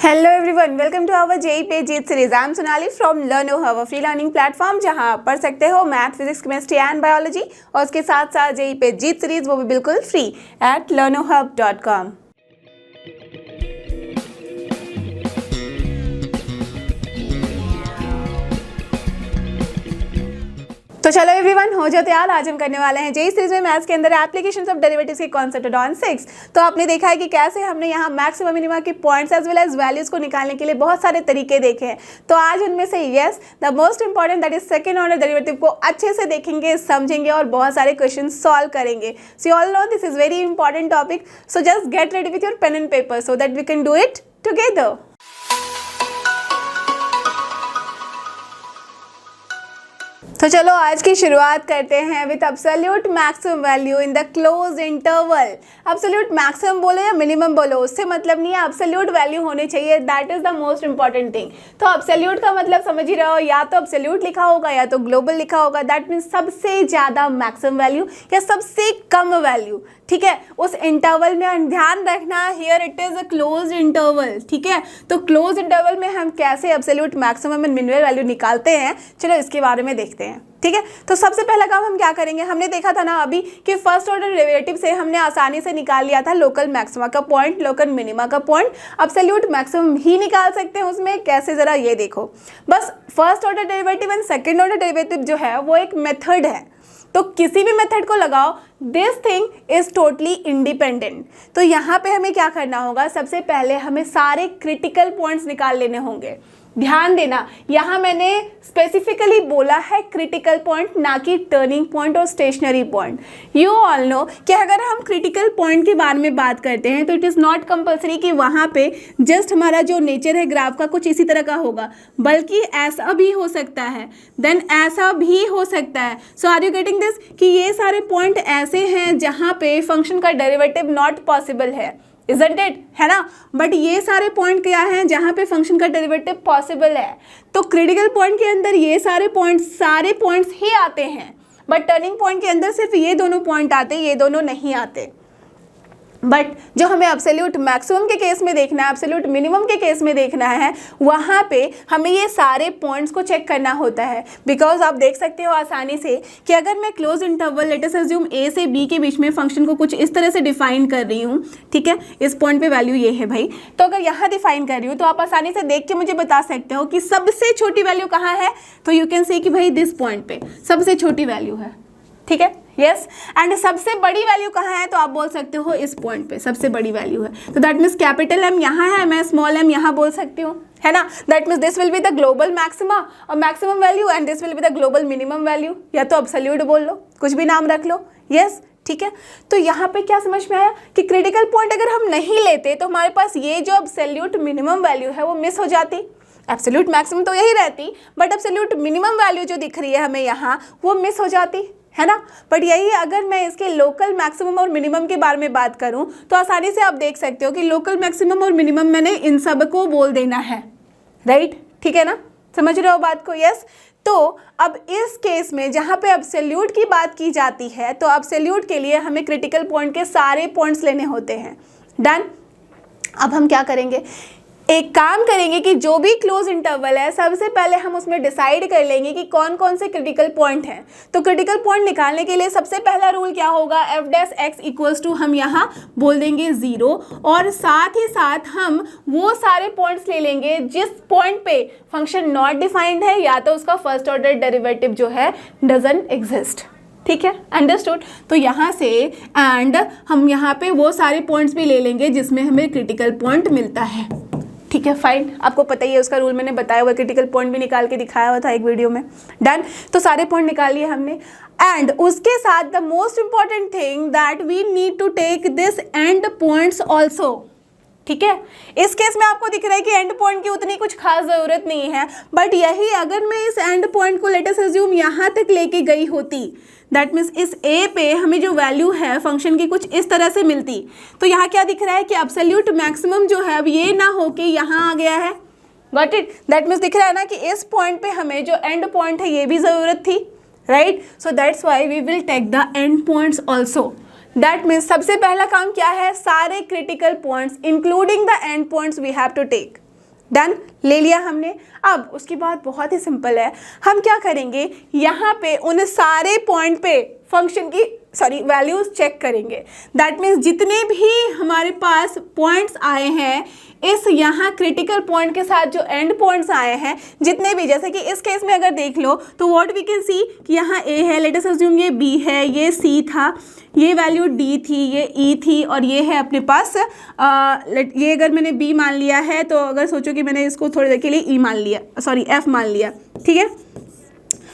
Hello everyone, welcome to our JEE पे जीत series. I am Sonali from Learnohub, a free learning platform जहां आप पढ़ सकते हो math, physics, chemistry and biology, और उसके साथ साथ जेईई पे जीत सीरीज वो भी बिल्कुल फ्री एट learnohub.com। तो चलो एवरीवन, हो जाओ तैयार। आज हम करने वाले हैं जेईई सीरीज में मैथ्स के अंदर एप्लीकेशंस ऑफ डेरिवेटिव्स के कॉन्सेप्ट ऑन 6। तो आपने देखा है कि कैसे हमने यहाँ मैक्सिमम मिनिमा के points as well as values को निकालने के लिए बहुत सारे तरीके देखे हैं। तो आज उनमें से yes the most important that is second order derivative को अच्छे से देखेंगे, समझेंगे और बहुत सारे क्वेश्चन सॉल्व करेंगे। So you all know this is very important topic, so just get ready with your pen and paper so that we can do it together. तो चलो आज की शुरुआत करते हैं with absolute maximum value in the closed interval. Absolute maximum बोलो या minimum बोलो, उससे मतलब नहीं है, एब्सोल्यूट वैल्यू होनी चाहिए, that is the most important thing. तो एब्सोल्यूट का मतलब समझ ही रहे हो, या तो एब्सोल्यूट लिखा होगा या तो ग्लोबल लिखा होगा। दैट मीन्स सबसे ज्यादा मैक्सिमम वैल्यू या सबसे कम वैल्यू, ठीक है। उस इंटरवल में ध्यान रखना, here it is a close interval, ठीक है। तो क्लोज इंटरवल में हम कैसे absolute maximum and minimum value निकालते हैं, चलो इसके बारे में देखते हैं, ठीक है। तो सबसे पहला काम हम क्या करेंगे, हमने देखा था ना अभी कि फर्स्ट ऑर्डर डेरिवेटिव से हमने आसानी से निकाल लिया था लोकल मैक्सिमा का पॉइंट, लोकल मिनिमा का पॉइंट। एब्सोल्यूट मैक्सिमम ही निकाल सकते हैं उसमें, कैसे जरा ये देखो। बस first order derivative and second order derivative जो है वो एक मेथड है, तो किसी भी मेथड को लगाओ, this thing is totally independent. तो यहाँ पे हमें क्या करना होगा, सबसे पहले हमें सारे क्रिटिकल पॉइंट्स निकाल लेने होंगे। ध्यान देना, यहाँ मैंने स्पेसिफिकली बोला है क्रिटिकल पॉइंट, ना कि टर्निंग पॉइंट और stationary point. You all no कि अगर हम क्रिटिकल पॉइंट के बारे में बात करते हैं तो इट इज़ नॉट कंपल्सरी कि वहाँ पे जस्ट हमारा जो नेचर है ग्राफ का कुछ इसी तरह का होगा, बल्कि ऐसा भी हो सकता है, देन ऐसा भी हो सकता है। So are you getting this कि ये सारे पॉइंट ऐसे हैं जहाँ पे फंक्शन का डेरिवेटिव नॉट पॉसिबल है, Isn't it? है ना। बट ये सारे पॉइंट क्या हैं जहाँ पे फंक्शन का डेरिवेटिव पॉसिबल है। तो क्रिटिकल पॉइंट के अंदर ये सारे पॉइंट्स ही आते हैं, बट टर्निंग पॉइंट के अंदर सिर्फ ये दोनों पॉइंट आते, ये दोनों नहीं आते। बट जो हमें एब्सोल्यूट मैक्सिमम के केस में देखना है, एब्सोल्यूट मिनिमम के केस में देखना है, वहाँ पे हमें ये सारे पॉइंट्स को चेक करना होता है। बिकॉज आप देख सकते हो आसानी से कि अगर मैं close interval let us assume A से बी के बीच में फंक्शन को कुछ इस तरह से डिफाइन कर रही हूँ, ठीक है, इस पॉइंट पे वैल्यू ये है भाई, तो अगर यहाँ डिफाइन कर रही हूँ तो आप आसानी से देख के मुझे बता सकते हो कि सबसे छोटी वैल्यू कहाँ है। तो यू कैन से कि भाई दिस पॉइंट पे सबसे छोटी वैल्यू है, ठीक है, यस। एंड सबसे बड़ी वैल्यू कहाँ है, तो आप बोल सकते हो इस पॉइंट पे सबसे बड़ी वैल्यू है। तो दैट मीन्स कैपिटल एम यहाँ है, मैं स्मॉल एम यहाँ बोल सकती हूँ, है ना। That means this will be the global maxima और maximum value and this will be the global minimum value, या तो एब्सोल्यूट बोल लो, कुछ भी नाम रख लो, यस, ठीक है। तो यहाँ पे क्या समझ में आया कि क्रिटिकल पॉइंट अगर हम नहीं लेते तो हमारे पास ये जो एब्सोल्यूट मिनिमम वैल्यू है वो मिस हो जाती। एब्सोल्यूट मैक्सिमम तो यही रहती, बट एब्सोल्यूट मिनिमम वैल्यू जो दिख रही है हमें यहाँ वो मिस हो जाती, है ना। बट यही अगर मैं इसके लोकल मैक्सिमम और मिनिमम के बारे में बात करूं तो आसानी से आप देख सकते हो कि लोकल मैक्सिमम और मिनिमम मैंने इन सब को बोल देना है, राइट, ठीक है ना, समझ रहे हो बात को, यस। तो अब इस केस में जहां पे एब्सोल्यूट की बात की जाती है तो एब्सोल्यूट के लिए हमें क्रिटिकल पॉइंट के सारे पॉइंट्स लेने होते हैं। डन। अब हम क्या करेंगे, एक काम करेंगे कि जो भी क्लोज इंटरवल है सबसे पहले हम उसमें डिसाइड कर लेंगे कि कौन कौन से क्रिटिकल पॉइंट हैं। तो क्रिटिकल पॉइंट निकालने के लिए सबसे पहला रूल क्या होगा, F dash x equals to हम यहाँ बोल देंगे 0, और साथ ही साथ हम वो सारे पॉइंट्स ले लेंगे जिस पॉइंट पे फंक्शन नॉट डिफाइंड है या तो उसका फर्स्ट ऑर्डर डेरिवेटिव जो है डजंट एग्जिस्ट, ठीक है, अंडरस्टूड। तो यहाँ से एंड हम यहाँ पे वो सारे पॉइंट्स भी ले लेंगे जिसमें हमें क्रिटिकल पॉइंट मिलता है, ठीक है, फाइन। आपको पता ही है उसका रूल, मैंने बताया हुआ, क्रिटिकल पॉइंट भी निकाल के दिखाया हुआ था एक वीडियो में। डन। तो सारे पॉइंट निकाल लिए हमने, एंड उसके साथ the most important thing that we need to take this end points also, ठीक है। इस केस में आपको दिख रहा है कि एंड पॉइंट की उतनी कुछ खास जरूरत नहीं है, बट यही अगर मैं इस एंड पॉइंट को लेट अस अज्यूम यहाँ तक लेके गई होती, दैट मीन्स इस ए पे हमें जो वैल्यू है फंक्शन की कुछ इस तरह से मिलती, तो यहाँ क्या दिख रहा है कि एब्सोल्यूट मैक्सिमम जो है अब ये ना हो कि यहाँ आ गया है, गॉट इट। दैट मीन्स दिख रहा है ना कि इस पॉइंट पे हमें जो एंड पॉइंट है ये भी जरूरत थी, right. So that's why we will take the end points also. That means सबसे पहला काम क्या है, सारे critical points including the end points we have to take. Done, ले लिया हमने। अब उसके बाद बहुत ही सिंपल है, हम क्या करेंगे, यहाँ पे उन सारे पॉइंट पे फंक्शन की वैल्यूज चेक करेंगे। दैट मीन्स जितने भी हमारे पास पॉइंट्स आए हैं इस यहाँ क्रिटिकल पॉइंट के साथ जो एंड पॉइंट्स आए हैं जितने भी, जैसे कि इस केस में अगर देख लो तो व्हाट वी कैन सी कि यहाँ ए है, लेट अस अज्यूम ये बी है, ये सी था, ये वैल्यू डी थी, ये ई थी और ये है अपने पास ये अगर मैंने बी मान लिया है तो अगर सोचो कि मैंने इसको थोड़ी देर के लिए ई मान लिया, एफ मान लिया, ठीक है।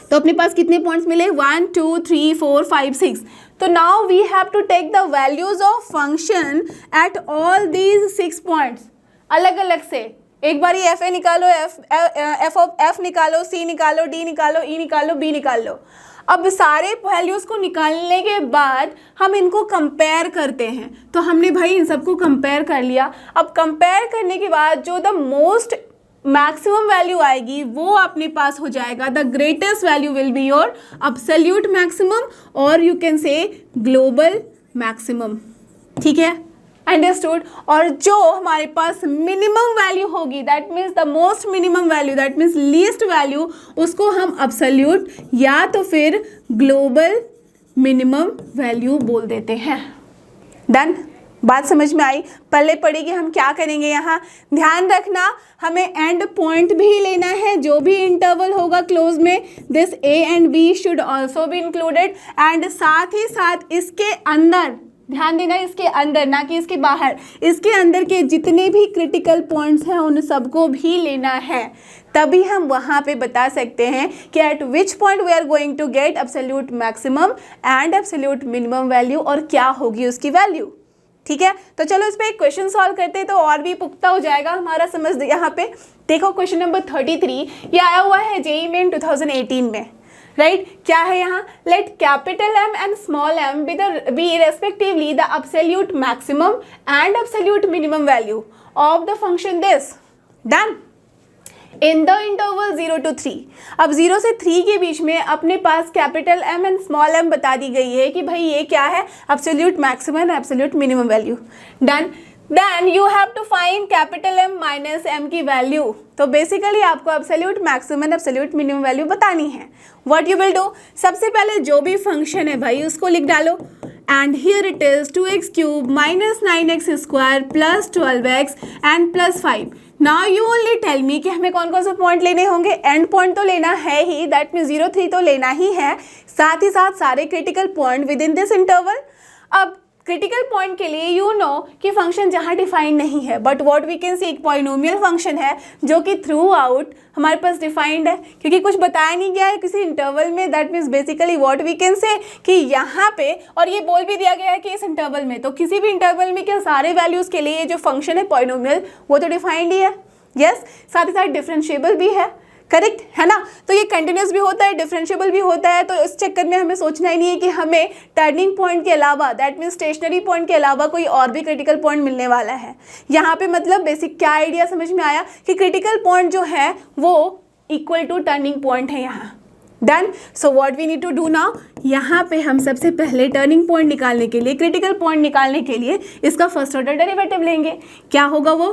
तो अपने पास कितने पॉइंट्स मिले, 1 2 3 4 5 6। तो now we have to take the values of function at all these 6 points, अलग अलग से। एक बार ये एफ ए निकालो, एफ ऑफ एफ निकालो, सी निकालो, डी निकालो, ई निकालो, बी निकाल लो। अब सारे वैल्यूज़ को निकालने के बाद हम इनको कंपेयर करते हैं। तो हमने भाई इन सबको कंपेयर कर लिया। अब कंपेयर करने के बाद जो द मोस्ट मैक्सिमम वैल्यू आएगी वो अपने पास हो जाएगा, the greatest value will be your absolute maximum और you can say global maximum, ठीक है, अंडरस्टूड। और जो हमारे पास मिनिमम वैल्यू होगी, that means the most minimum value, that means least value, उसको हम एब्सोल्यूट या तो फिर ग्लोबल मिनिमम वैल्यू बोल देते हैं। डन, बात समझ में आई। पहले पढ़ेगी हम क्या करेंगे, यहाँ ध्यान रखना हमें एंड पॉइंट भी लेना है, जो भी इंटरवल होगा क्लोज में, this a and b should also be included, and साथ ही साथ इसके अंदर ध्यान देना, इसके अंदर ना कि इसके बाहर, इसके अंदर के जितने भी क्रिटिकल पॉइंट्स हैं उन सबको भी लेना है। तभी हम वहाँ पे बता सकते हैं कि at which point we are going to get absolute maximum and absolute minimum value और क्या होगी उसकी वैल्यू, ठीक है। तो चलो इस पर एक क्वेश्चन सॉल्व करते हैं तो और भी पुख्ता हो जाएगा हमारा समझ। यहाँ पे देखो क्वेश्चन नंबर 33, ये आया हुआ है जेईई मेन 2018 में, राइट। क्या है यहाँ, let capital M and small m be respectively the absolute maximum and absolute minimum value of the function this. Done, in the interval 0 to 3। अब 0 से 3 के बीच में अपने पास capital M and small M बता दी गई है कि भाई ये क्या है, absolute maximum and absolute minimum value. Done, then you have to find capital M minus M की वैल्यू। तो बेसिकली आपको absolute maximum and absolute minimum value बतानी है। व्हाट यू विल डू, सबसे पहले जो भी फंक्शन है भाई उसको लिख डालो, and here it is 2x cube minus 9x square plus 12x and plus 5। Now you only tell me कि हमें कौन कौन से पॉइंट लेने होंगे। एंड पॉइंट तो लेना है ही, दैट मीन्स 0 3 तो लेना ही है, साथ ही साथ सारे critical point within this interval. अब क्रिटिकल पॉइंट के लिए यू नो कि फंक्शन जहाँ डिफाइंड नहीं है, but what we can see एक पॉलिनोमियल फंक्शन है जो कि थ्रू आउट हमारे पास डिफाइंड है, क्योंकि कुछ बताया नहीं गया है किसी इंटरवल में। That means basically what we can say कि यहाँ पे, और ये बोल भी दिया गया है कि इस इंटरवल में, तो किसी भी इंटरवल में क्या सारे वैल्यूज़ के लिए ये जो फंक्शन है पॉलिनोमियल वो तो डिफाइंड ही है, यस। साथ ही साथ डिफरेंशिएबल भी है, करेक्ट है ना। तो ये कंटिन्यूस भी होता है, डिफरेंशिएबल भी होता है। तो इस चक्कर में हमें सोचना ही नहीं है कि हमें टर्निंग पॉइंट के अलावा, दैट मीन्स स्टेशनरी पॉइंट के अलावा कोई और भी क्रिटिकल पॉइंट मिलने वाला है। यहाँ पे मतलब बेसिक क्या आइडिया समझ में आया कि क्रिटिकल पॉइंट जो है वो इक्वल टू टर्निंग पॉइंट है यहाँ। Done, so what we need to do now, यहाँ पे हम सबसे पहले टर्निंग पॉइंट निकालने के लिए, क्रिटिकल पॉइंट निकालने के लिए इसका फर्स्ट ऑर्डर डेरिवेटिव लेंगे। क्या होगा वो,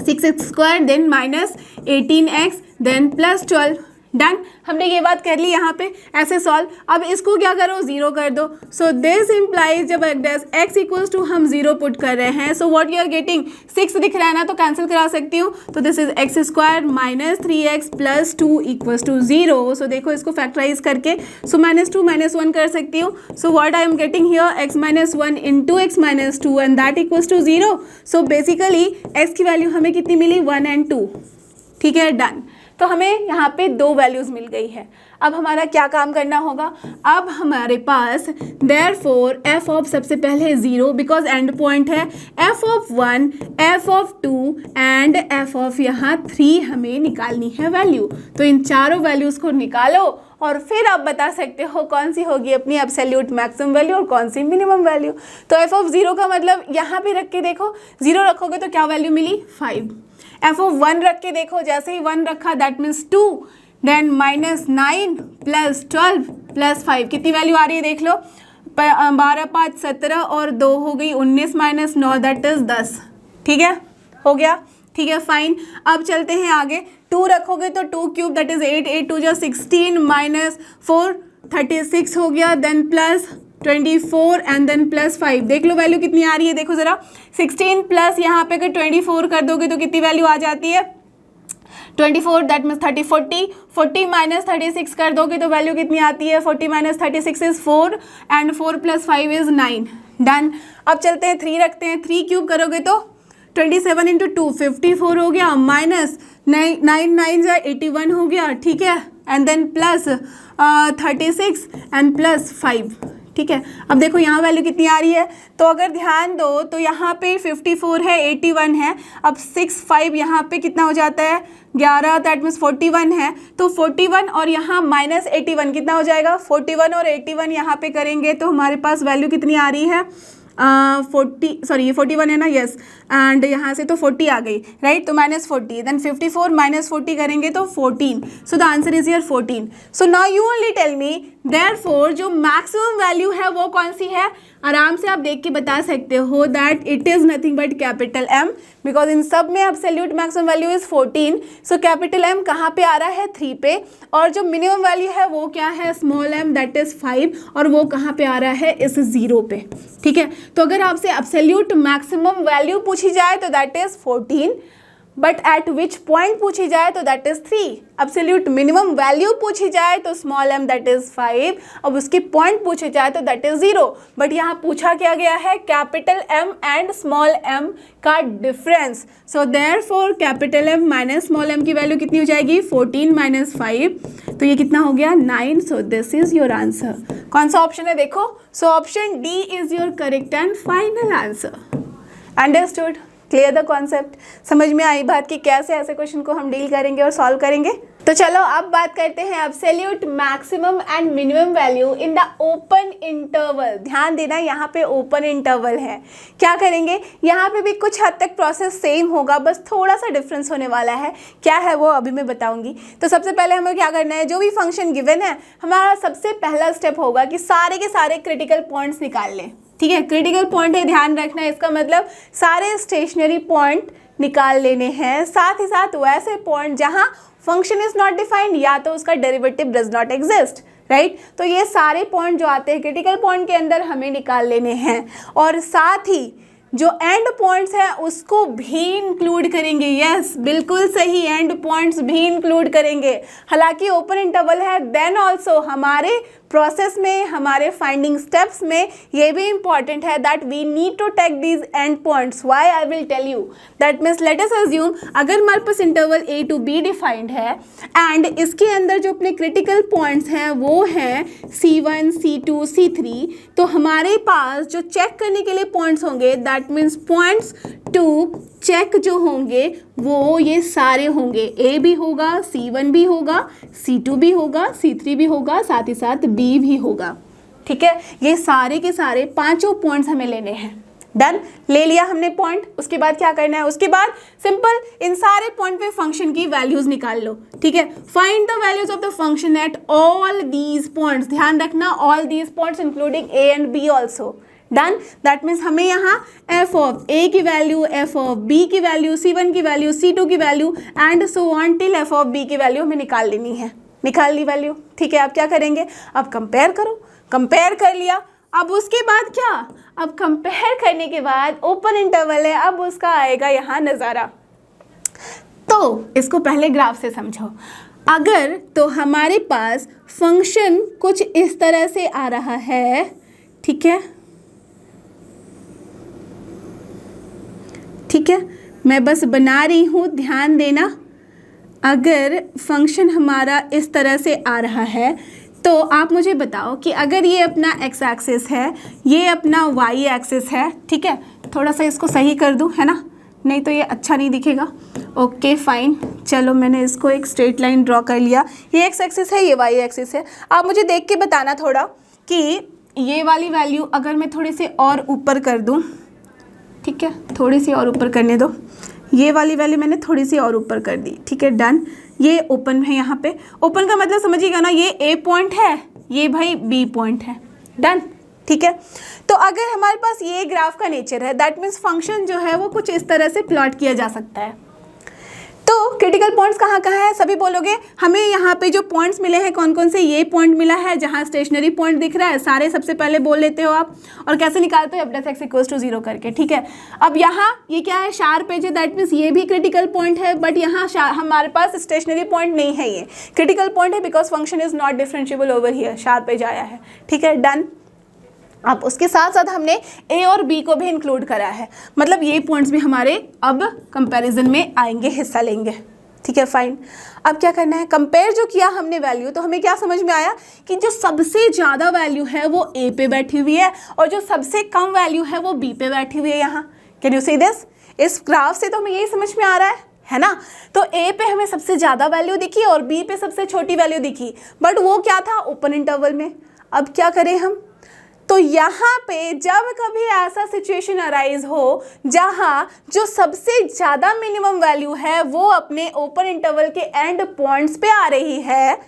6x square then minus 18x then plus 12। Done, हमने ये बात कर ली यहाँ पे ऐसे सॉल्व। अब इसको क्या करो, 0 कर दो। सो दिस इम्प्लाइज जब x इक्वल्स टू हम 0 पुट कर रहे हैं, so what you are getting, 6 दिख रहा है ना, तो कैंसिल करा सकती हूँ। तो this is x square minus 3x plus 2 equals to 0। So देखो इसको फैक्टराइज करके, सो -2 -1 कर सकती हूँ। So what I am getting here, x minus 1 into x minus 2 and that equals to 0। So basically x की वैल्यू हमें कितनी मिली, 1 and 2, ठीक है। डन, तो हमें यहाँ पे 2 वैल्यूज़ मिल गई है। अब हमारा क्या काम करना होगा, अब हमारे पास देयरफॉर f ऑफ सबसे पहले 0 बिकॉज एंड पॉइंट है, f of 1, f of 2 and f of यहाँ 3 हमें निकालनी है वैल्यू। तो इन चारों वैल्यूज़ को निकालो और फिर आप बता सकते हो कौन सी होगी अपनी एब्सोल्यूट मैक्सिमम वैल्यू और कौन सी मिनिमम वैल्यू। तो f ऑफ 0 का मतलब यहाँ पे रख के देखो, 0 रखोगे तो क्या वैल्यू मिली, 5। f ऑफ 1 रख के देखो, जैसे ही 1 रखा that means 2, then -9 plus 12 plus 5, कितनी वैल्यू आ रही है देख लो, 12 5 17 और 2 हो गई 19 -9 दैट इज 10, ठीक है, हो गया। ठीक है फाइन। अब चलते हैं आगे, 2 रखोगे तो 2 क्यूब दैट इज 8, 8 2 जो 16 माइनस 4 36 हो गया, then plus 24 and then plus 5। देख लो वैल्यू कितनी आ रही है, देखो ज़रा 16 प्लस यहाँ पे अगर 24 कर दोगे तो कितनी वैल्यू आ जाती है 24, दैट मीन्स 30 40 40 माइनस 36 कर दोगे तो वैल्यू कितनी आती है 40 minus 36 is 4 and 4 plus 5 is 9। Done. अब चलते हैं 3 रखते हैं, 3 क्यूब करोगे तो 27 इंटू 2 54 हो गया, माइनस 9 9 जा 81 हो गया, ठीक है, and then plus 36 and plus 5, ठीक है। अब देखो यहाँ वैल्यू कितनी आ रही है, तो अगर ध्यान दो तो यहाँ पे 54 है 81 है, अब 6 5 यहाँ पे कितना हो जाता है 11, दैट मीन्स 41 है, तो 41 और यहाँ माइनस 81 कितना हो जाएगा 41 और 81 यहाँ पे करेंगे तो हमारे पास वैल्यू कितनी आ रही है 41 है ना, यस, एंड यहाँ से तो 40 आ गई, राइट, तो माइनस 40, देन 54 माइनस 40 करेंगे तो 14, so the answer is your 14। So now you only tell me therefore जो मैक्सिमम वैल्यू है वो कौन सी है, आराम से आप देख के बता सकते हो that it is nothing but capital M, because in सब में absolute maximum value is 14, so capital M कहाँ पे आ रहा है 3 पे, और जो मिनिमम वैल्यू है वो क्या है स्मॉल m दैट इज 5, और वो कहाँ पे आ रहा है इस 0 पे, ठीक है। तो अगर आपसे एब्सोल्यूट मैक्सिमम वैल्यू पूछी जाए तो that is 14, but at which point पूछी जाए तो that is 3, absolute minimum value पूछी जाए तो स्मॉल m दैट इज 5, अब उसकी पॉइंट पूछे जाए तो दैट इज 0, बट यहाँ पूछा क्या गया है capital M and small m का difference, so therefore capital M minus small m की वैल्यू कितनी हो जाएगी 14 माइनस 5, तो ये कितना हो गया 9, सो दिस इज योर आंसर। कौन सा ऑप्शन है देखो, so option D is your correct and final answer. Understood, clear the concept, समझ में आई बात कि कैसे ऐसे क्वेश्चन को हम डील करेंगे और सॉल्व करेंगे। तो चलो अब बात करते हैं absolute maximum and minimum value in the open interval. ध्यान देना यहाँ पे ओपन इंटरवल है, क्या करेंगे यहाँ पे भी कुछ हद तक प्रोसेस सेम होगा, बस थोड़ा सा डिफरेंस होने वाला है, क्या है वो अभी मैं बताऊंगी। तो सबसे पहले हमें क्या करना है, जो भी फंक्शन गिवन है हमारा सबसे पहला स्टेप होगा कि सारे के सारे क्रिटिकल पॉइंट्स निकाल लें, ठीक है। क्रिटिकल पॉइंट है, ध्यान रखना है, इसका मतलब सारे स्टेशनरी पॉइंट निकाल लेने हैं, साथ ही साथ वैसे पॉइंट जहां फंक्शन इज नॉट डिफाइंड या तो उसका derivative does not exist, right. तो ये सारे पॉइंट जो आते हैं क्रिटिकल पॉइंट के अंदर हमें निकाल लेने हैं, और साथ ही जो एंड पॉइंट्स है उसको भी इंक्लूड करेंगे, यस बिल्कुल सही, एंड पॉइंट्स भी इंक्लूड करेंगे। हालांकि ओपन इंटरवल है, देन ऑल्सो हमारे प्रोसेस में, हमारे फाइंडिंग स्टेप्स में ये भी इंपॉर्टेंट है that we need to take these end points. Why I will tell you, that means let us assume अगर हमारे पास interval A to B defined है एंड इसके अंदर जो अपने क्रिटिकल पॉइंट्स हैं वो हैं C1 C2 C3, तो हमारे पास जो चेक करने के लिए पॉइंट्स होंगे that means points to check जो होंगे वो ये सारे होंगे, A भी होगा, C1 भी होगा, C2 भी होगा, C3 भी होगा, साथ ही साथ B भी होगा, ठीक है। ये सारे के सारे पांचों पॉइंट्स हमें लेने हैं। डन, ले लिया हमने पॉइंट, उसके बाद क्या करना है, उसके बाद सिंपल इन सारे पॉइंट पे फंक्शन की वैल्यूज निकाल लो, ठीक है। Find the values of the function at all these points, ध्यान रखना all these points including A and B also. Done, that means हमें यहाँ f ऑफ A की वैल्यू, f ऑफ B की वैल्यू, C1 की वैल्यू, C2 की value and so on till f of B की value हमें निकाल लेनी है। निकाल ली वैल्यू, ठीक है। अब क्या करेंगे, अब कंपेयर करो, कंपेयर कर लिया, अब उसके बाद क्या, अब कंपेयर करने के बाद ओपन इंटरवल है, अब उसका आएगा यहाँ नज़ारा। तो इसको पहले ग्राफ से समझो, अगर तो हमारे पास फंक्शन कुछ इस तरह से आ रहा है, ठीक है, ठीक है, मैं बस बना रही हूँ, ध्यान देना। अगर फंक्शन हमारा इस तरह से आ रहा है तो आप मुझे बताओ कि अगर ये अपना x एक्सिस है, ये अपना y एक्सिस है, ठीक है, थोड़ा सा इसको सही कर दूँ, है ना, नहीं तो ये अच्छा नहीं दिखेगा। ओके फाइन, चलो मैंने इसको एक स्ट्रेट लाइन ड्रॉ कर लिया, ये x एक्सिस है, ये y एक्सिस है। आप मुझे देख के बताना थोड़ा कि ये वाली वैल्यू अगर मैं थोड़ी सी और ऊपर कर दूँ, ठीक है, थोड़ी सी और ऊपर करने दो, ये वाली वैल्यू मैंने थोड़ी सी और ऊपर कर दी, ठीक है। डन, ये ओपन है, यहाँ पे ओपन का मतलब समझिएगा ना, ये A पॉइंट है, ये भाई B पॉइंट है। डन, ठीक है। तो अगर हमारे पास ये ग्राफ का नेचर है दैट मीन्स फंक्शन जो है वो कुछ इस तरह से प्लॉट किया जा सकता है, क्रिटिकल पॉइंट्स कहाँ कहाँ है सभी बोलोगे? हमें यहाँ पे जो पॉइंट्स मिले हैं कौन कौन से? ये पॉइंट मिला है जहाँ स्टेशनरी पॉइंट दिख रहा है, सारे सबसे पहले बोल लेते हो आप। और कैसे निकालते हो? f (x = 0 करके, ठीक है। अब यहाँ ये क्या है? शार्प एज है, दैट मीन्स ये भी क्रिटिकल पॉइंट है, बट यहाँ हमारे पास स्टेशनरी पॉइंट नहीं है, ये क्रिटिकल पॉइंट है because function is not differentiable over here, sharp edge आया है, ठीक है, डन। अब उसके साथ साथ हमने ए और बी को भी इंक्लूड करा है, मतलब ये पॉइंट्स भी हमारे अब कंपैरिजन में आएंगे, हिस्सा लेंगे, ठीक है, फाइन। अब क्या करना है? कंपेयर जो किया हमने वैल्यू, तो हमें क्या समझ में आया कि जो सबसे ज़्यादा वैल्यू है वो ए पे बैठी हुई है और जो सबसे कम वैल्यू है वो बी पे बैठी हुई है। यहाँ कैन यू सी दिस? इस ग्राफ से तो हमें यही समझ में आ रहा है ना? तो ए पे हमें सबसे ज़्यादा वैल्यू दिखी और बी पे सबसे छोटी वैल्यू दिखी, बट वो क्या था? ओपन इंटरवल में। अब क्या करें हम? तो यहाँ पे जब कभी ऐसा सिचुएशन अराइज हो जहाँ जो सबसे ज़्यादा मिनिमम वैल्यू है वो अपने ओपन इंटरवल के एंड पॉइंट्स पे आ रही है,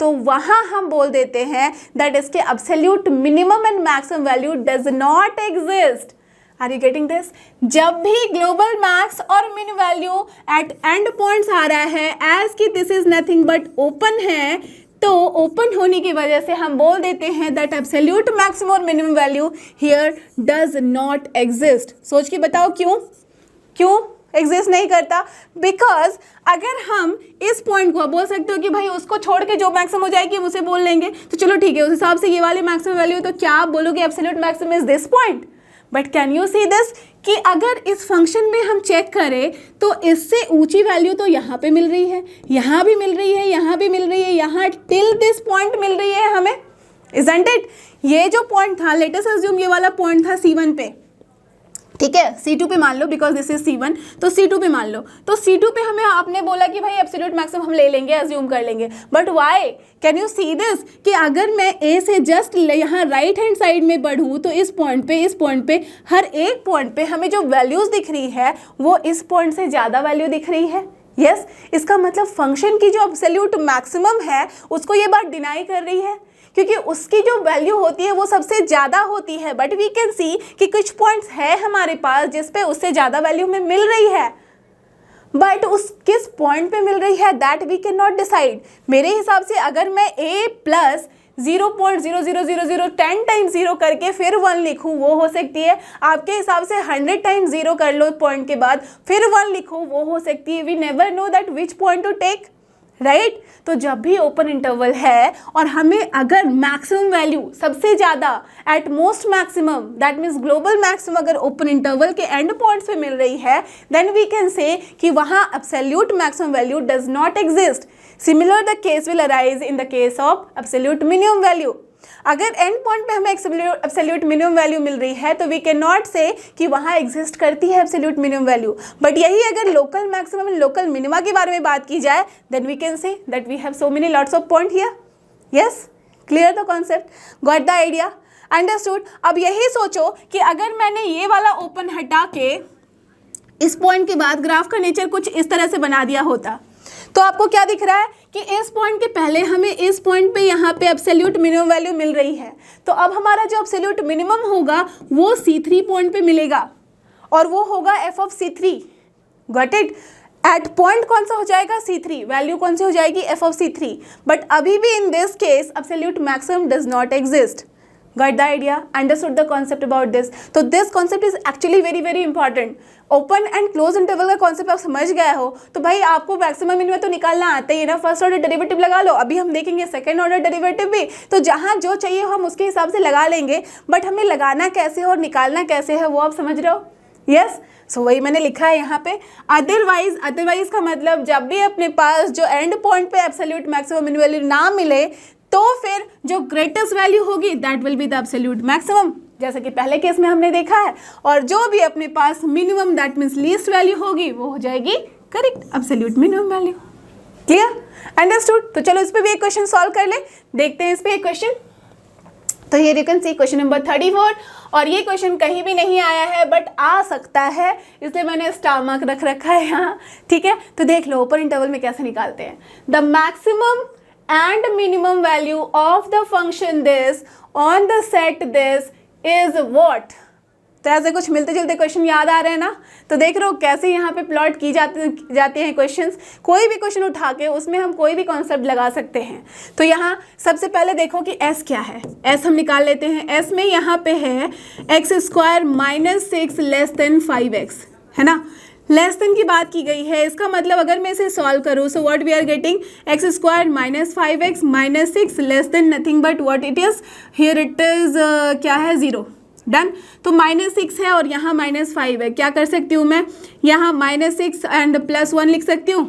तो वहाँ हम बोल देते हैं दैट इसके absolute minimum and maximum value does not exist. Are you getting this? जब भी ग्लोबल मैक्स और min value at end points आ रहा है एज कि this is nothing but open है, तो ओपन होने की वजह से हम बोल देते हैं दैट एब्सोल्यूट मैक्सिमम और minimum value here does not exist. सोच के बताओ क्यों एग्जिस्ट नहीं करता? बिकॉज अगर हम इस पॉइंट को बोल सकते हो कि भाई उसको छोड़ के जो मैक्सिमम हो जाएगी हम उसे बोल लेंगे, तो चलो ठीक है, उस हिसाब से ये वाली मैक्सिमम वैल्यू, तो क्या आप बोलोगे absolute maximum is this point? But can you see this कि अगर इस फंक्शन में हम चेक करें तो इससे ऊंची वैल्यू तो यहाँ पे मिल रही है, यहाँ भी मिल रही है, यहाँ भी मिल रही है, यहाँ टिल दिस पॉइंट मिल रही है हमें, इजंट इट? ये जो पॉइंट था, लेट अस अज्यूम ये वाला पॉइंट था C1 पे, ठीक है, C2 पे मान लो बिकॉज दिस इज C1, तो C2 पे मान लो, तो C2 पे हमें आपने बोला कि भाई एब्सोल्यूट मैक्सिमम हम ले लेंगे, अज्यूम कर लेंगे, but why? Can you see this कि अगर मैं A से जस्ट यहाँ राइट हैंड साइड में बढ़ूँ तो इस पॉइंट पे हर एक पॉइंट पे हमें जो वैल्यूज़ दिख रही है वो इस पॉइंट से ज़्यादा वैल्यू दिख रही है। यस, इसका मतलब फंक्शन की जो एब्सोल्यूट मैक्सिमम है उसको ये बात डिनाई कर रही है क्योंकि उसकी जो वैल्यू होती है वो सबसे ज़्यादा होती है, बट वी कैन सी कि कुछ पॉइंट्स है हमारे पास जिस पे उससे ज़्यादा वैल्यू हमें मिल रही है, बट उस किस पॉइंट पे मिल रही है that we can not decide. मेरे हिसाब से अगर मैं a प्लस 0.00010 टाइम्स 0 करके फिर 1 लिखूँ वो हो सकती है, आपके हिसाब से 100 टाइम्स 0 कर लो पॉइंट के बाद फिर 1 लिखो वो हो सकती है। We never know that which point to take, right? तो जब भी ओपन इंटरवल है और हमें अगर मैक्सिमम वैल्यू सबसे ज़्यादा at most maximum that means global maximum अगर ओपन इंटरवल के एंड पॉइंट्स पे मिल रही है देन वी कैन से कि वहाँ absolute maximum value does not exist. Similar the case will arise in the case of absolute minimum value. अगर and point पे हमें एब्सोल्यूट मिनिमम वैल्यू मिल रही है तो वी कैन नॉट से कि वहाँ एग्जिस्ट करती है एब्सोल्यूट मिनिमम वैल्यू, बट यही अगर local maximum and local minima के बारे में बात की जाए then we can say that we have so many lots of point here. Yes, clear the concept? Got the idea? Understood? अब यही सोचो कि अगर मैंने ये वाला ओपन हटा के इस पॉइंट के बाद ग्राफ का नेचर कुछ इस तरह से बना दिया होता तो आपको क्या दिख रहा है कि इस पॉइंट के पहले हमें इस पॉइंट पे यहाँ पे एब्सोल्यूट मिनिमम वैल्यू मिल रही है, तो अब हमारा जो एब्सोल्यूट मिनिमम होगा वो C3 पॉइंट पे मिलेगा और वो होगा f of C3। Got it? At point कौन सा हो जाएगा? C3। वैल्यू कौन सी हो जाएगी? f of C3। बट अभी भी इन this case absolute maximum does not exist. Got the idea? Understood the concept about this? तो this concept is actually very very important. Open and close interval का concept आप समझ गए हो तो भाई आपको मैक्सिमम मिनिमम तो निकालना आता ही है ना। फर्स्ट ऑर्डर डेरिवेटिव लगा लो, अभी हम देखेंगे सेकंड ऑर्डर डेरिवेटिव भी, तो जहाँ जो चाहिए हम उसके हिसाब से लगा लेंगे, बट हमें लगाना कैसे है और निकालना कैसे है वो आप समझ रहे हो? यस, सो वही मैंने लिखा है यहाँ पे। अदरवाइज का मतलब जब भी अपने पास जो एंड पॉइंट पे एब्सोल्यूट मैक्सिमम मिनिमम वैल्यू ना मिले तो फिर जो ग्रेटेस्ट वैल्यू होगी that will be the absolute maximum, जैसे कि पहले केस में हमने देखा है, और जो भी अपने पास minimum that means least value होगी वो हो जाएगी correct absolute minimum value. Clear? Understood? तो चलो इस पे भी एक क्वेश्चन सॉल्व कर ले, देखते हैं इस पे एक क्वेश्चन। तो here you can C question number 34, और ये क्वेश्चन कहीं भी नहीं आया है बट आ सकता है, इसलिए मैंने स्टार मार्क रख रखा है यहाँ। ठीक है, तो देख लो ओपन इंटरवल में कैसे निकालते हैं। The maximum and minimum value of the function this on the set this is what? तो ऐसे कुछ मिलते जुलते क्वेश्चन याद आ रहे हैं ना। तो देख रहे हो कैसे यहाँ पे प्लॉट की जाते हैं क्वेश्चंस। कोई भी क्वेश्चन उठा के उसमें हम कोई भी कॉन्सेप्ट लगा सकते हैं। तो यहाँ सबसे पहले देखो कि एस क्या है। एस हम निकाल लेते हैं। एस में यहाँ पे है x square minus 6 less then 5x, है ना। लेस देन की बात की गई है, इसका मतलब अगर मैं इसे सॉल्व करूँ, so what we are getting, x square minus 5x minus 6 less than nothing but what it is, here it is क्या है, 0। डन। तो -6 है और यहाँ -5 है। क्या कर सकती हूँ मैं, यहाँ -6 एंड +1 लिख सकती हूँ।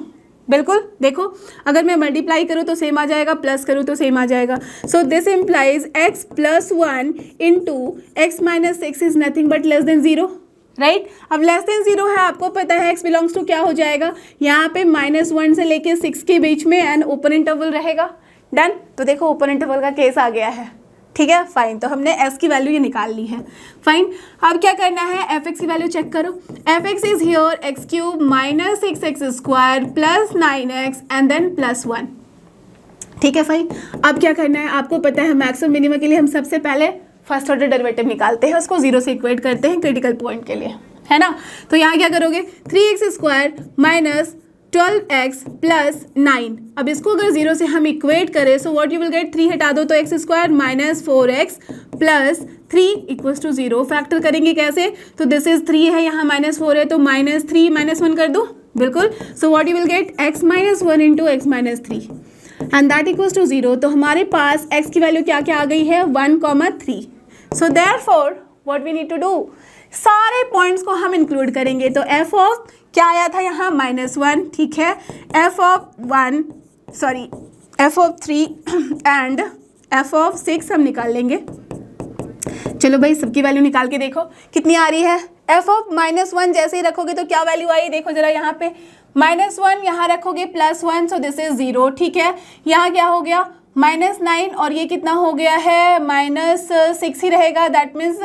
बिल्कुल, देखो अगर मैं मल्टीप्लाई करूँ तो सेम आ जाएगा, प्लस करूँ तो सेम आ जाएगा। सो this implies x + 1 into x - 6 is nothing but less than 0, right. अब लेस देन 0 है, आपको पता है x बिलोंग्स टू क्या हो जाएगा, यहाँ पे -1 से लेके 6 के बीच में एंड ओपन इंटरवल रहेगा। डन। तो देखो ओपन इंटरवल का केस आ गया है, ठीक है, फाइन। तो हमने s की वैल्यू ये निकाल ली है, फाइन। अब क्या करना है, fx की वैल्यू चेक करो। fx is here x³ - 6x square + 9x and then +1, ठीक है, फाइन। अब क्या करना है, आपको पता है मैक्सिमम मिनिमम के लिए हम सबसे पहले फर्स्ट ऑर्डर डेरिवेटिव निकालते हैं, उसको 0 से इक्वेट करते हैं क्रिटिकल पॉइंट के लिए, है ना। तो यहाँ क्या करोगे, 3x square minus 12x plus 9। अब इसको अगर 0 से हम इक्वेट करें, so what you will get, 3 हटा दो तो x square minus 4x plus 3 equals to 0। Factor करेंगे कैसे, तो दिस इज 3 है, यहाँ -4 है, तो -3 -1 कर दो, बिल्कुल। So what you will get, x - 1 into x - 3 and that equals to 0। तो हमारे पास x की वैल्यू क्या क्या आ गई है, 1,3। So therefore what we need to do, सारे पॉइंट्स को हम इंक्लूड करेंगे। तो f ऑफ क्या आया था यहाँ, -1, ठीक है, f of 3 and f of 6 हम निकाल लेंगे। चलो भाई सबकी वैल्यू निकाल के देखो कितनी आ रही है। f ऑफ -1 जैसे ही रखोगे तो क्या वैल्यू आई, देखो जरा यहाँ पे, -1 यहाँ रखोगे +1, सो दिस इज 0, ठीक है। यहाँ क्या हो गया, -9 और ये कितना हो गया है, -6 ही रहेगा, दैट मीन्स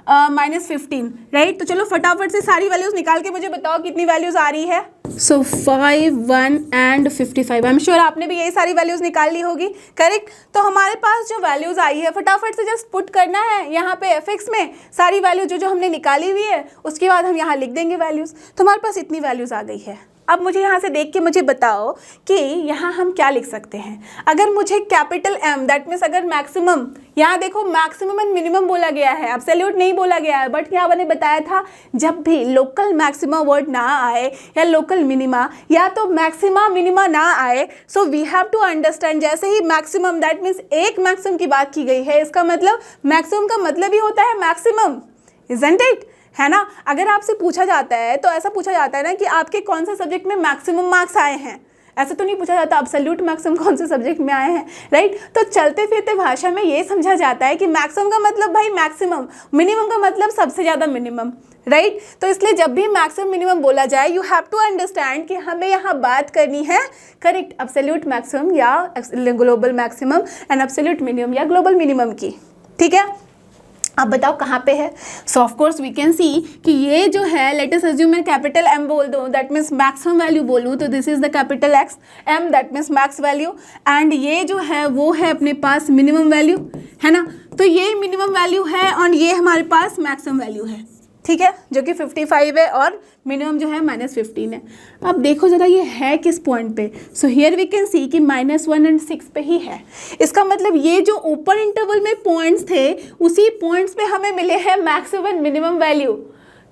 -15, राइट। तो चलो फटाफट से सारी वैल्यूज निकाल के मुझे बताओ कितनी वैल्यूज आ रही है। सो 5, 1 एंड 55। आई एम श्योर आपने भी यही सारी वैल्यूज निकाल ली होगी, करेक्ट। तो हमारे पास जो वैल्यूज आई है फटाफट से जस्ट पुट करना है यहाँ पे fx में सारी वैल्यू जो हमने निकाली हुई है, उसके बाद हम यहाँ लिख देंगे वैल्यूज। तो हमारे पास इतनी वैल्यूज आ गई है। अब मुझे यहाँ से देख के मुझे बताओ कि यहाँ हम क्या लिख सकते हैं। अगर मुझे कैपिटल M, दैट मीन्स अगर मैक्सिमम, यहाँ देखो मैक्सिमम एंड मिनिमम बोला गया है, एब्सोल्यूट नहीं बोला गया है, बट यहाँ मैंने बताया था जब भी लोकल मैक्सिमा वर्ड ना आए या लोकल मिनिमा या तो मैक्सिमा मिनिमा ना आए, so we have to understand, जैसे ही मैक्सिमम दैट मीन्स एक मैक्सिमम की बात की गई है, इसका मतलब मैक्सिमम का मतलब ही होता है मैक्सिमम, इजंट इट, है ना। अगर आपसे पूछा जाता है तो ऐसा पूछा जाता है ना कि आपके कौन से सब्जेक्ट में मैक्सिमम मार्क्स आए हैं, ऐसा तो नहीं पूछा जाता एब्सोल्यूट मैक्सिमम कौन से सब्जेक्ट में आए हैं, राइट। तो चलते फिरते भाषा में ये समझा जाता है कि मैक्सिमम का मतलब भाई मैक्सिमम, मिनिमम का मतलब सबसे ज़्यादा मिनिमम, राइट। तो इसलिए जब भी मैक्सिमम मिनिमम बोला जाए, यू हैव टू अंडरस्टैंड कि हमें यहाँ बात करनी है करेक्ट एब्सोल्यूट मैक्सिमम या global maximum and absolute minimum या ग्लोबल मिनिमम की, ठीक है। अब बताओ कहाँ पे है। So of course we can see कि ये जो है, लेट अस अज्यूम मैं कैपिटल M बोल दूँ, दैट मीन्स मैक्सिमम वैल्यू बोलूँ, तो this is the capital M, that means max value, and ये जो है वो है अपने पास मिनिमम वैल्यू, है ना। तो ये मिनिमम वैल्यू है और ये हमारे पास मैक्सिमम वैल्यू है, ठीक है, जो कि 55 है और मिनिमम जो है -15 है। अब देखो ज़रा ये है किस पॉइंट पे, so here we can see कि -1 एंड 6 पे ही है। इसका मतलब ये जो ओपन इंटरवल में पॉइंट्स थे, उसी पॉइंट्स पे हमें मिले हैं मैक्सिमम एंड मिनिमम वैल्यू।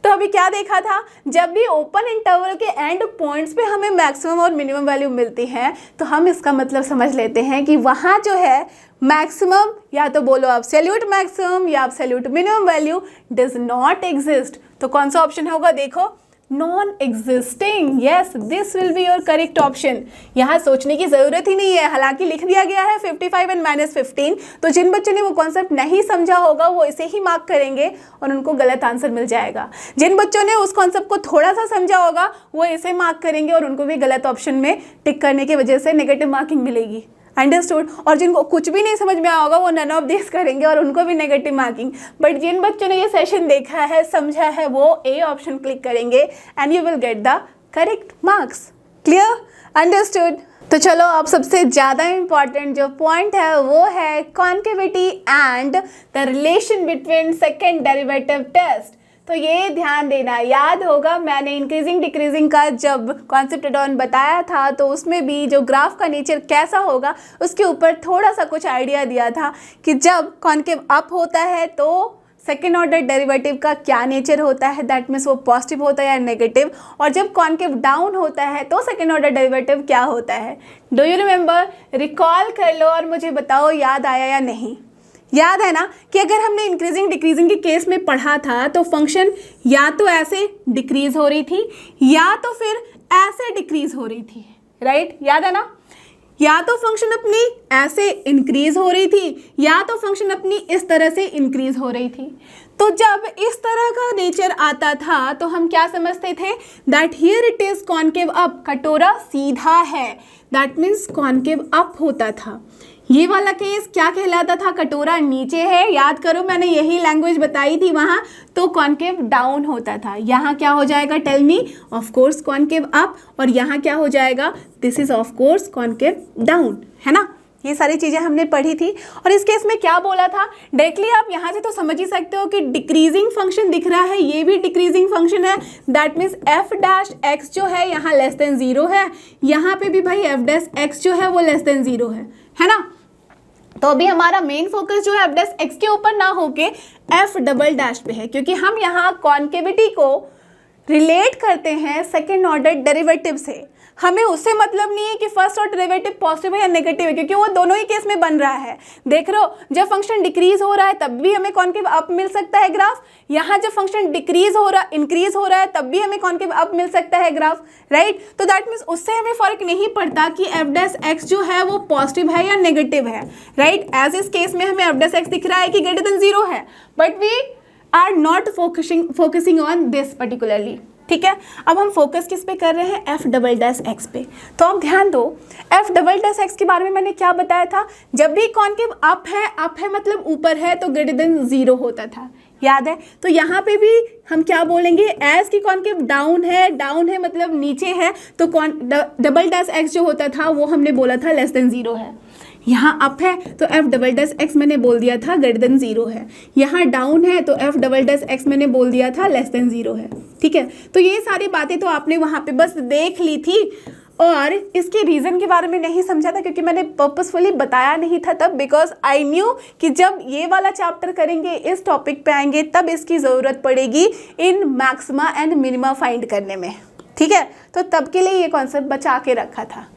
तो अभी क्या देखा था, जब भी ओपन इंटरवल के एंड पॉइंट्स पे हमें मैक्सिमम और मिनिमम वैल्यू मिलती है, तो हम इसका मतलब समझ लेते हैं कि वहाँ जो है मैक्सिमम या तो बोलो एब्सोल्यूट मैक्सिमम या absolute minimum value does not exist. तो कौन सा ऑप्शन होगा, देखो non existing, yes this will be your correct option. यहाँ सोचने की ज़रूरत ही नहीं है, हालांकि लिख दिया गया है 55 एंड -15, तो जिन बच्चों ने वो कॉन्सेप्ट नहीं समझा होगा वो इसे ही मार्क करेंगे और उनको गलत आंसर मिल जाएगा। जिन बच्चों ने उस कॉन्सेप्ट को थोड़ा सा समझा होगा वो इसे मार्क करेंगे और उनको भी गलत ऑप्शन में टिक करने की वजह से नेगेटिव मार्किंग मिलेगी, अंडरस्टूड। और जिनको कुछ भी नहीं समझ में आया होगा वो नन ऑफ दिस करेंगे और उनको भी नेगेटिव मार्किंग। बट जिन बच्चों ने ये सेशन देखा है, समझा है, वो ए ऑप्शन क्लिक करेंगे and you will get the correct marks. Clear, understood. तो चलो अब सबसे ज़्यादा इम्पॉर्टेंट जो पॉइंट है वो है concavity and the relation between second derivative test. तो ये ध्यान देना, याद होगा मैंने इंक्रीजिंग डिक्रीजिंग का जब कॉन्सेप्ट एड ऑन बताया था तो उसमें भी जो ग्राफ का नेचर कैसा होगा उसके ऊपर थोड़ा सा कुछ आइडिया दिया था कि जब कॉन्केव अप होता है तो सेकेंड ऑर्डर डेरिवेटिव का क्या नेचर होता है, दैट मीन्स वो पॉजिटिव होता है या नेगेटिव, और जब कॉन्केव डाउन होता है तो सेकेंड ऑर्डर डेरिवेटिव क्या होता है। Do you remember? रिकॉल कर लो और मुझे बताओ याद आया या नहीं। याद है ना कि अगर हमने इंक्रीजिंग डिक्रीजिंग के केस में पढ़ा था तो फंक्शन या तो ऐसे डिक्रीज हो रही थी या तो फिर ऐसे डिक्रीज हो रही थी, राइट? याद है ना? या तो फंक्शन अपनी ऐसे इंक्रीज हो रही थी या तो फंक्शन अपनी इस तरह से इंक्रीज हो रही थी। तो जब इस तरह का नेचर आता था तो हम क्या समझते थे? That here it is concave up, कटोरा सीधा है, दैट मीन्स कॉन्केव अप होता था। ये वाला केस क्या कहलाता था? कटोरा नीचे है, याद करो मैंने यही लैंग्वेज बताई थी वहाँ, तो कॉन्केव डाउन होता था। यहाँ क्या हो जाएगा? Tell me. Of course concave up, और यहाँ क्या हो जाएगा? This is of course concave down, है ना? ये सारी चीज़ें हमने पढ़ी थी। और इस केस में क्या बोला था डायरेक्टली आप यहाँ से तो समझ ही सकते हो कि डिक्रीजिंग फंक्शन दिख रहा है, ये भी डिक्रीजिंग फंक्शन है, that means F dash x जो है यहाँ लेस देन 0 है, यहाँ पे भी भाई एफ डैश एक्स जो है वो लेस देन 0 है ना? तो अभी हमारा मेन फोकस जो है एफ डैश एक्स के ऊपर ना होके एफ डबल डैश पे है, क्योंकि हम यहाँ कॉन्केविटी को रिलेट करते हैं सेकेंड ऑर्डर डेरिवेटिव से। हमें उससे मतलब नहीं है कि फर्स्ट ऑर्डर डेरिवेटिव पॉजिटिव है या नेगेटिव है, क्योंकि वो दोनों ही केस में बन रहा है। देख रहे हो, जब फंक्शन डिक्रीज हो रहा है तब भी हमें कॉन्केव अप मिल सकता है ग्राफ, यहाँ जब फंक्शन डिक्रीज हो रहा इंक्रीज हो रहा है तब भी हमें कॉन्केव अप मिल सकता है ग्राफ, राइट? तो दैट मीन्स उससे हमें फर्क नहीं पड़ता कि एफ डैश एक्स जो है वो पॉजिटिव है या नेगेटिव है, राइट? एज इस केस में हमें एफ डैश एक्स दिख रहा है कि ग्रेटर देन 0 है, but we are not focusing on this particularly, ठीक है? अब हम फोकस किस पे कर रहे हैं? एफ डबल डैश एक्स पे। तो अब ध्यान दो, एफ डबल डैश एक्स के बारे में मैंने क्या बताया था? जब भी कॉन्केव अप है मतलब ऊपर है तो ग्रेटर देन 0 होता था, याद है? तो यहाँ पे भी हम क्या बोलेंगे? एज की कॉन्केव डाउन है मतलब नीचे है, तो डबल डैश एक्स जो होता था वो हमने बोला था लेस देन 0 है। यहाँ अप है तो एफ डबल डैश एक्स मैंने बोल दिया था ग्रेटर देन 0 है। यहाँ डाउन है तो एफ डबल डैश एक्स मैंने बोल दिया था लेस देन 0 है, ठीक है? तो ये सारी बातें तो आपने वहाँ पे बस देख ली थी और इसके रीज़न के बारे में नहीं समझा था, क्योंकि मैंने पर्पसफुली बताया नहीं था तब, बिकॉज आई न्यू कि जब ये वाला चैप्टर करेंगे, इस टॉपिक पे आएंगे, तब इसकी ज़रूरत पड़ेगी इन मैक्सिमा एंड मिनिमा फाइंड करने में, ठीक है? तो तब के लिए ये कॉन्सेप्ट बचा के रखा था।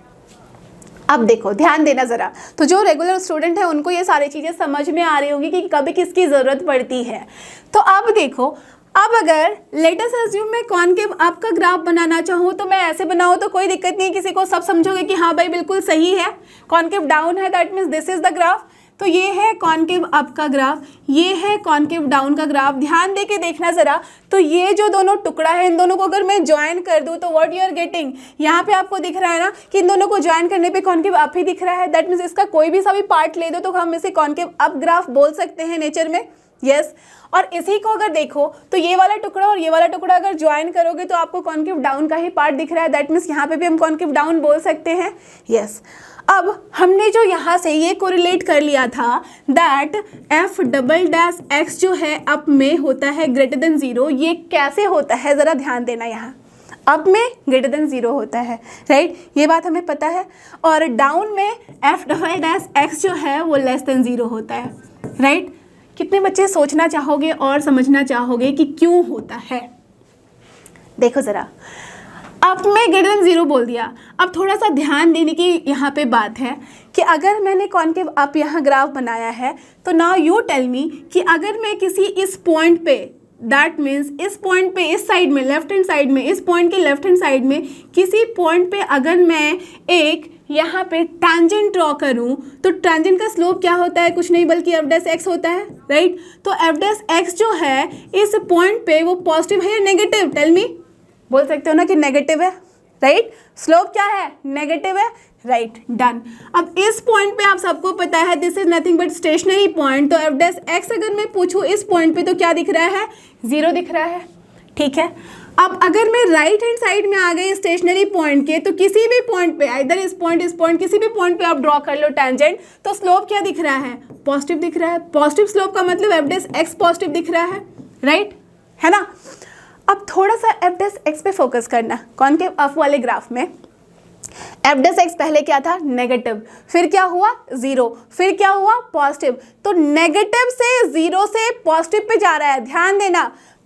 अब देखो, ध्यान देना ज़रा, तो जो रेगुलर स्टूडेंट है उनको ये सारी चीज़ें समझ में आ रही होंगी कि कभी किसकी ज़रूरत पड़ती है। तो अब देखो, अब अगर लेट अस अज्यूम मैं कॉन्केव अप का ग्राफ बनाना चाहूँ तो मैं ऐसे बनाऊँ तो कोई दिक्कत नहीं है, किसी को सब समझोगे कि हाँ भाई बिल्कुल सही है। कॉन्केव डाउन है that means this is the graph. तो ये है कॉन्केव अप का ग्राफ, ये है कॉन्केव डाउन का ग्राफ। ध्यान दे के देखना ज़रा, तो ये जो दोनों टुकड़ा है इन दोनों को अगर मैं ज्वाइन कर दूँ तो व्हाट यू आर गेटिंग, यहाँ पे आपको दिख रहा है ना कि इन दोनों को ज्वाइन करने पे कॉन्केव अप ही दिख रहा है। दैट मीन्स इसका कोई भी सा भी पार्ट ले दो तो हम इसे कॉन्केव अप ग्राफ बोल सकते हैं नेचर में, यस। और इसी को अगर देखो तो ये वाला टुकड़ा और ये वाला टुकड़ा अगर ज्वाइन करोगे तो आपको कॉन्केव डाउन का ही पार्ट दिख रहा है। दैट मीन्स यहाँ पे भी हम कॉन्केव डाउन बोल सकते हैं, यस। अब हमने जो यहाँ से ये कोरिलेट कर लिया था that F double dash x जो है अप में होता है ग्रेटर देन 0, ये कैसे होता है ज़रा ध्यान देना। यहाँ अप में ग्रेटर देन 0 होता है, राइट? ये बात हमें पता है। और डाउन में एफ डबल डैश एक्स जो है वो लेस देन 0 होता है, राइट? कितने बच्चे सोचना चाहोगे और समझना चाहोगे कि क्यों होता है? देखो ज़रा, अब मैं ग्रेटर देन 0 बोल दिया। अब थोड़ा सा ध्यान देने की यहाँ पे बात है कि अगर मैंने कॉन्केव अप यहाँ ग्राफ बनाया है तो नाउ यू टेल मी कि अगर मैं किसी इस पॉइंट पे, दैट मीन्स इस पॉइंट पे, इस साइड में, लेफ्ट हैंड साइड में, इस पॉइंट के लेफ्ट हैंड साइड में किसी पॉइंट पे अगर मैं एक यहाँ पे टैंजेंट ड्रॉ करूँ तो टैंजेंट का स्लोप क्या होता है? कुछ नहीं बल्कि एफ डैश एक्स होता है, राइट? तो एफ डैश एक्स जो है इस पॉइंट पे वो पॉजिटिव है या नेगेटिव? Tell me. बोल सकते हो ना कि नेगेटिव है, राइट? स्लोप क्या है? नेगेटिव है, राइट? डन। अब इस पॉइंट पे आप सबको पता है this is nothing but stationary point. तो एफ डैश एक्स अगर मैं पूछूँ इस पॉइंट पे तो क्या दिख रहा है? 0 दिख रहा है, ठीक है? अब अगर मैं राइट हैंड साइड में आ गई स्टेशनरी पॉइंट के तो किसी भी पॉइंट पे, इधर इस पॉइंट किसी भी पॉइंट पे आप ड्रॉ कर लो टैंजेंट, तो स्लोप क्या दिख रहा है? पॉजिटिव दिख रहा है। पॉजिटिव स्लोप का मतलब एफ डैश एक्स पॉजिटिव दिख रहा है, राइट? है ना। अब थोड़ा सा एफ डैश एक्स पे फोकस करना। कॉनकेव अप वाले ग्राफ में एफ डैश एक्स पहले क्या था, नेगेटिव, फिर क्या हुआ, जीरो, फिर क्या हुआ, पॉजिटिव। तो नेगेटिव से जीरो से पॉजिटिव पे जा रहा है, ध्यान देना।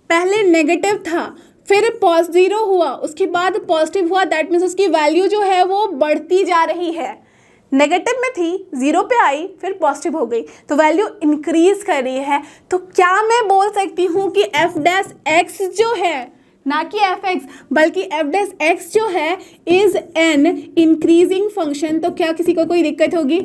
पहले नेगेटिव था, फिर जीरो हुआ, उसके बाद पॉजिटिव हुआ, दैट मीन्स उसकी वैल्यू जो है वो बढ़ती जा रही है। नेगेटिव में थी, जीरो पे आई, फिर पॉजिटिव हो गई, तो वैल्यू इंक्रीज कर रही है। तो क्या मैं बोल सकती हूँ कि एफ डैश एक्स जो है, ना कि एफ एक्स बल्कि एफ डैश एक्स जो है इज एन इंक्रीजिंग फंक्शन। तो क्या किसी को कोई दिक्कत होगी?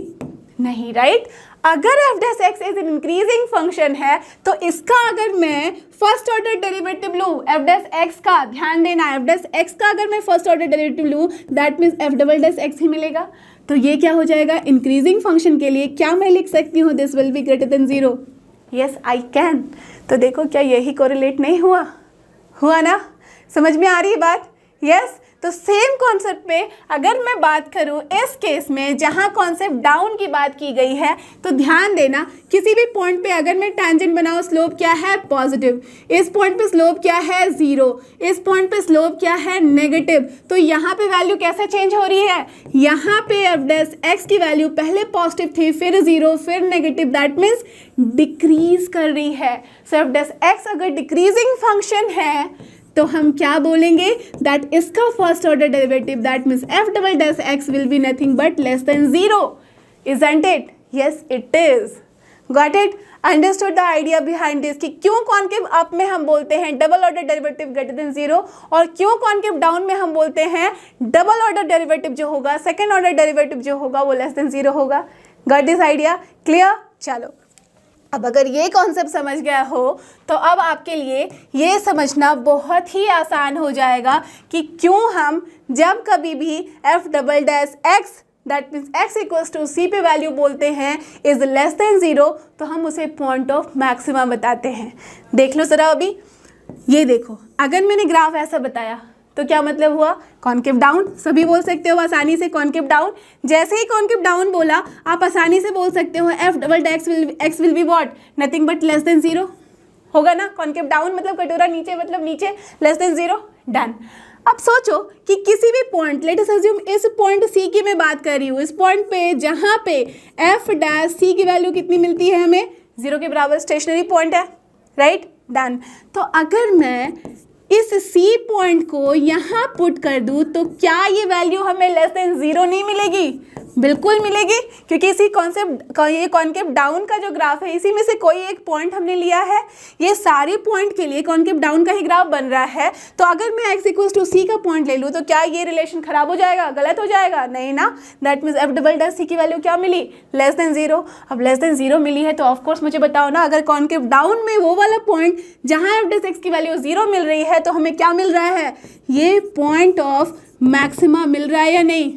नहीं, राइट। अगर f dash x is an increasing function है तो इसका अगर मैं फर्स्ट ऑर्डर डेरिवेटिव लूँ एफ डैश एक्स का, ध्यान देना, एफ डैश एक्स का अगर मैं फर्स्ट ऑर्डर डेरिवेटिव लूँ that means f double dash x ही मिलेगा। तो ये क्या हो जाएगा, इंक्रीजिंग फंक्शन के लिए क्या मैं लिख सकती हूँ, this will be greater than zero. Yes I can. तो देखो क्या यही कोरिलेट नहीं हुआ, हुआ ना। समझ में आ रही है बात? यस। तो सेम कॉन्सेप्ट पे अगर मैं बात करूँ इस केस में जहाँ कॉन्सेप्ट डाउन की बात की गई है, तो ध्यान देना किसी भी पॉइंट पे अगर मैं टेंजेंट बनाऊँ, स्लोप क्या है, पॉजिटिव, इस पॉइंट पे स्लोप क्या है, जीरो, इस पॉइंट पे स्लोप क्या है, नेगेटिव। तो यहाँ पे वैल्यू कैसे चेंज हो रही है, यहाँ पे एफ डैश एक्स की वैल्यू पहले पॉजिटिव थी, फिर जीरो, फिर नेगेटिव, दैट मीन्स डिक्रीज कर रही है। सो एफ डैश एक्स अगर डिक्रीजिंग फंक्शन है तो हम क्या बोलेंगे, दैट इसका first order derivative that means f double dash x will be nothing but less than zero, isn't it? Yes it is. Got it? Understood the idea behind this कि क्यों concave up में हम बोलते हैं double order derivative greater than zero, और क्यों concave down में हम बोलते हैं डबल ऑर्डर डेरिवेटिव जो होगा, सेकेंड ऑर्डर डेरिवेटिव जो होगा वो लेस देन जीरो होगा। Got this idea? क्लियर? चलो, अब अगर ये कॉन्सेप्ट समझ गया हो तो अब आपके लिए ये समझना बहुत ही आसान हो जाएगा कि क्यों हम जब कभी भी f double dash x that means x equals to C पे वैल्यू बोलते हैं इज लेस देन जीरो तो हम उसे पॉइंट ऑफ मैक्सिमा बताते हैं। देख लो जरा, अभी ये देखो, अगर मैंने ग्राफ ऐसा बताया तो क्या मतलब हुआ, कॉनकेव डाउन। सभी बोल सकते हो आसानी से कॉनकेव डाउन। जैसे ही कॉनकेव डाउन बोला आप आसानी से बोल सकते हो F double x will be what, nothing but less than zero, होगा ना। कॉनकेव डाउन मतलब कटोरा नीचे, मतलब नीचे, लेस देन जीरो, डन। अब सोचो कि किसी भी पॉइंट, लेट अस अज्यूम इस पॉइंट सी की मैं बात कर रही हूँ, इस पॉइंट पे जहाँ पे एफ डैश सी की वैल्यू कितनी मिलती है हमें, जीरो के बराबर, स्टेशनरी पॉइंट है, राइट, डन। तो अगर मैं इस सी पॉइंट को यहाँ पुट कर दूँ तो क्या ये वैल्यू हमें लेस देन जीरो नहीं मिलेगी? बिल्कुल मिलेगी, क्योंकि इसी कॉन्सेप्ट ये कॉनकेव डाउन का जो ग्राफ है इसी में से कोई एक पॉइंट हमने लिया है, ये सारे पॉइंट के लिए कॉनकेव डाउन का ही ग्राफ बन रहा है। तो अगर मैं एक्स इक्वल्स टू सी का पॉइंट ले लूँ तो क्या ये रिलेशन खराब हो जाएगा, गलत हो जाएगा? नहीं ना। That means f double dash C की वैल्यू क्या मिली, लेस देन जीरो। अब लेस देन जीरो मिली है तो ऑफकोर्स मुझे बताओ ना, अगर कॉनकेव डाउन में वो वाला पॉइंट जहाँ एफ डैश एक्स की वैल्यू जीरो मिल रही है तो हमें क्या मिल रहा है, ये पॉइंट ऑफ मैक्सिमा मिल रहा है या नहीं?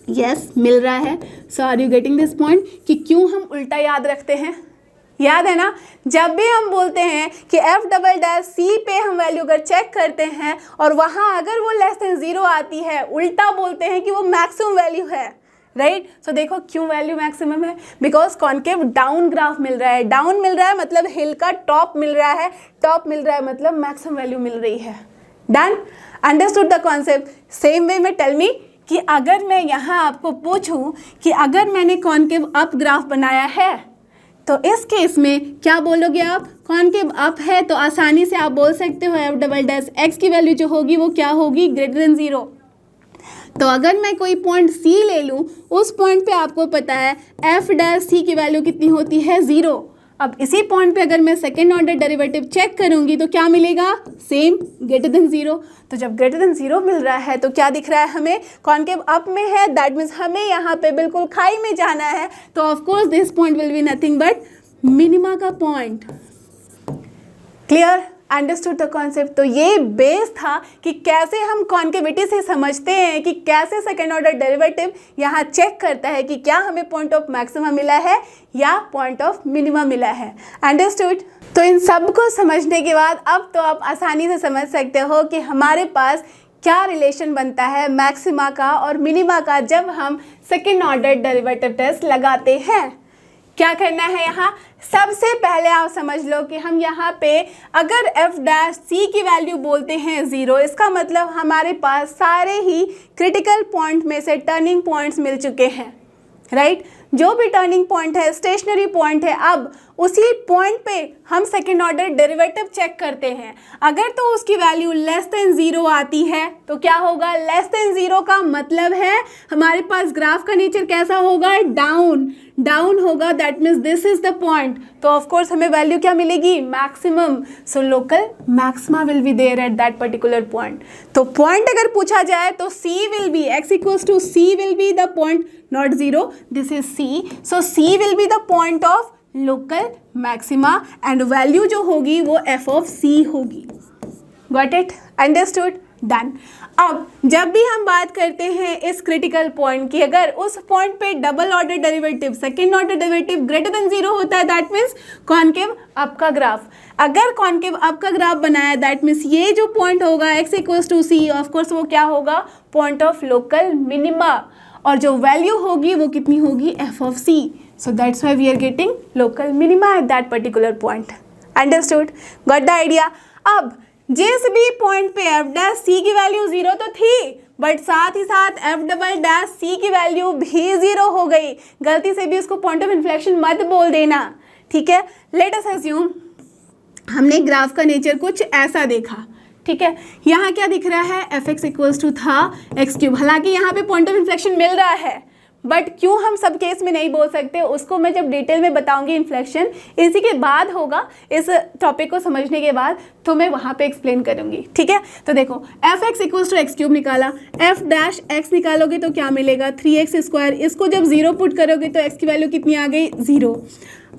यस मिल रहा है। So are you getting this point कि क्यों हम उल्टा याद रखते हैं? याद है ना, जब भी हम बोलते हैं कि एफ डबल डैश सी पे हम वैल्यू अगर चेक करते हैं और वहाँ अगर वो लेस देन जीरो आती है, उल्टा बोलते हैं कि वो मैक्सिमम वैल्यू है, राइट। सो देखो क्यों वैल्यू मैक्सिमम है, बिकॉज कॉनकेव डाउन ग्राफ मिल रहा है, डाउन मिल रहा है मतलब हिल का टॉप मिल रहा है, टॉप मिल रहा है मतलब मैक्सिमम वैल्यू मिल रही है। Done, understood the concept. Same way में टेल मी कि अगर मैं यहाँ आपको पूछूं कि अगर मैंने कॉनकेव अप ग्राफ बनाया है तो इस केस में क्या बोलोगे आप? कॉनकेव अप है तो आसानी से आप बोल सकते हो एफ डबल डैश एक्स की वैल्यू जो होगी वो क्या होगी, ग्रेटर देन जीरो। तो अगर मैं कोई पॉइंट सी ले लूँ, उस पॉइंट पे आपको पता है एफ डैश सी की वैल्यू कितनी होती है, जीरो। अब इसी पॉइंट पे अगर मैं सेकेंड ऑर्डर डेरिवेटिव चेक करूंगी तो क्या मिलेगा, सेम, ग्रेटर देन जीरो। तो जब ग्रेटर देन जीरो मिल रहा है तो क्या दिख रहा है हमें, कॉनकेव अप में है, दैट मीन्स हमें यहाँ पे बिल्कुल खाई में जाना है। तो of course this point will be nothing but minima का point. Clear, understood the concept. तो ये बेस था कि कैसे हम कॉन्केविटी से समझते हैं कि कैसे सेकेंड ऑर्डर डेरिवेटिव यहाँ चेक करता है कि क्या हमें पॉइंट ऑफ मैक्सिमा मिला है या पॉइंट ऑफ मिनिमा मिला है। अंडरस्टूड। तो इन सब को समझने के बाद अब तो आप आसानी से समझ सकते हो कि हमारे पास क्या रिलेशन बनता है मैक्सिमा का और मिनिमा का जब हम सेकेंड ऑर्डर डेरिवेटिव टेस्ट लगाते हैं। क्या करना है, यहाँ सबसे पहले आप समझ लो कि हम यहाँ पे अगर एफ डैश सी की वैल्यू बोलते हैं 0, इसका मतलब हमारे पास सारे ही क्रिटिकल पॉइंट में से टर्निंग पॉइंट्स मिल चुके हैं, राइट। जो भी टर्निंग पॉइंट है, स्टेशनरी पॉइंट है, अब उसी पॉइंट पे हम सेकेंड ऑर्डर डेरिवेटिव चेक करते हैं। अगर तो उसकी वैल्यू लेस देन 0 आती है तो क्या होगा, लेस देन 0 का मतलब है हमारे पास ग्राफ का नेचर कैसा होगा, डाउन होगा, that means this is the point. तो ऑफकोर्स हमें वैल्यू क्या मिलेगी, maximum. So local maxima will be there at that particular point. तो पॉइंट अगर पूछा जाए तो C will be, x equals to C will be the point, not 0, this is C. So C will be the point of local maxima and value जो होगी वो f of C होगी। Got it, understood, done. अब जब भी हम बात करते हैं इस क्रिटिकल पॉइंट की, अगर उस पॉइंट पे double order derivative, second order derivative greater than 0 होता है, दैट मीन्स कॉन्केव अप का ग्राफ। अगर कॉन्केव अप का ग्राफ बनाया, दैट मीन्स ये जो पॉइंट होगा x equals to c, of course वो क्या होगा, पॉइंट ऑफ लोकल मिनिमा, और जो वैल्यू होगी वो कितनी होगी, f of c. So that's why we are getting local minima at that particular point. Understood, got the idea. अब जिस भी पॉइंट पे एफ डैश सी की वैल्यू 0 तो थी, बट साथ ही साथ एफ डबल डैश सी की वैल्यू भी 0 हो गई। गलती से भी उसको पॉइंट ऑफ इन्फ्लेक्शन मत बोल देना, ठीक है। लेट अस अज्यूम हमने ग्राफ का नेचर कुछ ऐसा देखा, ठीक है। यहाँ क्या दिख रहा है, एफ एक्स इक्वल्स टू था एक्स क्यूब। हालांकि यहाँ पे पॉइंट ऑफ इन्फ्लेक्शन मिल रहा है, बट क्यों हम सब केस में नहीं बोल सकते, उसको मैं जब डिटेल में बताऊंगी, इन्फ्लेक्शन इसी के बाद होगा, इस टॉपिक को समझने के बाद, तो मैं वहाँ पे एक्सप्लेन करूंगी, ठीक है। तो देखो f x equals to x cube निकाला, एफ डैश एक्स निकालोगे तो क्या मिलेगा, 3x स्क्वायर। इसको जब 0 पुट करोगे तो x की वैल्यू कितनी आ गई, 0।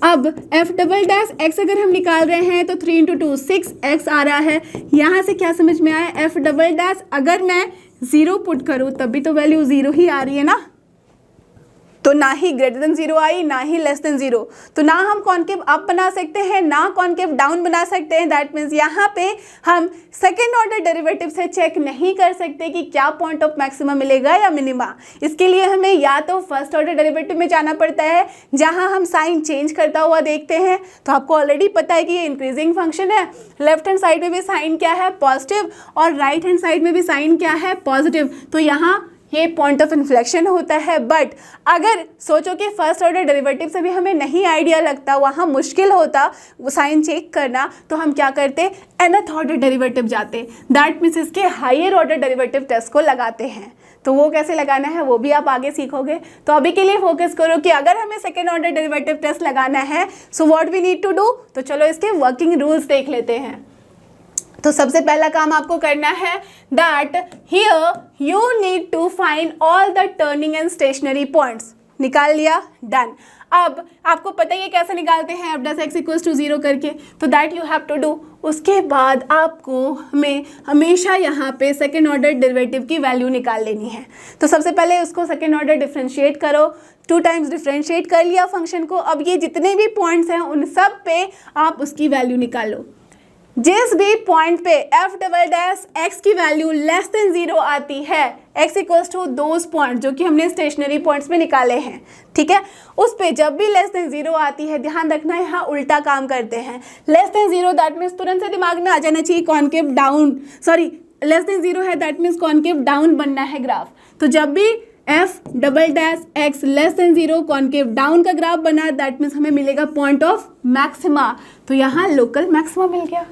अब एफ डबल डैश एक्स अगर हम निकाल रहे हैं तो 3 × 2 6x आ रहा है। यहाँ से क्या समझ में आया, एफ डबल डैश अगर मैं 0 पुट करूँ तब भी तो वैल्यू 0 ही आ रही है ना, तो ना ही ग्रेटर देन 0 आई, ना ही लेस देन 0। तो ना हम कॉन्केव अप बना सकते हैं, ना कॉन्केव डाउन बना सकते हैं। दैट मीन्स यहाँ पे हम सेकेंड ऑर्डर डेरिवेटिव से चेक नहीं कर सकते कि क्या पॉइंट ऑफ मैक्सिमा मिलेगा या मिनिमा। इसके लिए हमें या तो फर्स्ट ऑर्डर डेरिवेटिव में जाना पड़ता है, जहाँ हम साइन चेंज करता हुआ देखते हैं। तो आपको ऑलरेडी पता है कि ये इंक्रीजिंग फंक्शन है, लेफ्ट हैंड साइड में भी साइन क्या है, पॉजिटिव, और राइट हैंड साइड में भी साइन क्या है, पॉजिटिव। तो यहाँ ये पॉइंट ऑफ इन्फ्लेक्शन होता है। बट अगर सोचो कि फर्स्ट ऑर्डर डेरिवेटिव से भी हमें नहीं आइडिया लगता, वहाँ मुश्किल होता वो साइन चेक करना, तो हम क्या करते, nth ऑर्डर डेरिवेटिव जाते, दैट मीन्स इसके हायर ऑर्डर डेरिवेटिव टेस्ट को लगाते हैं। तो वो कैसे लगाना है वो भी आप आगे सीखोगे। तो अभी के लिए फोकस करो कि अगर हमें सेकेंड ऑर्डर डेरिवेटिव टेस्ट लगाना है, so what we need to do. तो चलो इसके वर्किंग रूल्स देख लेते हैं। तो सबसे पहला काम आपको करना है that here you need to find all the turning and stationary points. निकाल लिया, डन। अब आपको पता ही है कैसे निकालते हैं, f dash x equals to 0 करके, तो that you have to do. उसके बाद आपको हमें हमेशा यहाँ पे सेकेंड ऑर्डर डेरिवेटिव की वैल्यू निकाल लेनी है। तो सबसे पहले उसको सेकेंड ऑर्डर डिफ्रेंशिएट करो, 2 टाइम्स डिफ्रेंशिएट कर लिया फंक्शन को। अब ये जितने भी पॉइंट्स हैं उन सब पे आप उसकी वैल्यू निकालो। जिस भी पॉइंट पे एफ डबल डैश एक्स की वैल्यू लेस देन 0 आती है, x equals to those point जो कि हमने स्टेशनरी पॉइंट्स में निकाले हैं, ठीक है, उस पे जब भी लेस देन 0 आती है, ध्यान रखना यहाँ उल्टा काम करते हैं। लेस देन 0 दैट मीन्स तुरंत से दिमाग में आ जाना चाहिए concave down, sorry less than 0 है दैट मीन्स कॉन्केव डाउन बनना है ग्राफ। तो जब भी f double dash x less than 0 concave down का ग्राफ बना, दैट मीन्स हमें मिलेगा पॉइंट ऑफ मैक्सिमा। तो यहाँ लोकल मैक्सिमा मिल गया।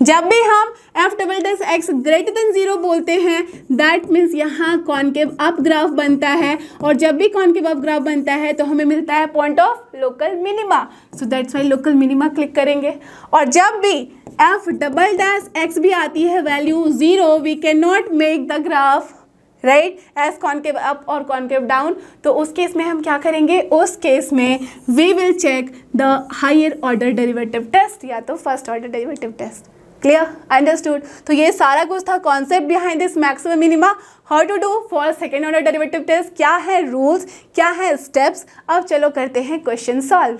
जब भी हम F double dash x greater than 0 बोलते हैं, दैट मीन्स यहाँ कॉन्केव अप ग्राफ बनता है, और जब भी कॉन्केव अप ग्राफ बनता है तो हमें मिलता है point of local minima. So that's Y local minima click करेंगे। और जब भी एफ डबल डैश एक्स भी आती है value 0, we can not make the graph right as concave up और कॉन्केव डाउन। तो उस केस में हम क्या करेंगे, उस केस में we will check the higher order derivative test या तो first order derivative test. Clear, understood. तो ये सारा कुछ था concept behind this maximum minima. How to do for second order derivative test, क्या है रूल्स, क्या है स्टेप्स। अब चलो करते हैं क्वेश्चन सॉल्व।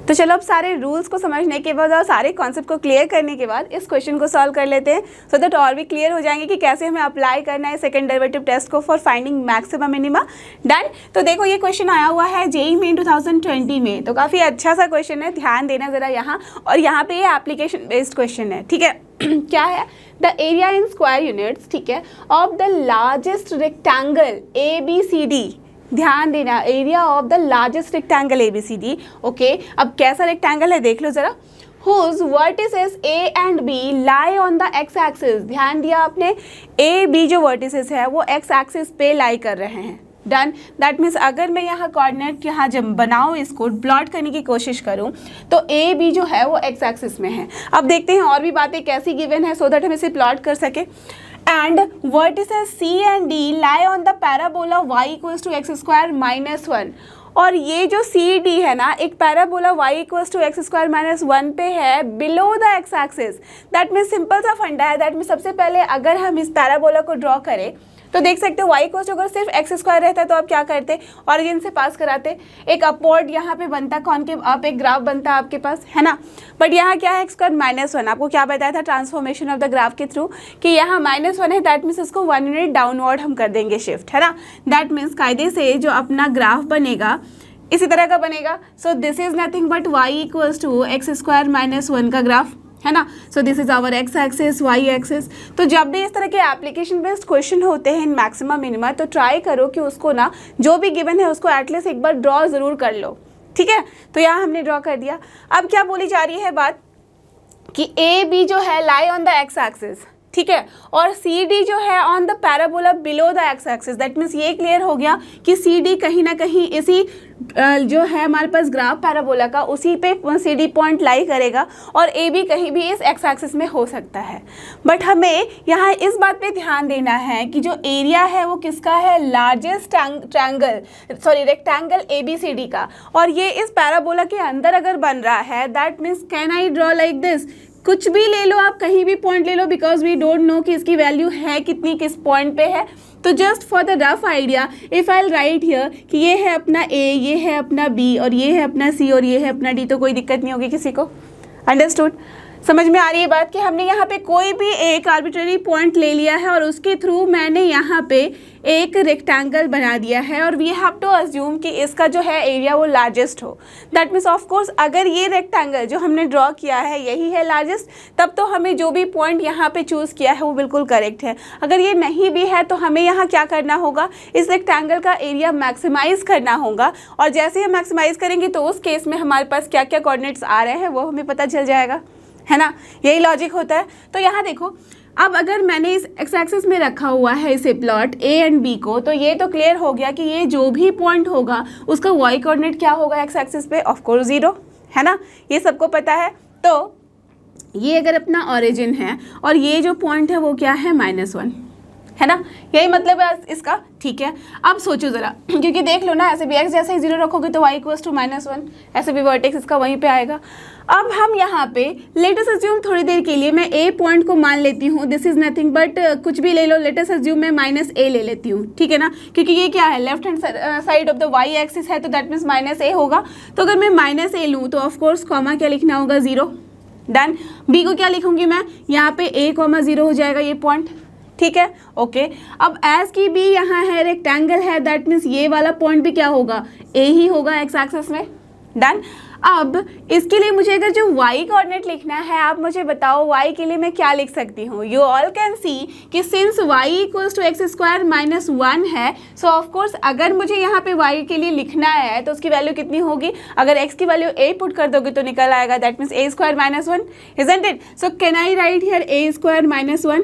तो चलो अब सारे रूल्स को समझने के बाद और सारे कॉन्सेप्ट को क्लियर करने के बाद इस क्वेश्चन को सॉल्व कर लेते हैं, सो दैट और भी क्लियर हो जाएंगे कि कैसे हमें अप्लाई करना है सेकंड डेरिवेटिव टेस्ट को for finding maxima minima. Done. तो देखो ये क्वेश्चन आया हुआ है जेईई मेन 2020 में, तो काफ़ी अच्छा सा क्वेश्चन है, ध्यान देना ज़रा यहाँ। और यहाँ पे ये एप्लीकेशन बेस्ड क्वेश्चन है, ठीक है। क्या है, the area in square units, ठीक है, of the largest rectangle ABCD। ध्यान देना, area of the largest rectangle ABCD। Okay, अब कैसा रेक्टेंगल है देख लो जरा। Whose vertices A and B lie on the x axis। ध्यान दिया आपने, A B जो vertices है वो x axis पे लाई कर रहे हैं। डन। दैट मीन्स अगर मैं यहाँ कोऑर्डिनेट यहाँ जब बनाऊँ, इसको प्लॉट करने की कोशिश करूँ तो ए बी जो है वो एक्स एक्सिस में है। अब देखते हैं और भी बातें कैसी गिवन है, सो दैट हम इसे प्लॉट कर सके। And vertices C and D lie on the parabola y equals to x square minus 1। और ये जो CD है ना, एक parabola y equals to x square minus 1 पे है, below the x axis. That means simple सा फंडा है। दैट मीन्स सबसे पहले अगर हम इस पैराबोला को ड्रॉ करें तो देख सकते हो y इक्वल्स टू अगर सिर्फ एक्स स्क्वायर रहता है तो आप क्या करते, ऑरिजिन से पास कराते, एक अपवर्ड यहाँ पे बनता, कॉनकेव अप एक ग्राफ बनता आपके पास, है ना। बट यहाँ क्या है, एक्स स्क्वायर माइनस 1। आपको क्या बताया था ट्रांसफॉर्मेशन ऑफ द ग्राफ के थ्रू कि यहाँ -1 है, दैट मीन्स इसको 1 यूनिट डाउनवर्ड हम कर देंगे शिफ्ट, है ना। दैट मीन्स कायदे से जो अपना ग्राफ बनेगा इसी तरह का बनेगा। So this is nothing but y equals to x square minus 1 का ग्राफ, है ना। So this is our x axis, y axis. तो जब भी इस तरह के एप्लीकेशन बेस्ड क्वेश्चन होते हैं इन मैक्सिमा मिनिमा, तो ट्राई करो कि उसको ना जो भी गिवन है उसको एटलीस्ट एक बार ड्रॉ ज़रूर कर लो, ठीक है। तो यहाँ हमने ड्रॉ कर दिया। अब क्या बोली जा रही है बात कि ए बी जो है लाई ऑन द एक्स एक्सिस, ठीक है, और सी डी जो है on the parabola below the x axis. That means ये क्लियर हो गया कि सी डी कहीं ना कहीं इसी जो है हमारे पास ग्राफ पैराबोला का उसी पे सी डी पॉइंट लाई करेगा, और ए बी कहीं भी इस एक्स एक्सिस में हो सकता है। बट हमें यहाँ इस बात पे ध्यान देना है कि जो एरिया है वो किसका है, लार्जेस्ट रेक्टेंगल ABCD का, और ये इस पैराबोला के अंदर अगर बन रहा है, that means can I draw like this. कुछ भी ले लो आप, कहीं भी पॉइंट ले लो, बिकॉज वी डोंट नो कि इसकी वैल्यू है कितनी, किस पॉइंट पे है। तो just for the rough idea if I right here कि ये है अपना A, ये है अपना B, और ये है अपना C, और ये है अपना D, तो कोई दिक्कत नहीं होगी किसी को। अंडरस्टूड? समझ में आ रही है बात कि हमने यहाँ पे कोई भी एक आर्बिट्ररी पॉइंट ले लिया है और उसके थ्रू मैंने यहाँ पे एक रेक्टेंगल बना दिया है, और वी हैव टू अज्यूम कि इसका जो है एरिया वो लार्जेस्ट हो। दैट मीन्स ऑफ कोर्स अगर ये रेक्टेंगल जो हमने ड्रॉ किया है यही है लार्जेस्ट, तब तो हमें जो भी पॉइंट यहाँ पे चूज़ किया है वो बिल्कुल करेक्ट है। अगर ये नहीं भी है तो हमें यहाँ क्या करना होगा, इस रेक्टेंगल का एरिया मैक्सिमाइज़ करना होगा, और जैसे हम मैक्सिमाइज़ करेंगे तो उस केस में हमारे पास क्या क्या कोऑर्डिनेट्स आ रहे हैं वो हमें पता चल जाएगा, है ना। यही लॉजिक होता है। तो यहाँ देखो, अब अगर मैंने इस एक्स एक्सिस में रखा हुआ है इसे प्लॉट A एंड B को, तो ये तो क्लियर हो गया कि ये जो भी पॉइंट होगा उसका y कोऑर्डिनेट क्या होगा एक्स एक्सिस पे, ऑफ कोर्स 0, है ना। ये सबको पता है। तो ये अगर अपना ऑरिजिन है और ये जो पॉइंट है वो क्या है, -1, है ना। यही मतलब है इसका, ठीक है। अब सोचो ज़रा, क्योंकि देख लो ना, ऐसे भी x जैसे ही 0 रखोगे तो y इक्वल्स टू -1, ऐसे भी वर्टेक्स इसका वहीं पे आएगा। अब हम यहाँ पे लेट अस अज्यूम थोड़ी देर के लिए मैं A पॉइंट को मान लेती हूँ, दिस इज नथिंग बट कुछ भी ले लो, लेट अस अज्यूम मैं -A ले लेती हूँ, ठीक है ना, क्योंकि ये क्या है, left hand side of the y axis है, तो दैट मीन्स -A होगा। तो अगर मैं -A लूँ तो ऑफकोर्स कॉमा क्या लिखना होगा, 0। डन। B को क्या लिखूँगी मैं, यहाँ पे A, 0 हो जाएगा ये पॉइंट, ठीक है, ओके। अब एज की भी यहाँ है रेक्टेंगल है, दैट मीन्स ये वाला पॉइंट भी क्या होगा, A ही होगा एक्स एक्सिस में। डन। अब इसके लिए मुझे अगर जो y कोऑर्डिनेट लिखना है, आप मुझे बताओ y के लिए मैं क्या लिख सकती हूँ। यू ऑल कैन सी कि since y equals to x square -1 है, सो ऑफकोर्स अगर मुझे यहाँ पे y के लिए लिखना है तो उसकी वैल्यू कितनी होगी, अगर x की वैल्यू a पुट कर दोगे तो निकल आएगा, that means a square -1, isn't it. So can I right here a square -1,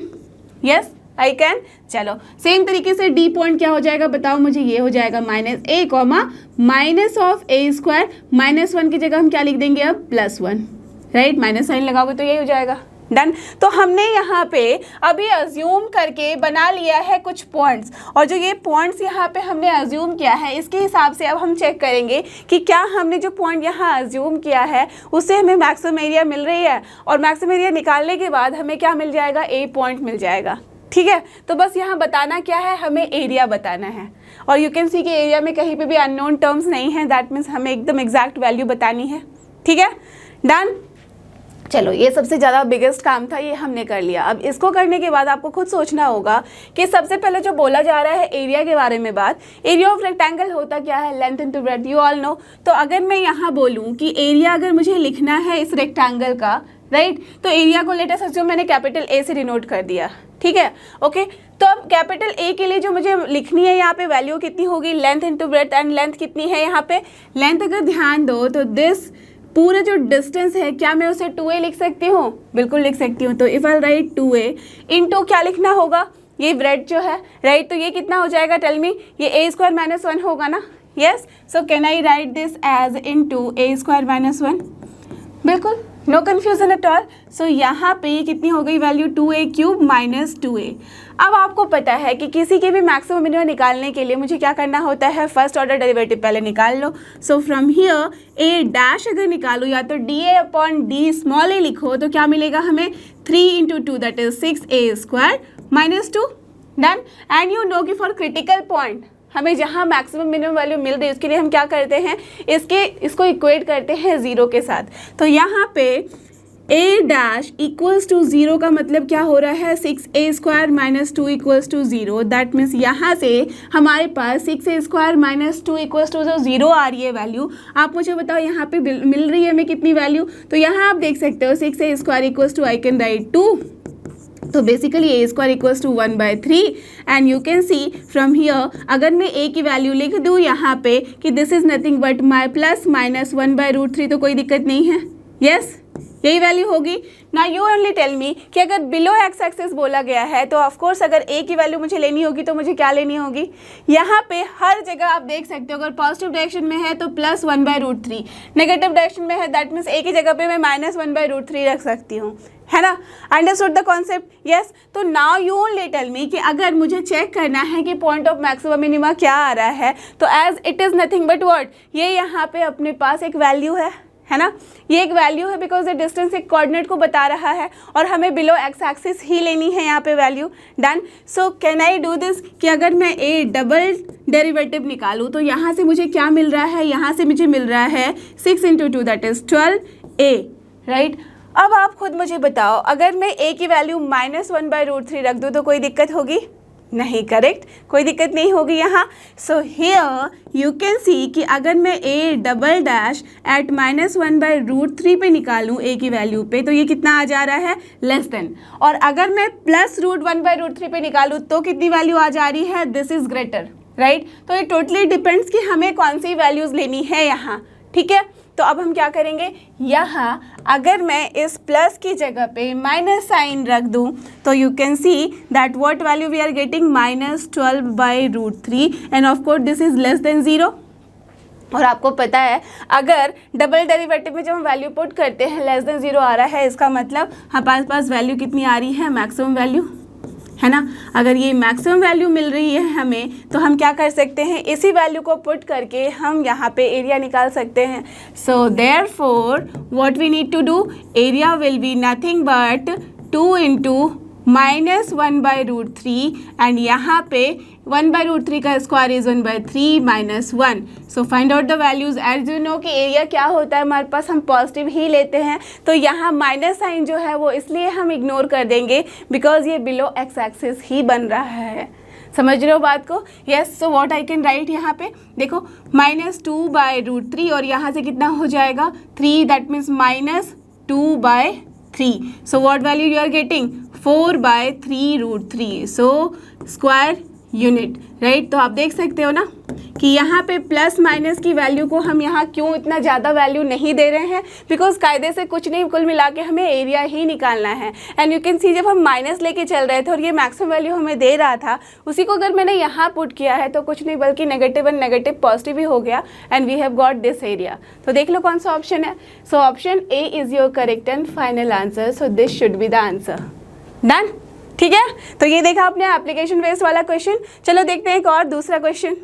yes I can. चलो सेम तरीके से D पॉइंट क्या हो जाएगा बताओ मुझे, ये हो जाएगा -A, minus of A square, -1 की जगह हम क्या लिख देंगे अब, +1, राइट, माइनस साइन लगाओगे तो यही हो जाएगा। डन। तो हमने यहाँ पे अभी अज्यूम करके बना लिया है कुछ पॉइंट्स, और जो ये पॉइंट्स यहाँ पे हमने अज्यूम किया है इसके हिसाब से अब हम चेक करेंगे कि क्या हमने जो पॉइंट यहाँ अज्यूम किया है उससे हमें मैक्सिमम एरिया मिल रही है, और मैक्सिमम एरिया निकालने के बाद हमें क्या मिल जाएगा, A पॉइंट मिल जाएगा। ठीक है, तो बस यहाँ बताना क्या है, हमें एरिया बताना है। और यू कैन सी कि एरिया में कहीं पे भी अननोन टर्म्स नहीं है, दैट मीन्स हमें एकदम एग्जैक्ट वैल्यू बतानी है। ठीक है, डन। चलो, ये सबसे ज़्यादा बिगेस्ट काम था, ये हमने कर लिया। अब इसको करने के बाद आपको खुद सोचना होगा कि सबसे पहले जो बोला जा रहा है एरिया के बारे में बात, एरिया ऑफ रेक्टेंगल होता क्या है, length into breadth, you all no. तो अगर मैं यहाँ बोलूँ कि एरिया अगर मुझे लिखना है इस रेक्टेंगल का, राइट, तो एरिया को लेटेस्ट अस्यूम मैंने कैपिटल ए से डिनोट कर दिया। ठीक है, ओके। तो अब कैपिटल ए के लिए जो मुझे लिखनी है यहाँ पे वैल्यू कितनी होगी, length into breadth, and length कितनी है यहाँ पे, लेंथ अगर ध्यान दो तो दिस पूरा जो डिस्टेंस है, क्या मैं उसे 2a लिख सकती हूँ, बिल्कुल लिख सकती हूँ। तो if I right 2a into क्या लिखना होगा, ये ब्रेड जो है, राइट, तो ये कितना हो जाएगा, टेल मी, ये a स्क्वायर माइनस 1 होगा ना, yes. So can I write this as into a square minus 1, बिल्कुल, no confusion at all. So यहाँ पे ये कितनी हो गई value, 2a cube minus 2a। अब आपको पता है कि किसी के भी मैक्सिमम मिनिमम निकालने के लिए मुझे क्या करना होता है, फर्स्ट ऑर्डर डेरिवेटिव पहले निकाल लो। So from here a dash अगर निकालो या तो dA upon d small a लिखो तो क्या मिलेगा हमें, 3 into 2 that is 6a square minus 2, done. And you know कि फॉर क्रिटिकल पॉइंट हमें जहाँ मैक्सिमम मिनिमम वैल्यू मिल रही है उसके लिए हम क्या करते हैं, इसको इक्वेट करते हैं 0 के साथ। तो यहाँ पे a डैश इक्वल्स टू 0 का मतलब क्या हो रहा है, 6a square minus 2 equals to 0, दैट मीन्स यहाँ से हमारे पास 6a square minus 2 equals to 0 आ रही है वैल्यू। आप मुझे बताओ यहाँ पे मिल रही है हमें कितनी वैल्यू, तो यहाँ आप देख सकते हो 6a square equals to I can write 2, तो basically a square equals to 1/3 and you can see from here अगर मैं a की वैल्यू लिख दूँ यहाँ पे कि this is nothing but my plus minus 1/√3, तो कोई दिक्कत नहीं है, यस, यही वैल्यू होगी ना। यू ओनली टेल मी कि अगर बिलो एक्स एक्सिस बोला गया है तो ऑफकोर्स अगर a की वैल्यू मुझे लेनी होगी तो मुझे क्या लेनी होगी, यहाँ पे हर जगह आप देख सकते हो अगर पॉजिटिव डायरेक्शन में है तो प्लस 1/√3, नेगेटिव डायरेक्शन में है दैट मीन्स a की जगह पे मैं माइनस 1/√3 रख सकती हूँ, है ना। Understood the concept, yes. तो now you only tell me कि अगर मुझे चेक करना है कि पॉइंट ऑफ मैक्सिमम मिनिमा क्या आ रहा है, तो as it is nothing but what, ये यहाँ पे अपने पास एक वैल्यू है ना, ये एक वैल्यू है बिकॉज द डिस्टेंस एक कोऑर्डिनेट को बता रहा है और हमें बिलो एक्स एक्सिस ही लेनी है यहाँ पे value, done. So can I do this कि अगर मैं a डबल डेरिवेटिव निकालूँ तो यहाँ से मुझे क्या मिल रहा है, यहाँ से मुझे मिल रहा है 6 into 2 that is 12a, right. अब आप खुद मुझे बताओ अगर मैं a की वैल्यू माइनस 1/√3 रख दूँ तो कोई दिक्कत होगी, नहीं, करेक्ट, कोई दिक्कत नहीं होगी यहाँ। So here you can see कि अगर मैं a double dash at minus 1/√3 पे निकालूँ a की वैल्यू पे तो ये कितना आ जा रहा है, लेस देन। और अगर मैं प्लस √1/√3 पे निकालूँ तो कितनी वैल्यू आ जा रही है, दिस इज ग्रेटर, राइट। तो ये टोटली डिपेंड्स कि हमें कौन सी वैल्यूज़ लेनी है यहाँ, ठीक है। तो अब हम क्या करेंगे, यहाँ अगर मैं इस प्लस की जगह पे माइनस साइन रख दूँ तो you can see that what value we are getting, minus 12/√3 and of course this is less than 0। और आपको पता है अगर डबल डेरिवेटिव में जब हम वैल्यू पुट करते हैं लेस देन 0 आ रहा है, इसका मतलब हमारे पास वैल्यू कितनी आ रही है, मैक्सिमम वैल्यू, है ना। अगर ये मैक्सिमम वैल्यू मिल रही है हमें तो हम क्या कर सकते हैं, इसी वैल्यू को पुट करके हम यहाँ पे एरिया निकाल सकते हैं। So therefore what we need to do, area will be nothing but 2 into minus 1/√3 and यहाँ पे 1/√3 का square is 1/3 minus 1। So find out the values. As you know कि एरिया क्या होता है हमारे पास, हम पॉजिटिव ही लेते हैं, तो यहाँ माइनस साइन जो है वो इसलिए हम इग्नोर कर देंगे बिकॉज ये बिलो एक्स एक्सिस ही बन रहा है। समझ रहे हो बात को, yes. So what I can right यहाँ पे देखो माइनस 2/√3 और यहाँ से कितना हो जाएगा 3, that means minus 2/3। So what value you are getting, 4/3√3, so square unit, right. तो आप देख सकते हो ना कि यहाँ पे प्लस माइनस की वैल्यू को हम यहाँ क्यों इतना ज़्यादा वैल्यू नहीं दे रहे हैं, बिकॉज कायदे से कुछ नहीं, कुल मिला के हमें एरिया ही निकालना है। एंड यू कैन सी जब हम माइनस लेके चल रहे थे और ये मैक्सिमम वैल्यू हमें दे रहा था, उसी को अगर मैंने यहाँ पुट किया है तो कुछ नहीं बल्कि नेगेटिव एंड नेगेटिव पॉजिटिव ही हो गया and we have got this area. तो देख लो कौन सा ऑप्शन है। So option A is your correct and final answer, so this should be the answer, done, ठीक है। तो ये देखा आपने एप्लीकेशन बेस्ड वाला क्वेश्चन। चलो देखते हैं एक और दूसरा क्वेश्चन।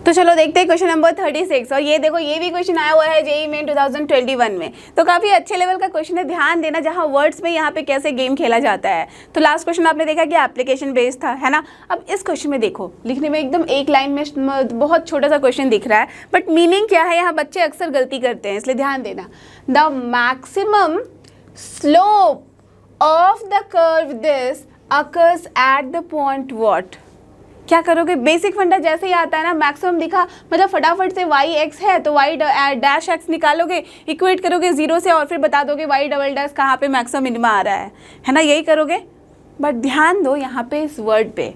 तो चलो देखते हैं क्वेश्चन नंबर 36। और ये देखो, ये भी क्वेश्चन आया हुआ है जेईई मेन 2021 में, तो काफ़ी अच्छे लेवल का क्वेश्चन है। ध्यान देना जहाँ वर्ड्स में यहाँ पे कैसे गेम खेला जाता है। तो लास्ट क्वेश्चन आपने देखा कि एप्लीकेशन बेस्ड था, है ना। अब इस क्वेश्चन में देखो, लिखने में एकदम एक लाइन में बहुत छोटा सा क्वेश्चन दिख रहा है, बट मीनिंग क्या है यहाँ बच्चे अक्सर गलती करते हैं, इसलिए ध्यान देना। The maximum slope of the curve this occurs at the point what. क्या करोगे, बेसिक फंडा जैसे ही आता है ना, मैक्सिमम दिखा मतलब फटाफट से वाई एक्स है तो वाई डैश एक्स निकालोगे, इक्वेट करोगे जीरो से और फिर बता दोगे वाई डबल डैश कहाँ पे मैक्सिमम मिनिमा आ रहा है ना, यही करोगे। बट ध्यान दो यहाँ पे इस वर्ड पे,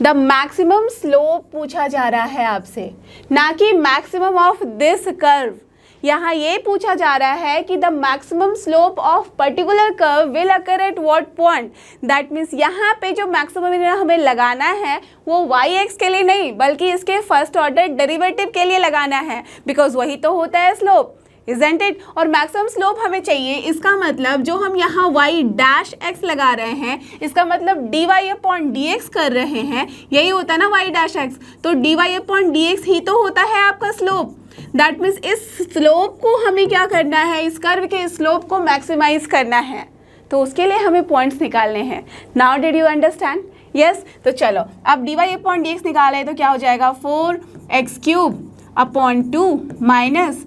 द मैक्सिमम स्लोप पूछा जा रहा है आपसे, ना कि मैक्सिमम ऑफ दिस कर्व। यहाँ ये पूछा जा रहा है कि the maximum slope of particular curve will occur at what point. That मीन्स यहाँ पे जो मैक्सिमम हमें लगाना है वो वाई एक्स के लिए नहीं, बल्कि इसके फर्स्ट ऑर्डर डेरिवेटिव के लिए लगाना है, बिकॉज वही तो होता है स्लोप, इजंट इट। और मैक्सिमम स्लोप हमें चाहिए, इसका मतलब जो हम यहाँ y डैश x लगा रहे हैं, इसका मतलब dy अपॉन dx कर रहे हैं, यही होता है ना y डैश x। तो dy अपॉन dx ही तो होता है आपका स्लोप। दैट मीन्स इस स्लोप को हमें क्या करना है, इस कर्व के स्लोप को मैक्सिमाइज करना है, तो उसके लिए हमें पॉइंट्स निकालने हैं। Now did you understand? Yes. तो चलो अब dy अपॉन dx निकाला है तो क्या हो जाएगा, 4x³ upon 2 minus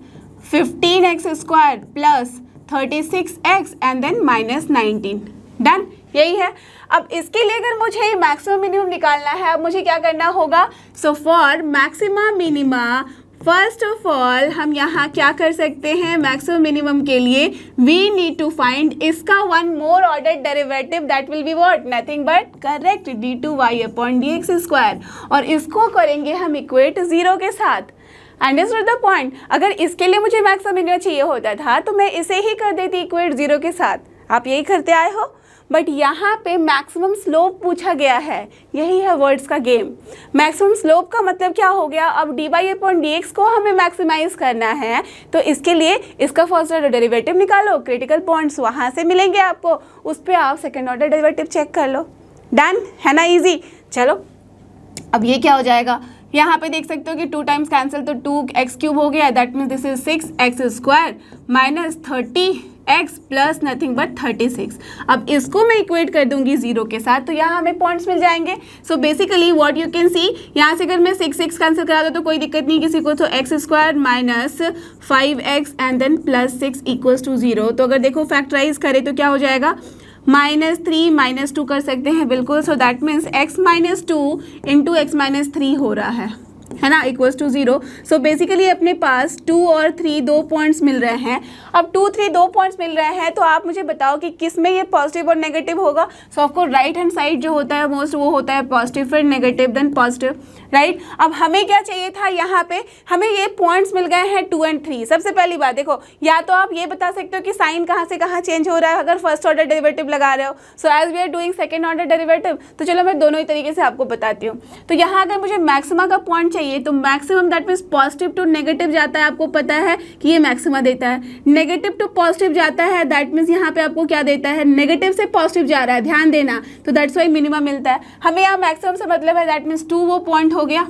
15x square plus 36x and then minus 19। Done, यही है। अब इसके लिए अगर मुझे मैक्सिमम मिनिमम निकालना है, अब मुझे क्या करना होगा, so for maxima minima first of all हम यहाँ क्या कर सकते हैं, मैक्सिमम मिनिमम के लिए वी नीड टू फाइंड इसका one more order derivative, that will be what, nothing but correct d2y upon dx square, और इसको करेंगे हम इक्वेट जीरो के साथ। Understood the point? अगर इसके लिए मुझे मैक्सिमम मिनिमम चाहिए होता था तो मैं इसे ही कर देती इक्वेट जीरो के साथ, आप यही करते आए हो। बट यहाँ पे मैक्सिमम स्लोप पूछा गया है, यही है वर्ड्स का गेम। मैक्सिमम स्लोप का मतलब क्या हो गया, अब dy अपॉन dx को हमें मैक्सिमाइज करना है, तो इसके लिए इसका फर्स्ट ऑर्डर डेरिवेटिव निकालो, क्रिटिकल पॉइंट्स वहाँ से मिलेंगे आपको, उस पर आप सेकेंड ऑर्डर डेरिवेटिव चेक कर लो। डन है ना, ईजी। चलो अब ये क्या हो जाएगा, यहाँ पे देख सकते हो कि 2 टाइम्स कैंसिल तो 2x³ हो गया, that means this is 6x square minus 30x plus nothing but 36। अब इसको मैं इक्वेट कर दूंगी जीरो के साथ, तो यहाँ हमें पॉइंट्स मिल जाएंगे। So basically what you can सी, यहाँ से अगर मैं 6 कैंसिल करा दूँ तो कोई दिक्कत नहीं किसी को, तो x square minus 5x and then plus 6 equals to 0। तो अगर देखो फैक्टराइज करें तो क्या हो जाएगा, -3 -2 कर सकते हैं बिल्कुल। So that means x - 2 into x - 3 हो रहा है ना, इक्वल्स टू 0। सो बेसिकली अपने पास 2 और 3 दो पॉइंट्स मिल रहे हैं। अब 2 3 दो पॉइंट्स मिल रहे हैं, तो आप मुझे बताओ कि किस में ये पॉजिटिव और नेगेटिव होगा। So of course right hand side जो होता है मोस्ट, वो होता है पॉजिटिव, फिर नेगेटिव देन पॉजिटिव, राइट। अब हमें क्या चाहिए था, यहाँ पे हमें ये पॉइंट्स मिल गए हैं 2 और 3। सबसे पहली बात देखो, या तो आप ये बता सकते हो कि साइन कहाँ से कहाँ चेंज हो रहा है अगर फर्स्ट ऑर्डर डेरिवेटिव लगा रहे हो। So as we are doing second order derivative, तो चलो मैं दोनों ही तरीके से आपको बताती हूँ। तो यहाँ अगर मुझे मैक्सिमा का पॉइंट चाहिए, तो maximum that means positive to negative जाता है, आपको पता है कि ये मैक्सिमा देता है। नेगेटिव टू पॉजिटिव जाता है, दैट मीन्स यहाँ पे आपको क्या देता है, नेगेटिव से पॉजिटिव जा रहा है, ध्यान देना। तो दैट्स वाई मिनिमम मिलता है हमें। यहाँ मैक्सिमम से मतलब है दैट मीन्स 2 वो पॉइंट हो गया,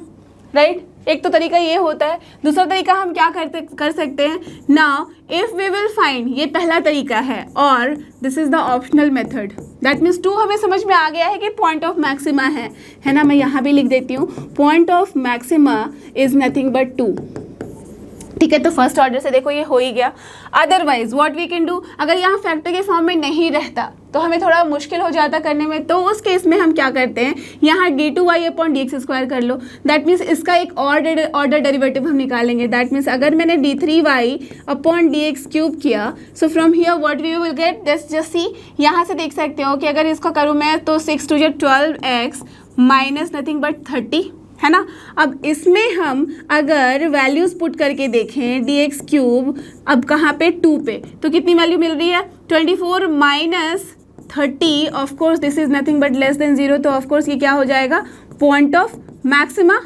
राइट। एक तो तरीका ये होता है, दूसरा तरीका हम क्या कर सकते हैं, now if we will find, ये पहला तरीका है, और this is the optional method. That means 2 हमें समझ में आ गया है कि पॉइंट ऑफ मैक्सिमा है ना। मैं यहाँ भी लिख देती हूँ, point of maxima is nothing but 2। ठीक है, तो फर्स्ट ऑर्डर से देखो ये हो ही गया। Otherwise what we can do, अगर यहाँ फैक्टर के फॉर्म में नहीं रहता तो हमें थोड़ा मुश्किल हो जाता करने में, तो उस केस में हम क्या करते हैं, यहाँ d2y अपॉन dx स्क्वायर कर लो। दैट मीन्स इसका एक ऑर्डर डेरिवेटिव हम निकालेंगे। दैट मीन्स अगर मैंने d3y अपॉन dx क्यूब किया, so from here what we will get, this just see, यहाँ से देख सकते हो कि अगर इसको करूँ मैं तो 6 2 12x माइनस नथिंग बट 30, है ना। अब इसमें हम अगर वैल्यूज पुट करके देखें, dx³ अब कहाँ पे, 2 पे, तो कितनी वैल्यू मिल रही है, 24 minus 30। Of course this is nothing but less than 0, तो ऑफ कोर्स ये क्या हो जाएगा, point of maxima.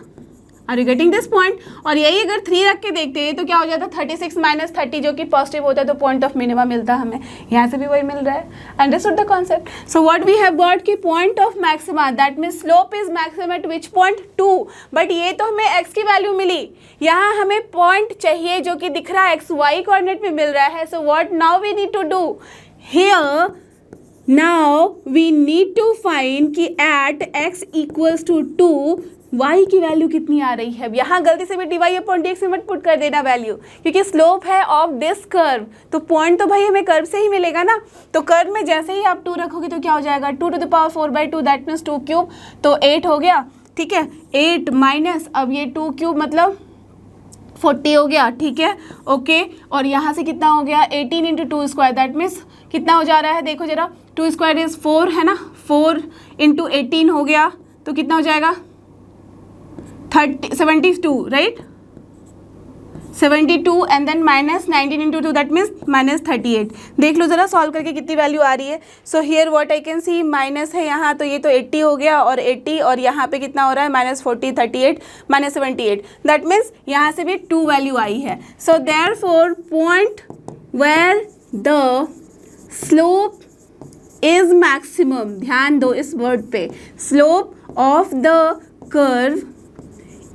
Are you getting this point? और यही अगर 3 रख के देखते हैं तो क्या हो जाता है 36 माइनस 30 जो कि पॉजिटिव होता है, तो पॉइंट ऑफ मिनिमा मिलता है हमें। यहाँ से भी वही मिल रहा है। Understood the concept? So what we have got कि point of maxima that mean slope is maximum at which point 2, but ये तो हमें x की वैल्यू मिली, यहाँ हमें पॉइंट चाहिए जो कि दिख रहा है x y कोऑर्डिनेट में मिल रहा है। So what now we need to do here, now we need to find कि at x equals to 2 y की वैल्यू कितनी आ रही है। यहाँ गलती से भी dy/dx में मत पुट कर देना वैल्यू, क्योंकि स्लोप है ऑफ दिस कर्व, तो पॉइंट तो भाई हमें कर्व से ही मिलेगा ना। तो कर्व में जैसे ही आप 2 रखोगे तो क्या हो जाएगा 2 to the power 4/2 that means 2 cube, तो 8 हो गया। ठीक है, 8 माइनस अब ये 2 क्यूब मतलब 40 हो गया। ठीक है, ओके। और यहाँ से कितना हो गया 18 इंटू 2 स्क्वायर दैट मीन्स कितना हो जा रहा है, देखो जरा 2 स्क्वायर इज 4 है ना, 4 इंटू 18 हो गया, तो कितना हो जाएगा 72 right, 72 and then minus 19 into 2 that means minus 38। देख लो जरा सॉल्व करके कितनी वैल्यू आ रही है। So here what I can see minus है यहाँ, तो ये तो 80 हो गया और 80 और यहाँ पे कितना हो रहा है माइनस 40, 38 माइनस 78 दैट मीन्स यहाँ से भी 2 वैल्यू आई है। So therefore point where the slope is maximum, ध्यान दो इस वर्ड पे, slope of the curve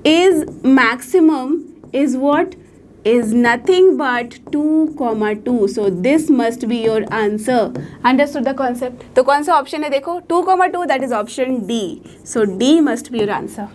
is maximum is what is nothing but 2,2. So this must be your answer. Understood the concept? तो कौन सा ऑप्शन है देखो 2,2 that is option D. So D must be your answer.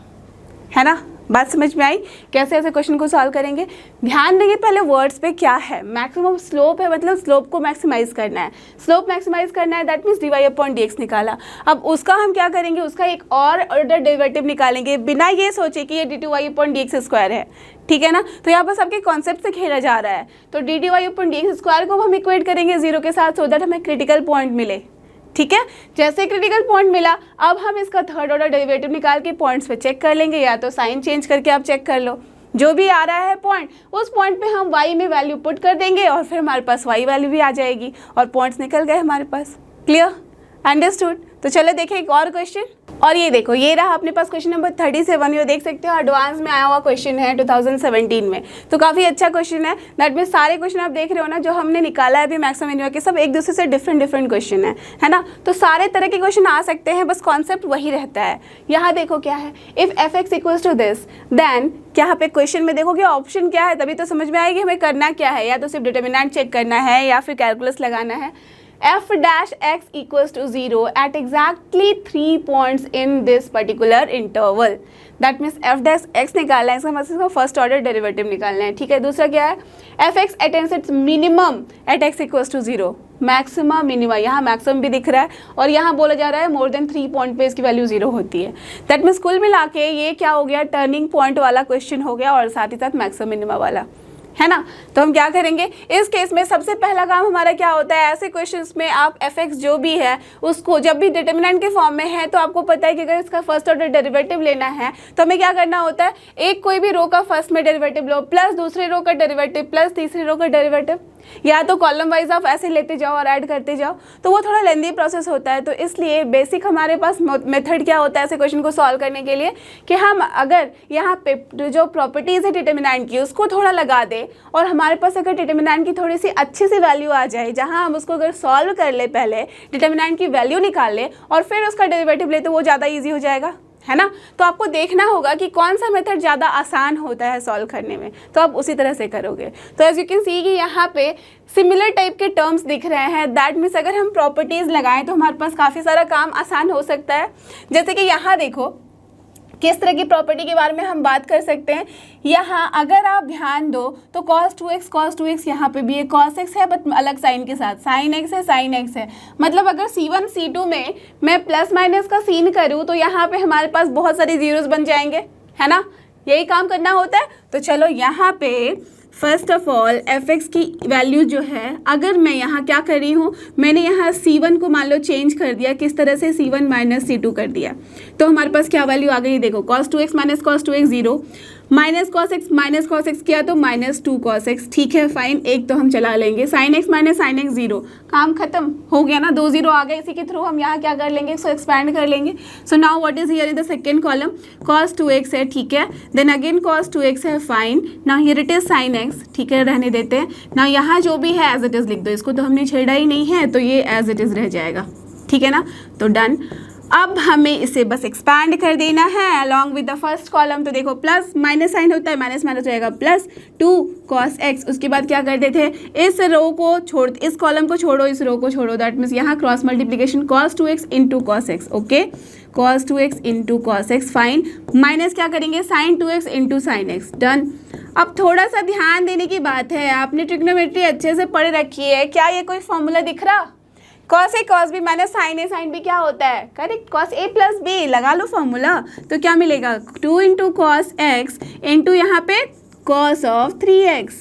है ना, बात समझ में आई कैसे ऐसे क्वेश्चन को सॉल्व करेंगे। ध्यान देंगे पहले वर्ड्स पे क्या है, मैक्सिमम स्लोप है मतलब स्लोप को मैक्सिमाइज करना है, स्लोप मैक्सिमाइज करना है दैट मीन्स dy/dx निकाला। अब उसका हम क्या करेंगे, उसका एक और ऑर्डर डेरिवेटिव निकालेंगे बिना ये सोचे कि ये dy/dx स्क्वायर है। ठीक है ना, तो यहाँ बस आपके कॉन्सेप्ट से खेला जा रहा है। तो dy/dx स्क्वायर को हम इक्वेट करेंगे 0 के साथ सो दैट हमें क्रिटिकल पॉइंट मिले। ठीक है, जैसे क्रिटिकल पॉइंट मिला अब हम इसका थर्ड ऑर्डर डेरिवेटिव निकाल के पॉइंट्स पे चेक कर लेंगे, या तो साइन चेंज करके आप चेक कर लो, जो भी आ रहा है पॉइंट उस पॉइंट पे हम y में वैल्यू पुट कर देंगे और फिर हमारे पास y वैल्यू भी आ जाएगी और पॉइंट्स निकल गए हमारे पास। Clear, understood? तो चलो देखें एक और क्वेश्चन। और ये देखो ये रहा अपने पास क्वेश्चन नंबर 37, ये देख सकते हो एडवांस में आया हुआ क्वेश्चन है 2017 में, तो काफ़ी अच्छा क्वेश्चन है। दैट मीन्स सारे क्वेश्चन आप देख रहे हो ना जो हमने निकाला है अभी मैक्सिमम मिनिमम के, सब एक दूसरे से डिफरेंट क्वेश्चन है ना। तो सारे तरह के क्वेश्चन आ सकते हैं, बस कॉन्सेप्ट वही रहता है। यहाँ देखो क्या है, if f(x) equals to this then यहाँ पे क्वेश्चन में देखोगे ऑप्शन क्या है, तभी तो समझ में आएगी हमें करना क्या है, या तो सिर्फ डिटर्मिनेंट चेक करना है या फिर कैलकुलस लगाना है। f(x) equals to 0 at exactly 3 points in this particular interval. That means f(x) निकालना है, इसका मतलब इसका फर्स्ट ऑर्डर डेरिवेटिव निकालना है। ठीक है, दूसरा क्या है f(x) attains its minimum at x equals to 0, maxima minima, यहाँ मैक्सिमम भी दिख रहा है और यहाँ बोला जा रहा है मोर देन 3 पॉइंट पे इसकी वैल्यू 0 होती है। दैट मीन्स कुल मिला के ये क्या हो गया, टर्निंग पॉइंट वाला क्वेश्चन हो गया और साथ ही साथ मैक्सिमम मिनिमा वाला, है ना। तो हम क्या करेंगे इस केस में, सबसे पहला काम हमारा क्या होता है, ऐसे क्वेश्चंस में आप f(x) जो भी है उसको जब भी डिटर्मिनेंट के फॉर्म में है तो आपको पता है कि अगर इसका फर्स्ट ऑर्डर डेरिवेटिव लेना है तो हमें क्या करना होता है, एक कोई भी रो का फर्स्ट में डेरिवेटिव लो प्लस दूसरे रो का डेरिवेटिव प्लस तीसरे रो का डेरिवेटिव, या तो कॉलम वाइज आप ऐसे लेते जाओ और ऐड करते जाओ, तो वो थोड़ा लेंदी प्रोसेस होता है। तो इसलिए बेसिक हमारे पास मेथड क्या होता है ऐसे क्वेश्चन को सॉल्व करने के लिए कि हम अगर यहाँ पे जो प्रॉपर्टीज़ है डिटर्मिनेंट की उसको थोड़ा लगा दें और हमारे पास अगर डिटर्मिनेंट की थोड़ी सी अच्छी सी वैल्यू आ जाए, जहाँ हम उसको अगर सॉल्व कर ले, पहले डिटर्मिनेंट की वैल्यू निकाल ले और फिर उसका डेरिवेटिव ले, तो वो ज़्यादा ईजी हो जाएगा, है ना। तो आपको देखना होगा कि कौन सा मेथड ज़्यादा आसान होता है सॉल्व करने में, तो आप उसी तरह से करोगे। तो एज यू कैन सी कि यहाँ पे सिमिलर टाइप के टर्म्स दिख रहे हैं, दैट मीन्स अगर हम प्रॉपर्टीज़ लगाएं तो हमारे पास काफ़ी सारा काम आसान हो सकता है। जैसे कि यहाँ देखो किस तरह की प्रॉपर्टी के बारे में हम बात कर सकते हैं। यहाँ अगर आप ध्यान दो तो cos 2x यहाँ पे भी एक cos x है बट अलग साइन के साथ, sin x है sin x है, मतलब अगर C1 C2 में मैं प्लस माइनस का सीन करूँ तो यहाँ पे हमारे पास बहुत सारी जीरोस बन जाएंगे, है ना, यही काम करना होता है। तो चलो यहाँ पे फर्स्ट ऑफ ऑल f(x) की वैल्यू जो है, अगर मैं यहाँ क्या कर रही हूँ, मैंने यहाँ C1 को मान लो चेंज कर दिया, किस तरह से C1 माइनस C2 कर दिया, तो हमारे पास क्या वैल्यू आ गई, देखो cos 2x minus cos 2x 0, minus cos x किया तो -2 cos x, ठीक है फाइन, एक तो हम चला लेंगे, sine x minus sine x 0, काम खत्म हो गया ना, 2 0 आ गए, इसी के थ्रू हम यहाँ क्या कर लेंगे, इसको एक्सपैंड कर लेंगे। So now what is here in the second column, cos 2x है, ठीक है, देन अगेन cos 2x है, फाइन, ना here it is sine x, ठीक है, रहने देते हैं ना, यहाँ जो भी है एज इट इज लिख दो, इसको तो हमने छेड़ा ही नहीं है तो ये एज इट इज रह जाएगा, ठीक है ना, तो डन। अब हमें इसे बस एक्सपैंड कर देना है along with the first column, तो देखो प्लस माइनस साइन होता है, माइनस माइनस हो जाएगा +2 cos x, उसके बाद क्या करते थे, इस रो को छोड़, इस कॉलम को छोड़ो, इस रो को छोड़ो, दैट मीन्स यहाँ cross multiplication cos 2x into cos x, okay, cos 2x into cos x, fine, minus क्या करेंगे sin 2x into sin x, done. अब थोड़ा सा ध्यान देने की बात है, आपने ट्रिग्नोमेट्री अच्छे से पढ़ रखी है, क्या ये कोई फॉर्मूला दिख रहा, cos a cos b minus sine A sine B क्या होता है, correct, cos a plus b, लगा लो फॉर्मूला, तो क्या मिलेगा 2 इंटू cos x इंटू यहाँ पे cos ऑफ 3x,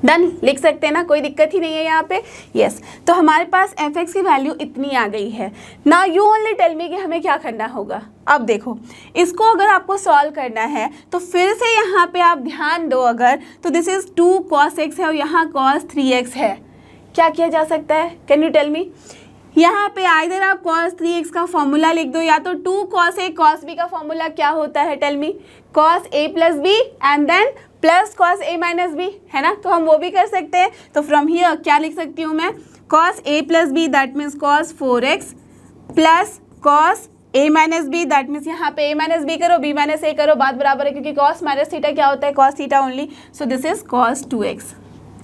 डन, लिख सकते हैं ना, कोई दिक्कत ही नहीं है यहाँ पे, यस। तो हमारे पास fx की वैल्यू इतनी आ गई है ना, यू ओनली टेल मी कि हमें क्या करना होगा। अब देखो इसको अगर आपको सॉल्व करना है तो फिर से यहाँ पे आप ध्यान दो, अगर तो दिस इज 2 cos x है और यहाँ cos 3x है, क्या किया जा सकता है, कैन यू टेल मी, यहाँ पे आइदर आप cos 3x का फॉर्मूला लिख दो या तो 2 cos a cos b का फॉर्मूला क्या होता है, tell me, cos a plus b and then plus cos a minus b, है ना, तो हम वो भी कर सकते हैं। तो फ्रॉम हियर क्या लिख सकती हूँ मैं, cos a plus b that means cos 4x plus cos a minus b that मीन्स यहाँ पे a माइनस b करो b माइनस a करो, बात बराबर है, क्योंकि cos माइनस थीटा क्या होता है, cos theta only, so this is cos 2x,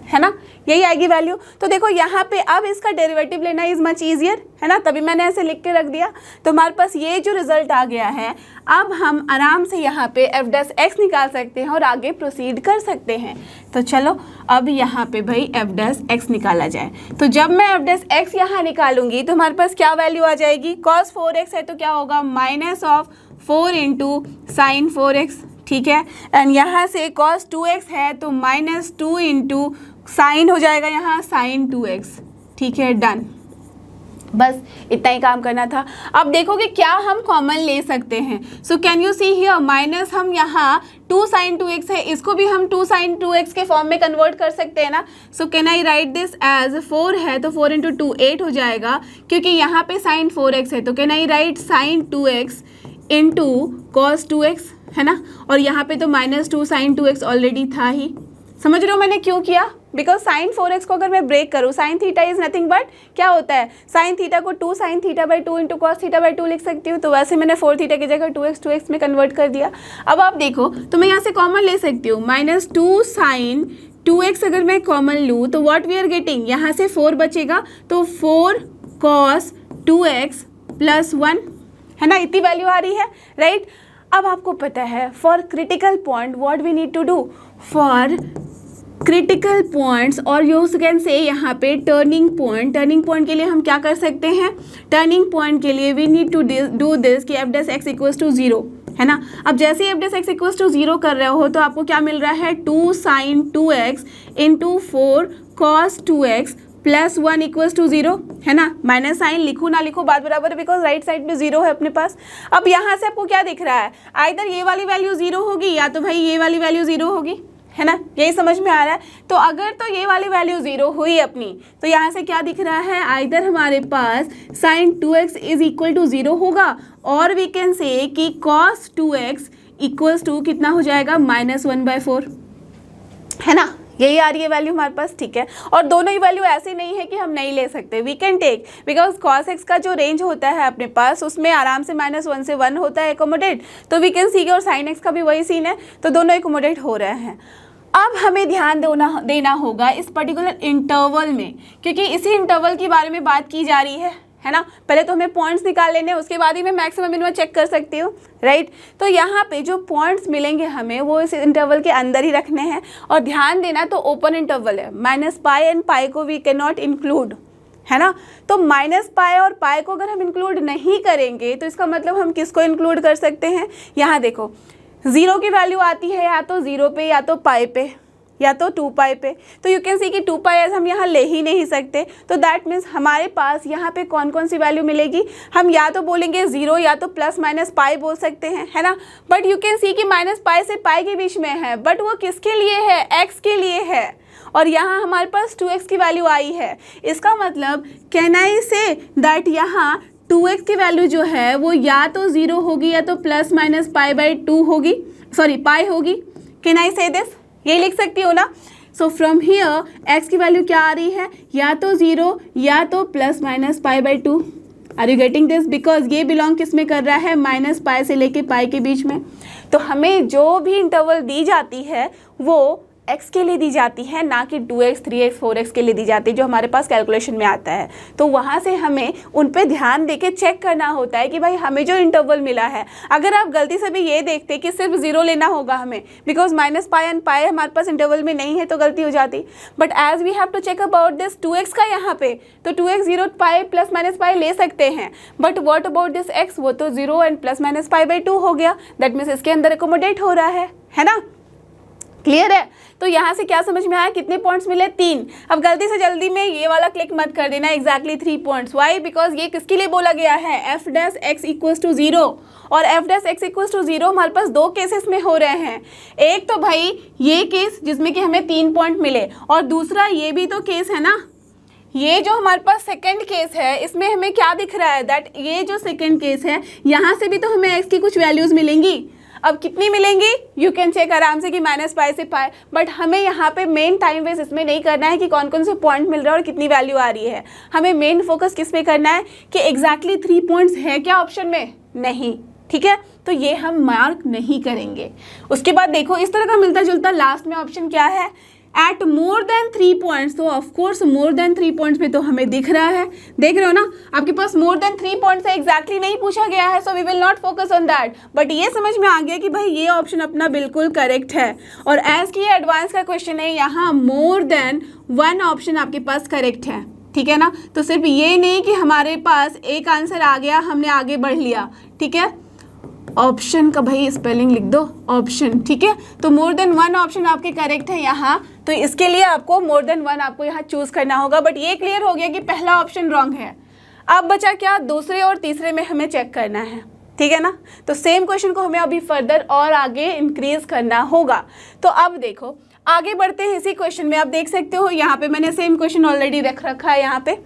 है ना, यही आएगी वैल्यू। तो देखो यहाँ पे अब इसका डेरिवेटिव लेना इज मच ईजियर, है ना, तभी मैंने ऐसे लिख के रख दिया, तो हमारे पास ये जो रिजल्ट आ गया है, अब हम आराम से यहाँ पे f' निकाल सकते हैं और आगे प्रोसीड कर सकते हैं। तो चलो अब यहाँ पे भाई f' निकाला जाए, तो जब मैं f' यहाँ निकालूंगी तो हमारे पास क्या वैल्यू आ जाएगी, cos 4x है तो क्या होगा, minus of 4 into sine 4x, ठीक है, एंड यहाँ से cos 2x है तो -2 इंटू साइन हो जाएगा यहाँ sin 2x, ठीक है, डन, बस इतना ही काम करना था। अब देखो कि क्या हम कॉमन ले सकते हैं, so can you see here, minus हम यहाँ 2 sin 2x है, इसको भी हम 2 sin 2x के फॉर्म में कन्वर्ट कर सकते हैं ना, so can I write this as 4 है तो 4 इंटू 2 8 हो जाएगा, क्योंकि यहाँ पे sin 4x है, तो can I right sin 2x into cos 2x, है ना, और यहाँ पे तो -2 sin 2x ऑलरेडी था ही, समझ रहे हो मैंने क्यों किया, बिकॉज sin 4x को अगर मैं ब्रेक करूँ, sin theta is nothing but क्या होता है, sin थीटा को 2 sin theta by 2 into cos theta by 2 लिख सकती हूँ, तो वैसे मैंने 4 थीटा की जगह 2x में कन्वर्ट कर दिया। अब आप देखो तो मैं यहाँ से कॉमन ले सकती हूँ, -2 sin 2x अगर मैं कॉमन लूँ तो व्हाट वी आर गेटिंग, यहाँ से 4 बचेगा तो 4 cos 2x प्लस 1, है ना, इतनी वैल्यू आ रही है, राइट। अब आपको पता है for critical point what we need to do, for critical points और यू कैन से यहाँ पे टर्निंग पॉइंट के लिए हम क्या कर सकते हैं, टर्निंग पॉइंट के लिए we need to do this कि f' इक्वल्स टू 0, है ना। अब जैसे ही f' इक्वल्स टू 0 कर रहे हो तो आपको क्या मिल रहा है, 2 sin 2x into 4 cos 2x plus 1 equals to 0, है ना, माइनस साइन लिखो ना लिखो बात बराबर है, बिकॉज राइट साइड पे 0 है अपने पास। अब यहाँ से आपको क्या दिख रहा है, आइदर ये वाली वैल्यू 0 होगी या तो भाई ये वाली वैल्यू 0 होगी, है ना, यही समझ में आ रहा है। तो अगर तो ये वाली वैल्यू 0 हुई अपनी, तो यहाँ से क्या दिख रहा है, आइदर हमारे पास sin 2x is equal to 0 होगा, और वी कैन से कि cos 2x इक्वल्स टू कितना हो जाएगा, -1/4, है ना, यही आ रही है वैल्यू हमारे पास, ठीक है। और दोनों ही वैल्यू ऐसी नहीं है कि हम नहीं ले सकते, we can take, because cos x का जो रेंज होता है अपने पास उसमें आराम से -1 से 1 होता है एकोमोडेट, तो वी कैन सी, और sin x का भी वही सीन है, तो दोनों एकोमोडेट हो रहे हैं। अब हमें ध्यान देना होगा इस पर्टिकुलर इंटरवल में, क्योंकि इसी इंटरवल के बारे में बात की जा रही है ना। पहले तो हमें पॉइंट्स निकाल लेने, उसके बाद ही मैं मैक्सिमम मिनिमम चेक कर सकती हूँ, राइट। तो यहाँ पे जो पॉइंट्स मिलेंगे हमें वो इस इंटरवल के अंदर ही रखने हैं, और ध्यान देना तो ओपन इंटरवल है, -π एंड π को वी कैन नॉट इंक्लूड, है ना। तो -π और π को अगर हम इंक्लूड नहीं करेंगे तो इसका मतलब हम किसको इंक्लूड कर सकते हैं, यहाँ देखो 0 की वैल्यू आती है या तो 0 पे या तो π पे, या तो 2π पे। तो यू कैन सी कि 2π एज हम यहाँ ले ही नहीं सकते, तो दैट मीन्स हमारे पास यहाँ पे कौन कौन सी वैल्यू मिलेगी, हम या तो बोलेंगे 0 या तो प्लस माइनस पाई बोल सकते हैं, है ना। बट यू कैन सी कि माइनस पाई से पाई के बीच में है, बट वो किसके लिए है, x के लिए है, और यहाँ हमारे पास 2x की वैल्यू आई है। इसका मतलब कैन आई से दैट यहाँ 2x की वैल्यू जो है वो या तो 0 होगी या तो प्लस माइनस पाई बाई 2 होगी, सॉरी पाई होगी। कैन आई से दिस, यही लिख सकती हो ना। सो फ्रॉम हियर x की वैल्यू क्या आ रही है, या तो 0 या तो plus minus pi by 2। Are you getting this, because ये बिलोंग किस में कर रहा है, माइनस पाई से लेके पाई के बीच में। तो हमें जो भी इंटरवल दी जाती है वो x के लिए दी जाती है, ना कि 2x 3x 4x के लिए दी जाती है जो हमारे पास कैलकुलेशन में आता है। तो वहाँ से हमें उन पे ध्यान देके चेक करना होता है कि भाई हमें जो इंटरवल मिला है, अगर आप गलती से भी ये देखते कि सिर्फ 0 लेना होगा हमें, because minus pi and pi हमारे पास इंटरवल में नहीं है तो गलती हो जाती। But as we have to check about this 2x का यहाँ पे, तो 2x 0 पाई प्लस माइनस पाई ले सकते हैं, but what about this x, वो तो 0 and plus minus pi by 2 हो गया। दैट मीन्स इसके अंदर एकोमोडेट हो रहा है ना। क्लियर है। तो यहाँ से क्या समझ में आया, कितने पॉइंट्स मिले, 3। अब गलती से जल्दी में ये वाला क्लिक मत कर देना, एग्जैक्टली 3 पॉइंट्स। वाई, बिकॉज ये किसके लिए बोला गया है, F dash x equals to 0, और F dash x equals to 0 हमारे पास 2 केसेस में हो रहे हैं। एक तो भाई ये केस जिसमें कि हमें 3 पॉइंट मिले, और दूसरा ये भी तो केस है ना, ये जो हमारे पास सेकंड केस है इसमें हमें क्या दिख रहा है, दैट ये जो सेकंड केस है यहाँ से भी तो हमें एक्स की कुछ वैल्यूज मिलेंगी। अब कितनी मिलेंगी, यू कैन चेक आराम से कि माइनस पाई से पाई, बट हमें यहाँ पे मेन टाइम वेस्ट इसमें नहीं करना है कि कौन कौन से पॉइंट मिल रहा है और कितनी वैल्यू आ रही है। हमें मेन फोकस किस पे करना है कि एग्जैक्टली 3 पॉइंट्स है क्या ऑप्शन में, नहीं, ठीक है। तो ये हम मार्क नहीं करेंगे। उसके बाद देखो इस तरह का मिलता जुलता लास्ट में ऑप्शन क्या है, एट मोर देन 3 पॉइंट्स। तो ऑफकोर्स मोर देन 3 पॉइंट्स पे तो हमें दिख रहा है, देख रहे हो ना, आपके पास मोर देन 3 पॉइंट्स है, एग्जैक्टली नहीं पूछा गया है, so we will not focus on that. But ये समझ में आ गया कि भाई ये ऑप्शन अपना बिल्कुल करेक्ट है, और एज की ये एडवांस का क्वेश्चन है, यहाँ मोर देन 1 ऑप्शन आपके पास करेक्ट है, ठीक है ना। तो सिर्फ ये नहीं कि हमारे पास एक आंसर आ गया हमने आगे बढ़ लिया, ठीक है। ऑप्शन का भाई स्पेलिंग लिख दो, ऑप्शन, ठीक है। तो मोर देन 1 ऑप्शन आपके करेक्ट है यहाँ, तो इसके लिए आपको मोर देन 1 आपको यहाँ चूज करना होगा। बट ये क्लियर हो गया कि पहला ऑप्शन रॉन्ग है। अब बचा क्या, दूसरे और तीसरे में हमें चेक करना है, ठीक है ना। तो सेम क्वेश्चन को हमें अभी फर्दर और आगे इंक्रीज करना होगा। तो अब देखो आगे बढ़ते हैं इसी क्वेश्चन में। आप देख सकते हो यहाँ पे मैंने सेम क्वेश्चन ऑलरेडी रख रखा है, यहाँ पे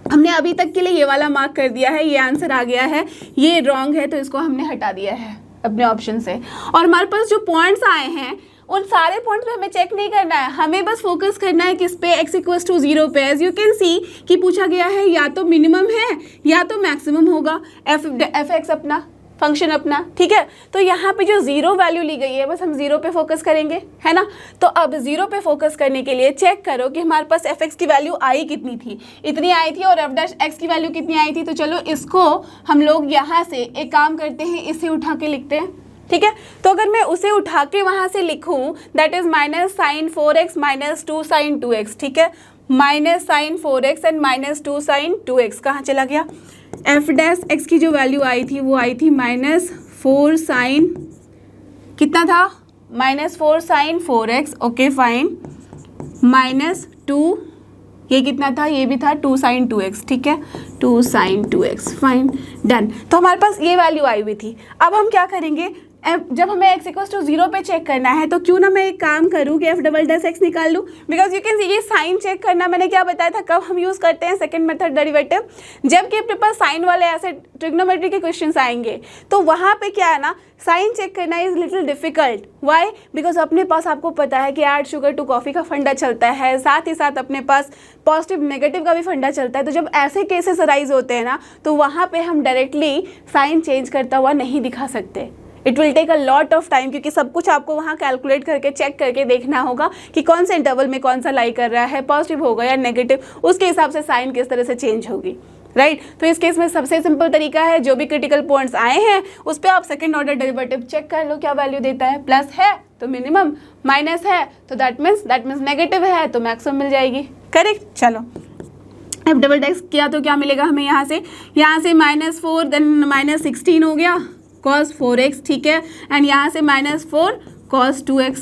हमने अभी तक के लिए ये वाला मार्क कर दिया है, ये आंसर आ गया है, ये रॉन्ग है तो इसको हमने हटा दिया है अपने ऑप्शन से। और हमारे पास जो पॉइंट्स आए हैं उन सारे पॉइंट्स पे हमें चेक नहीं करना है, हमें बस फोकस करना है किस पे, x इक्वल्स टू 0 पे। एज यू कैन सी कि पूछा गया है या तो मिनिमम है या तो मैक्सिमम होगा, एफ एक्स अपना फंक्शन अपना, ठीक है। तो यहाँ पे जो 0 वैल्यू ली गई है बस हम 0 पे फोकस करेंगे, है ना। तो अब 0 पे फोकस करने के लिए चेक करो कि हमारे पास एफ एक्स की वैल्यू आई कितनी थी, इतनी आई थी, और एफ डैश एक्स की वैल्यू कितनी आई थी। तो चलो इसको हम लोग यहाँ से एक काम करते हैं, इसे उठा के लिखते हैं, ठीक है। तो अगर मैं उसे उठा के वहाँ से लिखूँ, that is minus sine 4x minus 2 sine 2x, ठीक है। Minus sine 4x and minus 2 sine 2x कहाँ चला गया, एफ डैश एक्स की जो वैल्यू आई थी वो आई थी माइनस 4 साइन, कितना था, minus 4 sine 4x, okay fine, minus 2, ये कितना था, ये भी था 2 साइन 2x, ठीक है, 2 साइन 2x, फाइन, डन। तो हमारे पास ये वैल्यू आई हुई थी। अब हम क्या करेंगे, जब हमें x इक्वल्स टू 0 पे चेक करना है तो क्यों ना मैं एक काम करूँ कि एफ डबल डैश एक्स निकाल लूँ, बिकॉज यू कैन सी ये साइन चेक करना मैंने क्या बताया था, कब हम यूज़ करते हैं, सेकंड मेथड डेरिवेटिव, जबकि अपने पास साइन वाले ऐसे ट्रिग्नोमेट्री के क्वेश्चंस आएंगे तो वहाँ पे क्या है ना, साइन चेक करना is little difficult. Why, because अपने पास आपको पता है कि ऐड शुगर टू कॉफ़ी का फंडा चलता है, साथ ही साथ अपने पास पॉजिटिव नेगेटिव का भी फंडा चलता है। तो जब ऐसे केसेस अराइज होते हैं ना तो वहाँ पे हम डायरेक्टली साइन चेंज करता हुआ नहीं दिखा सकते, it will take a lot of time, क्योंकि सब कुछ आपको वहाँ कैलकुलेट करके चेक करके देखना होगा कि कौन से इंटरवल में कौन सा लाई कर रहा है, पॉजिटिव होगा या नेगेटिव, उसके हिसाब से साइन किस तरह से चेंज होगी, राइट। तो इस केस में सबसे सिंपल तरीका है, जो भी क्रिटिकल पॉइंट्स आए हैं उस पर आप सेकंड ऑर्डर डेरिवेटिव चेक कर लो क्या वैल्यू देता है, प्लस है तो मिनिमम, माइनस है तो दैट मीन्स नेगेटिव है तो मैक्सिमम मिल जाएगी, करेक्ट। चलो एफ डबल डैश किया तो क्या मिलेगा हमें, यहाँ से माइनस 4 देन माइनस 16 हो गया cos 4x, ठीक है, एंड यहाँ से माइनस 4 cos 2x,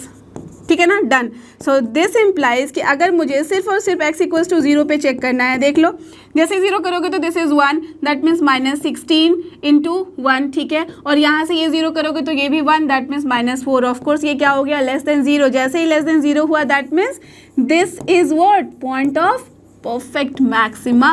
ठीक है ना, डन। सो दिस इम्प्लाइज कि अगर मुझे सिर्फ और सिर्फ x इक्वल्स टू 0 पे चेक करना है, देख लो जैसे 0 करोगे तो this is 1, that means -16 into 1, ठीक है। और यहाँ से ये 0 करोगे तो ये भी 1, दैट मीन्स -4। ऑफ कोर्स ये क्या हो गया, लेस देन 0। जैसे ही लेस देन 0 हुआ that means this is what, point of perfect maxima.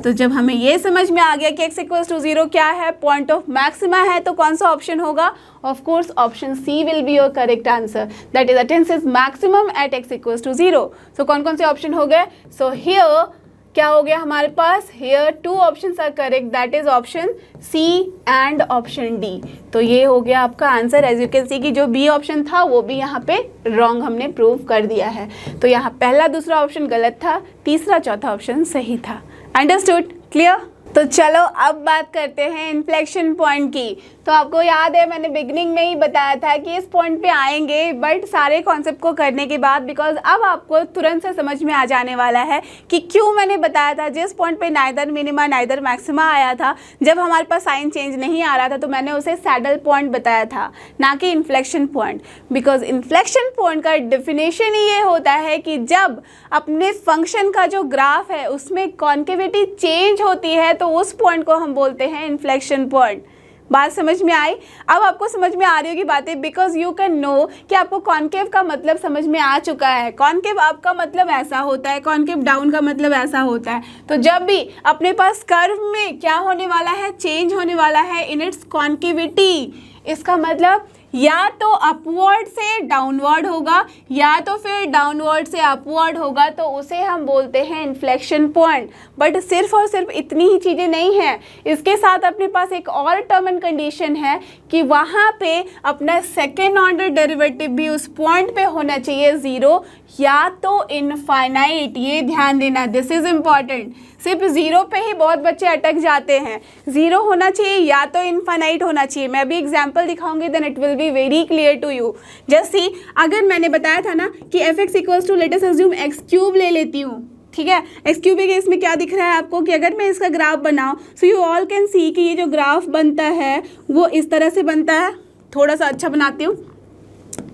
तो जब हमें ये समझ में आ गया कि x इक्वल्स टू 0 क्या है, पॉइंट ऑफ मैक्सिमा है, तो कौन सा ऑप्शन होगा, of course option C will be your correct answer, that is attains maximum at x equals to 0। सो कौन कौन से ऑप्शन हो गए, सो हियर क्या हो गया हमारे पास, here 2 options are correct, that is option C and option D. तो ये हो गया आपका answer. As you can see कि जो बी ऑप्शन था वो भी यहाँ पे रॉन्ग हमने प्रूव कर दिया है। तो यहाँ पहला दूसरा ऑप्शन गलत था, तीसरा चौथा ऑप्शन सही था। Understood, clear. तो चलो अब बात करते हैं इन्फ्लेक्शन पॉइंट की। तो आपको याद है मैंने बिगनिंग में ही बताया था कि इस पॉइंट पे आएंगे, बट सारे कॉन्सेप्ट को करने के बाद, बिकॉज अब आपको तुरंत से समझ में आ जाने वाला है कि क्यों मैंने बताया था जिस पॉइंट पे नाइदर मिनिमा नाइदर मैक्सिमा आया था, जब हमारे पास साइन चेंज नहीं आ रहा था तो मैंने उसे सैडल पॉइंट बताया था, ना कि inflection point. Because inflection point का डेफिनेशन ही ये होता है कि जब अपने फंक्शन का जो ग्राफ है उसमें कॉन्केविटी चेंज होती है तो उस पॉइंट को हम बोलते हैं इन्फ्लेक्शन पॉइंट। बात समझ में आई, अब आपको समझ में आ रही होगी बातें, बिकॉज यू कैन नो कि आपको कॉन्केव का मतलब समझ में आ चुका है। कॉन्केव अप का मतलब ऐसा होता है, कॉन्केव डाउन का मतलब ऐसा होता है। तो जब भी अपने पास कर्व में क्या होने वाला है, चेंज होने वाला है इन इट्स कॉन्केविटी, इसका मतलब या तो अपवर्ड से डाउनवर्ड होगा या तो फिर डाउनवर्ड से अपवर्ड होगा, तो उसे हम बोलते हैं इन्फ्लेक्शन पॉइंट। बट सिर्फ और सिर्फ इतनी ही चीज़ें नहीं हैं, इसके साथ अपने पास एक और टर्म एंड कंडीशन है कि वहाँ पे अपना सेकेंड ऑर्डर डेरिवेटिव भी उस पॉइंट पे होना चाहिए 0 या तो इनफाइनाइट। ये ध्यान देना, दिस इज इम्पॉर्टेंट। सिर्फ 0 पे ही बहुत बच्चे अटक जाते हैं, 0 होना चाहिए या तो इनफाइनाइट होना चाहिए। मैं अभी एग्जांपल दिखाऊंगी, then it will be very clear to you. जैसे अगर मैंने बताया था ना कि f(x) equals to let us assume x³ ले लेती हूँ, ठीक है। x³ के केस में क्या दिख रहा है आपको कि अगर मैं इसका ग्राफ बनाऊँ, सो यू ऑल कैन सी कि ये जो ग्राफ बनता है वो इस तरह से बनता है। थोड़ा सा अच्छा बनाती हूँ,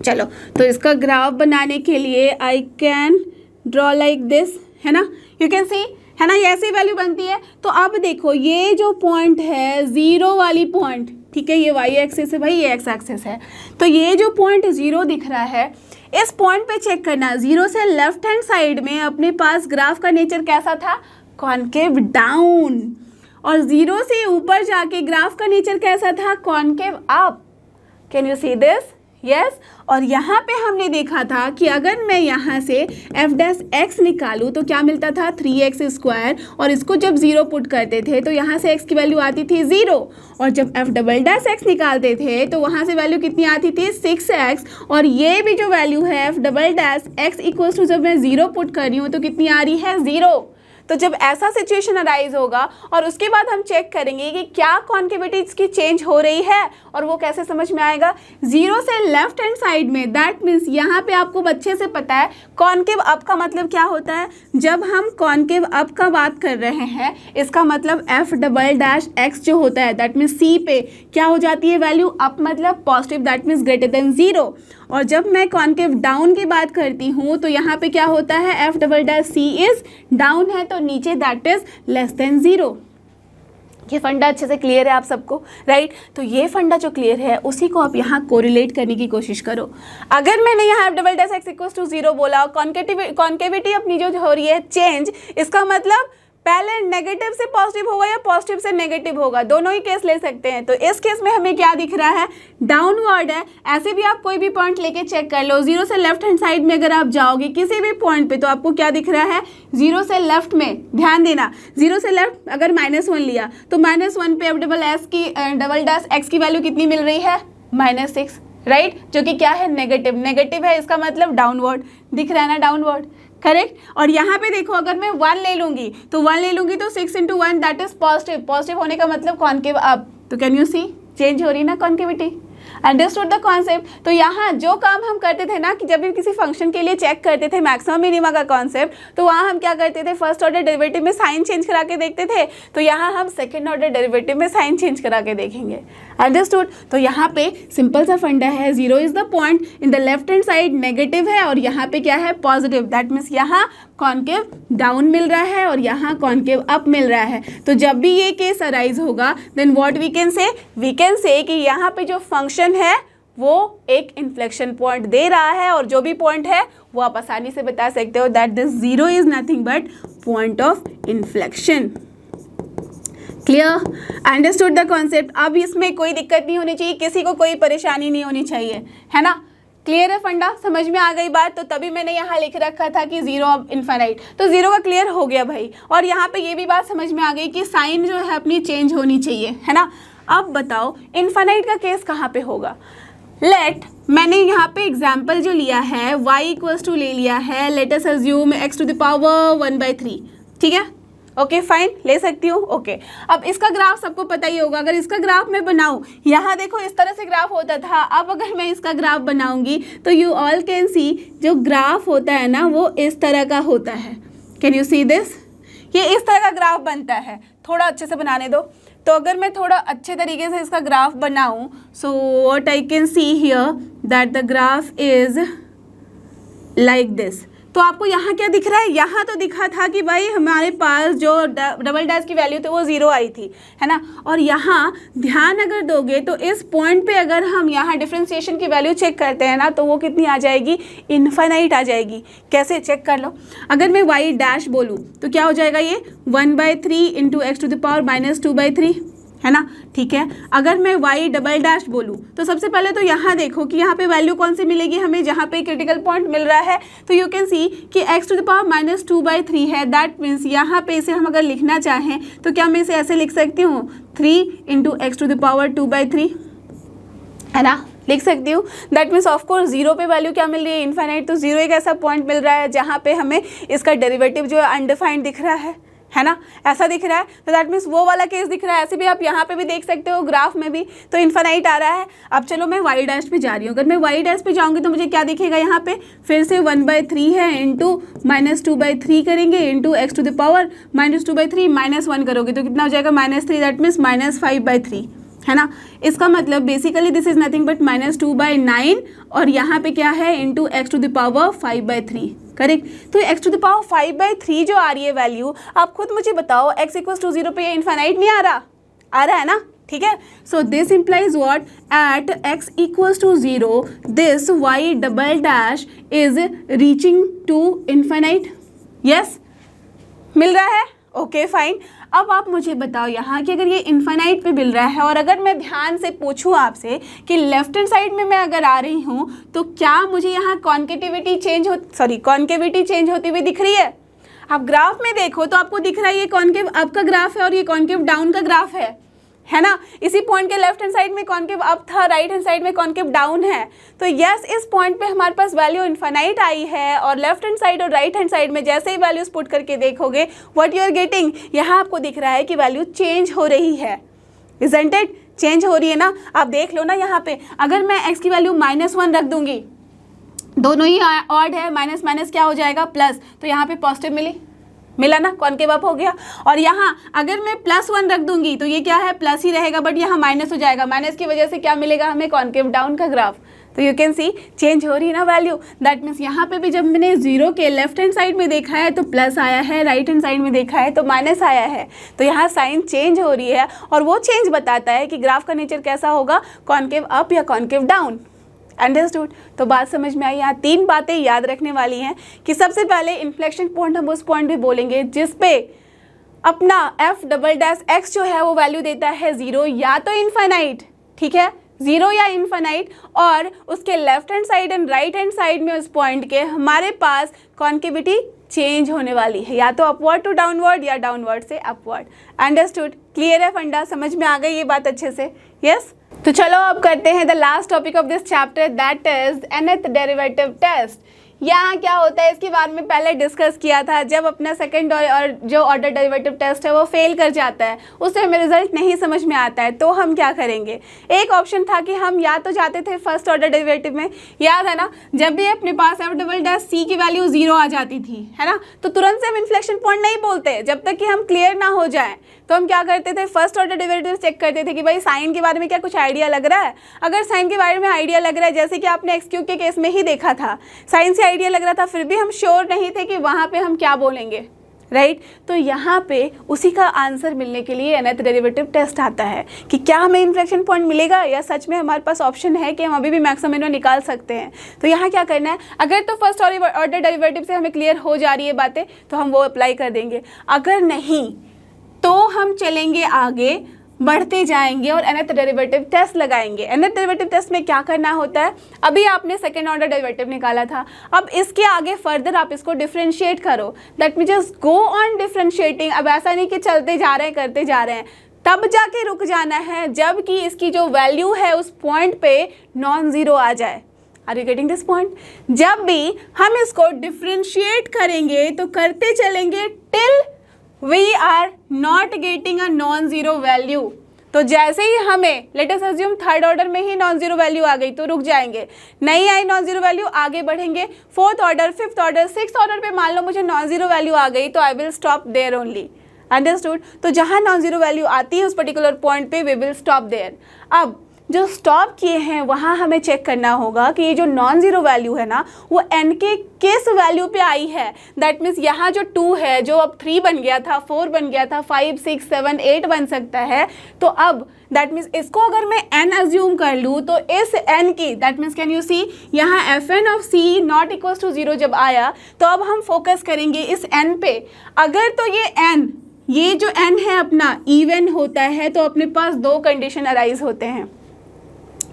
चलो। तो इसका ग्राफ बनाने के लिए I can draw like this, है ना, यू कैन सी, है ना, ये ऐसी वैल्यू बनती है। तो अब देखो ये जो पॉइंट है 0 वाली पॉइंट, ठीक है, ये y एक्सिस है भाई, ये x एक्सिस है। तो ये जो पॉइंट 0 दिख रहा है, इस पॉइंट पे चेक करना, 0 से लेफ्ट हैंड साइड में अपने पास ग्राफ का नेचर कैसा था, कॉन्केव डाउन, और 0 से ऊपर जाके ग्राफ का नेचर कैसा था, concave up. Can you see this, yes. और यहाँ पे हमने देखा था कि अगर मैं यहाँ से f' निकालूँ तो क्या मिलता था, 3x², और इसको जब 0 पुट करते थे तो यहाँ से x की वैल्यू आती थी 0, और जब f" निकालते थे तो वहाँ से वैल्यू कितनी आती थी, 6x, और ये भी जो वैल्यू है f" इक्वल्स टू जब मैं 0 पुट कर रही हूँ तो कितनी आ रही है, 0। तो जब ऐसा सिचुएशन अराइज होगा और उसके बाद हम चेक करेंगे कि क्या कॉन्केविटी इसकी चेंज हो रही है, और वो कैसे समझ में आएगा, 0 से लेफ्ट हैंड साइड में, दैट मीन्स यहाँ पे आपको अच्छे से पता है कॉन्केव अप का मतलब क्या होता है। जब हम कॉन्केव अप का बात कर रहे हैं, इसका मतलब f" जो होता है दैट मीन्स c पे क्या हो जाती है वैल्यू, अप मतलब positive, that means greater than 0। और जब मैं कॉन्केव डाउन की बात करती हूँ तो यहाँ पे क्या होता है, f" इज डाउन है तो नीचे, दैट इज लेस देन 0। ये फंडा अच्छे से क्लियर है आप सबको, राइट। तो ये फंडा जो क्लियर है उसी को आप यहाँ कोरिलेट करने की कोशिश करो। अगर मैंने यहाँ f" इक्वल्स टू 0 बोला, कॉन्केविटी अपनी जो हो रही है चेंज, इसका मतलब पहले नेगेटिव से पॉजिटिव होगा या पॉजिटिव से नेगेटिव होगा, दोनों ही केस ले सकते हैं। तो इस केस में हमें क्या दिख रहा है, डाउनवर्ड है। ऐसे भी आप कोई भी पॉइंट लेके चेक कर लो, 0 से लेफ्ट हैंड साइड में अगर आप जाओगे किसी भी पॉइंट पे तो आपको क्या दिख रहा है, 0 से लेफ्ट में, ध्यान देना, 0 से लेफ्ट अगर -1 लिया तो -1 पे f" की वैल्यू कितनी मिल रही है, -6, राइट, जो कि क्या है, नेगेटिव। नेगेटिव है इसका मतलब डाउनवर्ड, दिख रहा है ना, डाउनवर्ड, करेक्ट। और यहाँ पे देखो अगर मैं 1 ले लूँगी तो 6 × 1 दैट इज पॉजिटिव, पॉजिटिव होने का मतलब कॉन्केव अप। तो कैन यू सी चेंज हो रही है ना कॉन्केविटी, अंडरस्टूड द कॉन्सेप्ट। तो यहाँ जो काम हम करते थे ना कि जब भी किसी फंक्शन के लिए चेक करते थे मैक्सिमम मिनिमा का कॉन्सेप्ट, तो वहाँ हम क्या करते थे, फर्स्ट ऑर्डर डेरिवेटिव में साइन चेंज करा के देखते थे। तो यहाँ हम सेकेंड ऑर्डर डेरिवेटिव में साइन चेंज करा के देखेंगे। अंडरस्टूड। तो यहाँ पे सिंपल सा फंडा है, 0 is the point in the left hand side negative है और यहाँ पे क्या है, पॉजिटिव। दैट मीन्स यहाँ कॉन्केव डाउन मिल रहा है और यहाँ कॉन्केव अप मिल रहा है। तो जब भी ये केस अराइज होगा then what we can say कि यहाँ पे जो फंक्शन है वो एक इन्फ्लेक्शन पॉइंट दे रहा है, और जो भी पॉइंट है वो आप आसानी से बता सकते हो that this 0 is nothing but point of inflection. Clear? Understood the concept. अब इसमें कोई दिक्कत नहीं होनी चाहिए, किसी को कोई परेशानी नहीं होनी चाहिए, है ना? क्लियर है फंडा? समझ में आ गई बात? तो तभी मैंने यहाँ लिख रखा था कि 0 ऑफ इन्फाइनाइट, तो 0 का क्लियर हो गया भाई। और यहाँ पे ये भी बात समझ में आ गई कि साइन जो है अपनी चेंज होनी चाहिए, है ना? अब बताओ इन्फाइनाइट का केस कहाँ पे होगा? मैंने यहाँ पे एग्जाम्पल जो लिया है y इक्वल्स टू ले लिया है, let us assume x to the power 1/3, ठीक है? ओके फाइन, ले सकती हूँ। ओके अब इसका ग्राफ सबको पता ही होगा। अगर इसका ग्राफ मैं बनाऊँ, यहाँ देखो इस तरह से ग्राफ होता था, अब अगर मैं इसका ग्राफ बनाऊँगी तो यू ऑल कैन सी जो ग्राफ होता है ना वो इस तरह का होता है। Can you see this? ये इस तरह का ग्राफ बनता है। थोड़ा अच्छे से बनाने दो। तो अगर मैं थोड़ा अच्छे तरीके से इसका ग्राफ बनाऊँ, सो what I can see here that the graph is like this. तो आपको यहाँ क्या दिख रहा है? यहाँ तो दिखा था कि भाई हमारे पास जो डबल डैश की वैल्यू थी वो 0 आई थी, है ना? और यहाँ ध्यान अगर दोगे तो इस पॉइंट पे अगर हम यहाँ डिफ्रेंशिएशन की वैल्यू चेक करते हैं ना तो वो कितनी आ जाएगी? इनफाइनाइट आ जाएगी। कैसे? चेक कर लो। अगर मैं y डैश बोलूँ तो क्या हो जाएगा? ये 1/3 into X to the power -2/3, है ना? ठीक है। अगर मैं y डबल डैश बोलूँ तो सबसे पहले तो यहाँ देखो कि यहाँ पे वैल्यू कौन सी मिलेगी हमें, जहाँ पे क्रिटिकल पॉइंट मिल रहा है। तो यू कैन सी कि x टू द पावर -2/3 है। दैट मीन्स यहाँ पे इसे हम अगर लिखना चाहें तो क्या मैं इसे ऐसे लिख सकती हूँ, 3 into X to the power 2/3, है ना? लिख सकती हूँ। दैट मीन्स ऑफकोर्स 0 पे वैल्यू क्या मिल रही है? इनफाइनाइट। तो 0 एक ऐसा पॉइंट मिल रहा है जहाँ पे हमें इसका डेरिवेटिव जो है अनडिफाइंड दिख रहा है ना? ऐसा दिख रहा है। तो दैट मीन्स वो वाला केस दिख रहा है। ऐसे भी आप यहाँ पे भी देख सकते हो ग्राफ में भी, तो इन्फाइनाइट आ रहा है। अब चलो मैं y डैश पे जा रही हूँ। अगर मैं y डैश पे जाऊँगी तो मुझे क्या दिखेगा? यहाँ पे फिर से 1/3 है इंटू -2/3 करेंगे into X to the power -2/3 -1 करोगे तो कितना हो जाएगा? -3। दैट मीन्स -5/3, है ना? इसका मतलब basically this is nothing but -2/9 और यहाँ पे क्या है? Into X to the power 5/3। Correct. तो एक्स टू द पावर 5/3 जो आ रही है वैल्यू, आप खुद मुझे बताओ x इक्वल्स टू 0 पे ये इन्फाइनाइट नहीं आ रहा? आ रहा है ना? ठीक है। So this implies what? At x equals to 0 this y double dash is reaching to infinite. Yes, मिल रहा है? Okay fine. अब आप मुझे बताओ यहाँ कि अगर ये इन्फाइनाइट पे मिल रहा है और अगर मैं ध्यान से पूछूँ आपसे कि लेफ्ट हैंड साइड में मैं अगर आ रही हूँ तो क्या मुझे यहाँ कॉन्केविटी चेंज होती हुई दिख रही है? आप ग्राफ में देखो तो आपको दिख रहा है ये कॉन्केव अप का ग्राफ है और ये कॉन्केव डाउन का ग्राफ है ना? इसी पॉइंट के लेफ्ट हैंड साइड में कॉन्केव अप था, राइट हैंड साइड में कॉन्केव डाउन है। तो यस, इस पॉइंट पे हमारे पास वैल्यू इन्फाइनाइट आई है और लेफ्ट हैंड साइड और राइट हैंड साइड में जैसे ही वैल्यूज पुट करके देखोगे व्हाट यू आर गेटिंग, यहाँ आपको दिख रहा है कि वैल्यू चेंज हो रही है। Isn't it? चेंज हो रही है ना? आप देख लो ना यहाँ पे, अगर मैं x की वैल्यू -1 रख दूंगी, दोनों ही ऑड है, माइनस माइनस क्या हो जाएगा? प्लस। तो यहाँ पे पॉजिटिव मिला ना, कॉन्केव अप हो गया। और यहाँ अगर मैं +1 रख दूंगी तो ये क्या है? प्लस ही रहेगा, बट यहाँ माइनस हो जाएगा। माइनस की वजह से क्या मिलेगा हमें? कॉन्केव डाउन का ग्राफ। तो यू कैन सी चेंज हो रही है ना वैल्यू। दैट मीन्स यहाँ पे भी जब मैंने 0 के लेफ्ट हैंड साइड में देखा है तो प्लस आया है, राइट हैंड साइड में देखा है तो माइनस आया है। तो यहाँ साइन चेंज हो रही है और वो चेंज बताता है कि ग्राफ का नेचर कैसा होगा, कॉन्केव अप या कॉन्केव डाउन। अंडरस्टूड? तो बात समझ में आई। यहाँ 3 बातें याद रखने वाली हैं कि सबसे पहले इन्फ्लेक्शन पॉइंट हम उस पॉइंट भी बोलेंगे जिस पे अपना f डबल डैश x जो है वो वैल्यू देता है 0 या तो इन्फाइनाइट, ठीक है, 0 या इन्फाइनाइट, और उसके left hand side and right hand side में उस पॉइंट के हमारे पास कॉन्केविटी चेंज होने वाली है, या तो अपवर्ड टू डाउनवर्ड या डाउनवर्ड से अपवर्ड। अंडरस्टूड? क्लियर है फंडा? समझ में आ गई ये बात अच्छे से? यस। तो चलो अब करते हैं the last topic of this chapter, that is nth derivative test. यहाँ क्या होता है इसके बारे में पहले डिस्कस किया था। जब अपना सेकंड और जो ऑर्डर डेरिवेटिव टेस्ट है वो फेल कर जाता है, उससे हमें रिजल्ट नहीं समझ में आता है, तो हम क्या करेंगे। एक ऑप्शन था कि हम या तो जाते थे फर्स्ट ऑर्डर डेरिवेटिव में, याद है ना, जब भी अपने पास f" की वैल्यू 0 आ जाती थी, है ना, तो तुरंत से हम इन्फ्लेक्शन पॉइंट नहीं बोलते जब तक कि हम क्लियर ना हो जाए। तो हम क्या करते थे, फर्स्ट ऑर्डर डेरिवेटिव चेक करते थे कि भाई साइन के बारे में क्या कुछ आइडिया लग रहा है। अगर साइन के बारे में आइडिया लग रहा है, जैसे कि आपने x³ के केस में ही देखा था, साइन से आइडिया लग रहा था, फिर भी हम श्योर नहीं थे कि वहाँ पे हम क्या बोलेंगे, राइट। तो यहाँ पे उसी का आंसर मिलने के लिए nth डेरिवेटिव टेस्ट आता है कि क्या हमें इन्फ्लेक्शन पॉइंट मिलेगा या सच में हमारे पास ऑप्शन है कि हम अभी भी मैक्सिमम मिनिमम निकाल सकते हैं। तो यहाँ क्या करना है, अगर तो फर्स्ट ऑर्डर डेरिवेटिव से हमें क्लियर हो जा रही है बातें तो हम वो अप्लाई कर देंगे, अगर नहीं तो हम चलेंगे आगे, बढ़ते जाएंगे और nth डेरिवेटिव टेस्ट लगाएंगे। nth डेरिवेटिव टेस्ट में क्या करना होता है, अभी आपने सेकेंड ऑर्डर डेरिवेटिव निकाला था, अब इसके आगे फर्दर आप इसको डिफ्रेंशिएट करो, that mean just go on differentiating. अब ऐसा नहीं कि चलते जा रहे हैं करते जा रहे हैं, तब जाके रुक जाना है जबकि इसकी जो वैल्यू है उस पॉइंट पे नॉन ज़ीरो आ जाए। Are you getting this point. जब भी हम इसको डिफ्रेंशिएट करेंगे तो करते चलेंगे till we are not getting a non zero value. तो जैसे ही हमें let us assume third order में ही नॉन ज़ीरो वैल्यू आ गई तो रुक जाएंगे, नहीं आई नॉन ज़ीरो वैल्यू, आगे बढ़ेंगे, fourth order, fifth order, sixth order पे मान लो मुझे नॉन ज़ीरो वैल्यू आ गई तो I will stop there only. Understood. तो जहाँ नॉन ज़ीरो वैल्यू आती है उस पर्टिकुलर पॉइंट पे वी विल स्टॉप देयर। अब जो स्टॉप किए हैं वहाँ हमें चेक करना होगा कि ये जो नॉन ज़ीरो वैल्यू है ना वो n के किस वैल्यू पे आई है। दैट मीन्स यहाँ जो 2 है जो अब 3 बन गया था, 4 बन गया था, 5, 6, 7, 8 बन सकता है। तो अब दैट मीन्स इसको अगर मैं n अज्यूम कर लूँ तो इस n की that means can you see यहाँ fn(c) नॉट इक्वल्स टू 0 जब आया तो अब हम फोकस करेंगे इस n पे। अगर तो ये जो n है अपना इवन होता है तो अपने पास 2 कंडीशन अराइज होते हैं,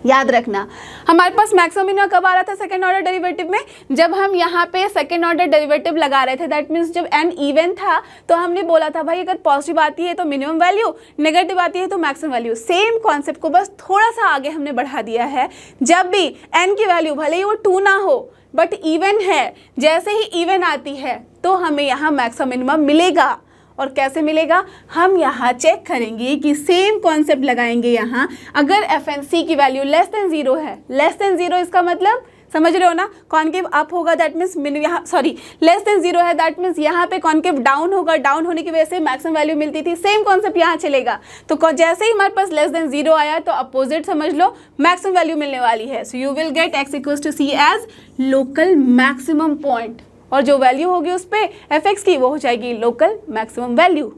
याद रखना। हमारे पास मैक्सिमम मिनिमम कब आ रहा था सेकंड ऑर्डर डेरिवेटिव में, जब हम यहाँ पे सेकंड ऑर्डर डेरिवेटिव लगा रहे थे। दैट मीन्स जब n इवन था तो हमने बोला था भाई अगर पॉजिटिव आती है तो मिनिमम वैल्यू, नेगेटिव आती है तो मैक्सिमम वैल्यू। सेम कॉन्सेप्ट को बस थोड़ा सा आगे हमने बढ़ा दिया है। जब भी n की वैल्यू भले ही वो 2 ना हो बट इवन है, जैसे ही इवन आती है तो हमें यहाँ मैक्सिमम मिनिमम मिलेगा। और कैसे मिलेगा, हम यहाँ चेक करेंगे कि सेम कॉन्सेप्ट लगाएंगे। यहाँ अगर fn(c) की वैल्यू लेस देन 0 है, लेस देन 0 इसका मतलब समझ रहे हो ना, कॉन्केव अप होगा दैट मीन्स यहाँ लेस देन 0 है दैट मीन्स यहाँ पे कॉन्केव डाउन होगा, डाउन होने की वजह से मैक्सिमम वैल्यू मिलती थी। सेम कॉन्सेप्ट यहाँ चलेगा। तो जैसे ही हमारे पास लेस देन 0 आया तो अपोजिट समझ लो मैक्सिमम वैल्यू मिलने वाली है। So you will get x equals to c as local maximum point और जो वैल्यू होगी उस पर fx की वो हो जाएगी local maximum value.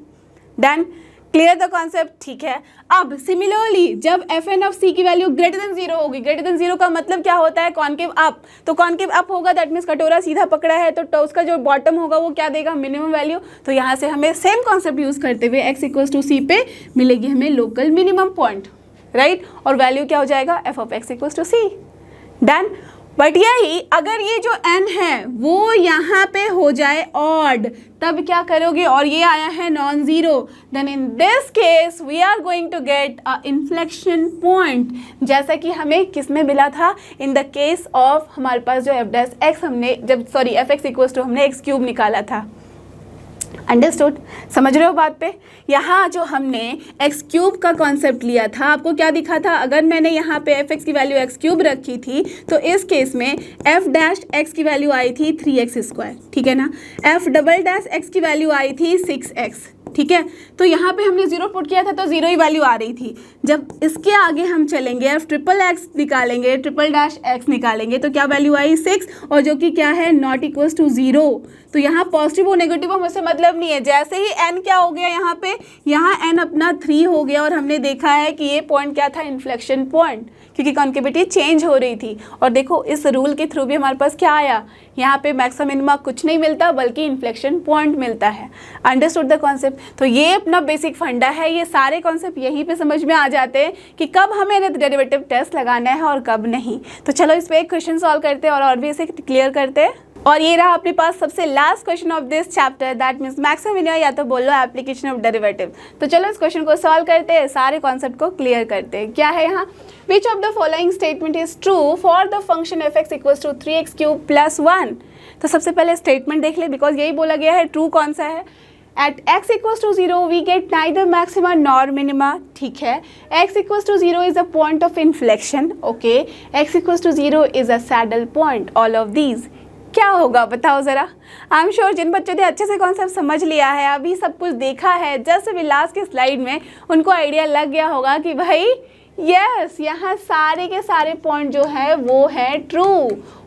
Done, clear the concept, ठीक है। अब सिमिलरली जब fn(c) की वैल्यू ग्रेटर देन 0 होगी, ग्रेटर देन 0 का मतलब क्या होता है, कॉन्केव अप। तो कॉन्केव अप होगा दैट मीन्स कटोरा सीधा पकड़ा है तो उसका जो बॉटम होगा वो क्या देगा, मिनिमम वैल्यू। तो यहाँ से हमें सेम कॉन्सेप्ट यूज करते हुए x इक्वल्स टू c पे मिलेगी हमें लोकल मिनिमम पॉइंट, राइट। और वैल्यू क्या हो जाएगा, f(x) equals to c। Done. But यही अगर ये जो n है वो यहाँ पे हो जाए ऑड, तब क्या करोगे, और ये आया है non zero, then in this case we are going to get a inflection point, जैसा कि हमें किस में मिला था, इन द केस ऑफ हमारे पास जो f' हमने जब fx इक्वल्स टू हमने x³ निकाला था। अंडरस्टूड, समझ रहे हो बात पे। यहाँ जो हमने x³ का कॉन्सेप्ट लिया था, आपको क्या दिखा था, अगर मैंने यहाँ पे fx की वैल्यू x³ रखी थी तो इस केस में f' की वैल्यू आई थी 3x², ठीक है ना। f" की वैल्यू आई थी 6x, ठीक है। तो यहाँ पे हमने 0 पुट किया था तो 0 ही वैल्यू आ रही थी। जब इसके आगे हम चलेंगे f"x निकालेंगे, f" निकालेंगे तो क्या वैल्यू आई 6, और जो कि क्या है नॉट इक्वल्स टू 0। तो यहाँ पॉजिटिव और नेगेटिव हमसे मतलब नहीं है। जैसे ही n क्या हो गया यहाँ पे, यहाँ n अपना 3 हो गया और हमने देखा है कि ये पॉइंट क्या था, इन्फ्लेक्शन पॉइंट, क्योंकि कॉन्केविटी चेंज हो रही थी। और देखो इस रूल के थ्रू भी हमारे पास क्या आया, यहाँ पे मैक्सिमम मिनिमम कुछ नहीं मिलता बल्कि इन्फ्लेक्शन पॉइंट मिलता है। Understood the concept. तो ये अपना बेसिक फंडा है। ये सारे कॉन्सेप्ट यहीं पे समझ में आ जाते हैं कि कब हमें डेरिवेटिव टेस्ट लगाना है और कब नहीं। तो चलो इस पर एक क्वेश्चन सॉल्व करते हैं और भी इसे क्लियर करते हैं। और ये रहा अपने पास सबसे last question of this chapter, that means maximum minimum या तो बोलो एप्लीकेशन ऑफ डेरिवेटिव। तो चलो इस क्वेश्चन को सॉल्व करते हैं, सारे कॉन्सेप्ट को क्लियर करते हैं। क्या है यहाँ, which of the following statement is true for the function f(x) equals to 3x³ + 1। तो सबसे पहले स्टेटमेंट देख ले, बिकॉज यही बोला गया है ट्रू कौन सा है। At x equals to 0 we get neither maxima nor minima, ठीक है। x equals to 0 is a point of inflection, okay. x equals to 0 is a saddle point, all of these क्या होगा बताओ ज़रा। आई एम श्योर जिन बच्चों ने अच्छे से कॉन्सेप्ट समझ लिया है, अभी सब कुछ देखा है जस्ट अभी लास्ट की स्लाइड में, उनको आइडिया लग गया होगा कि भाई यस यहाँ सारे के सारे पॉइंट जो है वो है true.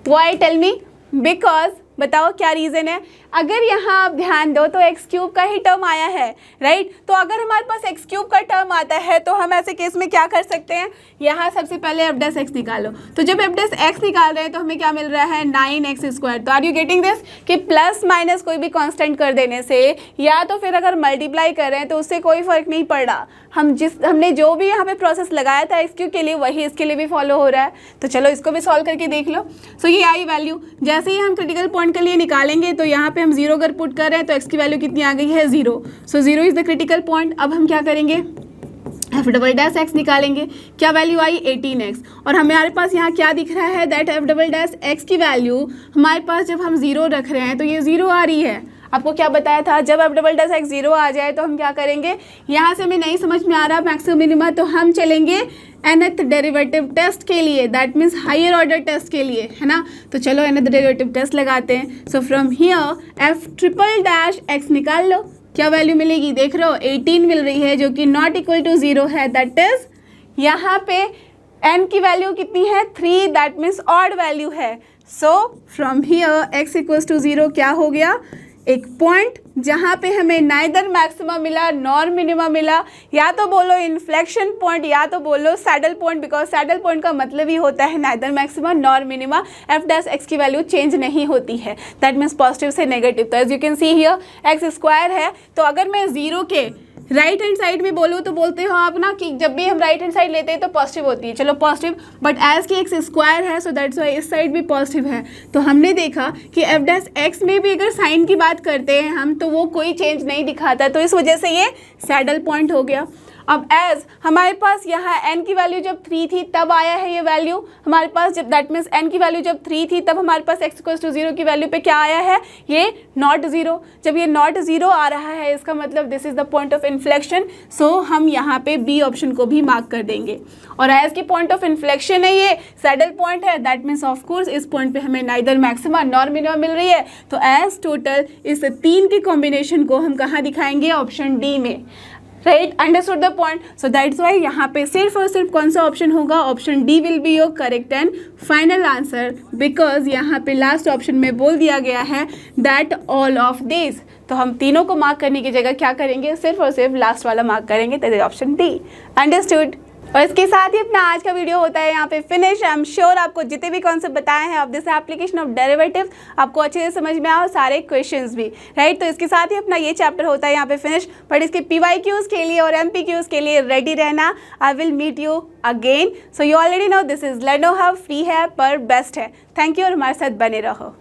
Why tell me, because बताओ क्या रीज़न है। अगर यहाँ आप ध्यान दो तो एक्स क्यूब का ही टर्म आया है, राइट। तो अगर हमारे पास एक्स क्यूब का टर्म आता है तो हम ऐसे केस में क्या कर सकते हैं, यहाँ सबसे पहले एफ डैश एक्स निकालो। तो जब एफ डैश एक्स निकाल रहे हैं तो हमें क्या मिल रहा है 9x²। तो आर यू गेटिंग दिस कि प्लस माइनस कोई भी कांस्टेंट कर देने से या तो फिर अगर मल्टीप्लाई कर रहे हैं तो उससे कोई फर्क नहीं पड़ रहा। हमने जो भी यहाँ पे प्रोसेस लगाया था एक्स क्यूब के लिए वही इसके लिए भी फॉलो हो रहा है। तो चलो इसको भी सॉल्व करके देख लो। सो ये आई वैल्यू जैसे ही हम क्रिटिकल पॉइंट के लिए निकालेंगे तो यहाँ पे हम 0 अगर पुट कर रहे हैं तो x की वैल्यू कितनी आ गई है 0। सो 0 इज द क्रिटिकल पॉइंट। अब हम क्या करेंगे, एफ डबल डैश एक्स निकालेंगे। क्या वैल्यू आई 18x, और हमारे पास यहाँ क्या दिख रहा है that F double dash x की वैल्यू हमारे पास जब हम 0 रख रहे हैं तो ये 0 आ रही है। आपको क्या बताया था, जब एफ डबल डैश एक्स 0 आ जाए तो हम क्या करेंगे, यहाँ से हमें नहीं समझ में आ रहा मैक्सिमम मिनिमा तो हम चलेंगे nth डेरिवेटिव टेस्ट के लिए, that means higher order test के लिए, है ना। तो चलो nth डेरिवेटिव टेस्ट लगाते हैं। सो from here F triple dash x निकाल लो। क्या वैल्यू मिलेगी देख रहे हो, 18 मिल रही है जो कि नॉट इक्वल टू 0 है। दैट इज यहाँ पे n की वैल्यू कितनी है 3, दैट मीन्स ऑड वैल्यू है। So from here x equals to 0 क्या हो गया, एक पॉइंट जहाँ पे हमें नाइदर मैक्सिमा मिला नॉर मिनिमा मिला, या तो बोलो इन्फ्लेक्शन पॉइंट या तो बोलो saddle point, because saddle point का मतलब ही होता है neither maxima nor minima. F dash x की वैल्यू चेंज नहीं होती है, दैट मीन्स पॉजिटिव से नेगेटिव। तो as you can see here x² है, तो अगर मैं 0 के राइट हैंड साइड में बोलूँ तो बोलते हो आप ना कि जब भी हम राइट हैंड साइड लेते हैं तो पॉजिटिव होती है, चलो पॉजिटिव, बट एज की x² है सो दैट्स वाई इस साइड भी पॉजिटिव है। तो हमने देखा कि एफ डैश एक्स में भी अगर साइन की बात करते हैं हम तो वो कोई चेंज नहीं दिखाता, तो इस वजह से ये सैडल पॉइंट हो गया। अब एज हमारे पास यहाँ n की वैल्यू जब 3 थी तब आया है ये वैल्यू हमारे पास, जब दैट मीन्स n की वैल्यू जब 3 थी तब हमारे पास x इक्वल्स टू 0 की वैल्यू पे क्या आया है, ये नॉट 0। जब ये नॉट 0 आ रहा है इसका मतलब this is the point of inflection. So हम यहाँ पे बी ऑप्शन को भी मार्क कर देंगे। और एज की पॉइंट ऑफ इन्फ्लेक्शन है, ये सैडल पॉइंट है, दैट मीन्स ऑफ कोर्स इस पॉइंट पे हमें नाइदर मैक्सिमा नॉर मिनिमा मिल रही है। तो एज टोटल इस 3 के कॉम्बिनेशन को हम कहाँ दिखाएंगे, ऑप्शन डी में, right. Understood the point. So that's Y यहाँ पे सिर्फ और सिर्फ कौन सा ऑप्शन होगा, option D will be your correct and final answer, because यहाँ पे लास्ट ऑप्शन में बोल दिया गया है दैट ऑल ऑफ दिस। तो हम तीनों को मार्क करने की जगह क्या करेंगे, सिर्फ और सिर्फ लास्ट वाला मार्क करेंगे, that is option D. Understood. और इसके साथ ही अपना आज का वीडियो होता है यहाँ पे फिनिश। आई एम श्योर आपको जितने भी कॉन्सेप्ट बताए हैं of this application of derivative आपको अच्छे से समझ में आओ, सारे क्वेश्चंस भी, राइट। तो इसके साथ ही अपना ये चैप्टर होता है यहाँ पे फिनिश, बट इसके PYQs के लिए और MPQs के लिए रेडी रहना। I will meet you again. So you already know this is Learno Hub, free है पर बेस्ट है। थैंक यू और हमारे साथ बने रहो।